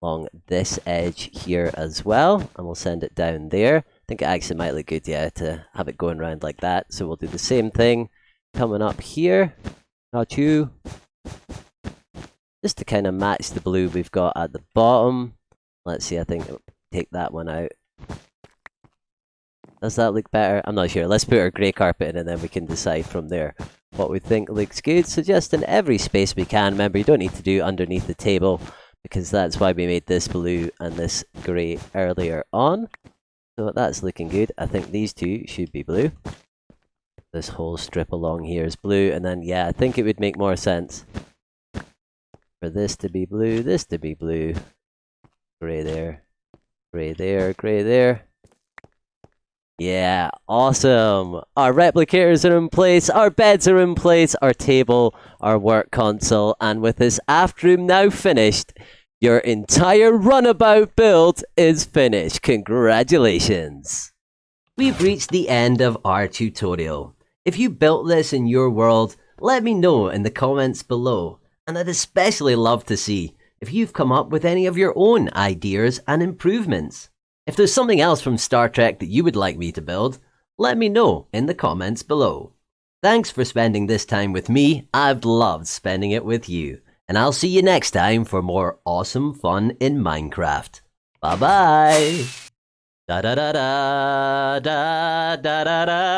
along this edge here as well, and we'll send it down there. I think it actually might look good, yeah, to have it going around like that. So we'll do the same thing coming up here. Not you. Just to kind of match the blue we've got at the bottom. Let's see, I think I'll take that one out. Does that look better? I'm not sure. Let's put our grey carpet in and then we can decide from there what we think looks good. So just in every space we can. Remember, you don't need to do underneath the table because that's why we made this blue and this grey earlier on. So that's looking good. I think these two should be blue. This whole strip along here is blue. And then, yeah, I think it would make more sense for this to be blue, this to be blue. Grey there, grey there, grey there. Yeah, awesome. Our replicators are in place, our beds are in place, our table, our work console, and with this aft room now finished, your entire runabout build is finished. Congratulations. We've reached the end of our tutorial. If you built this in your world, let me know in the comments below, and I'd especially love to see if you've come up with any of your own ideas and improvements. If there's something else from Star Trek that you would like me to build, let me know in the comments below. Thanks for spending this time with me. I've loved spending it with you. And I'll see you next time for more awesome fun in Minecraft. Bye bye! Da da da da da da da da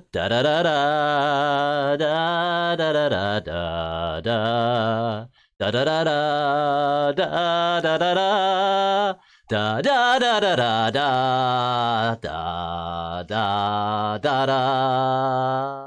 da da da da da da da da da. Da da da da da da da da da da da da da da da da da.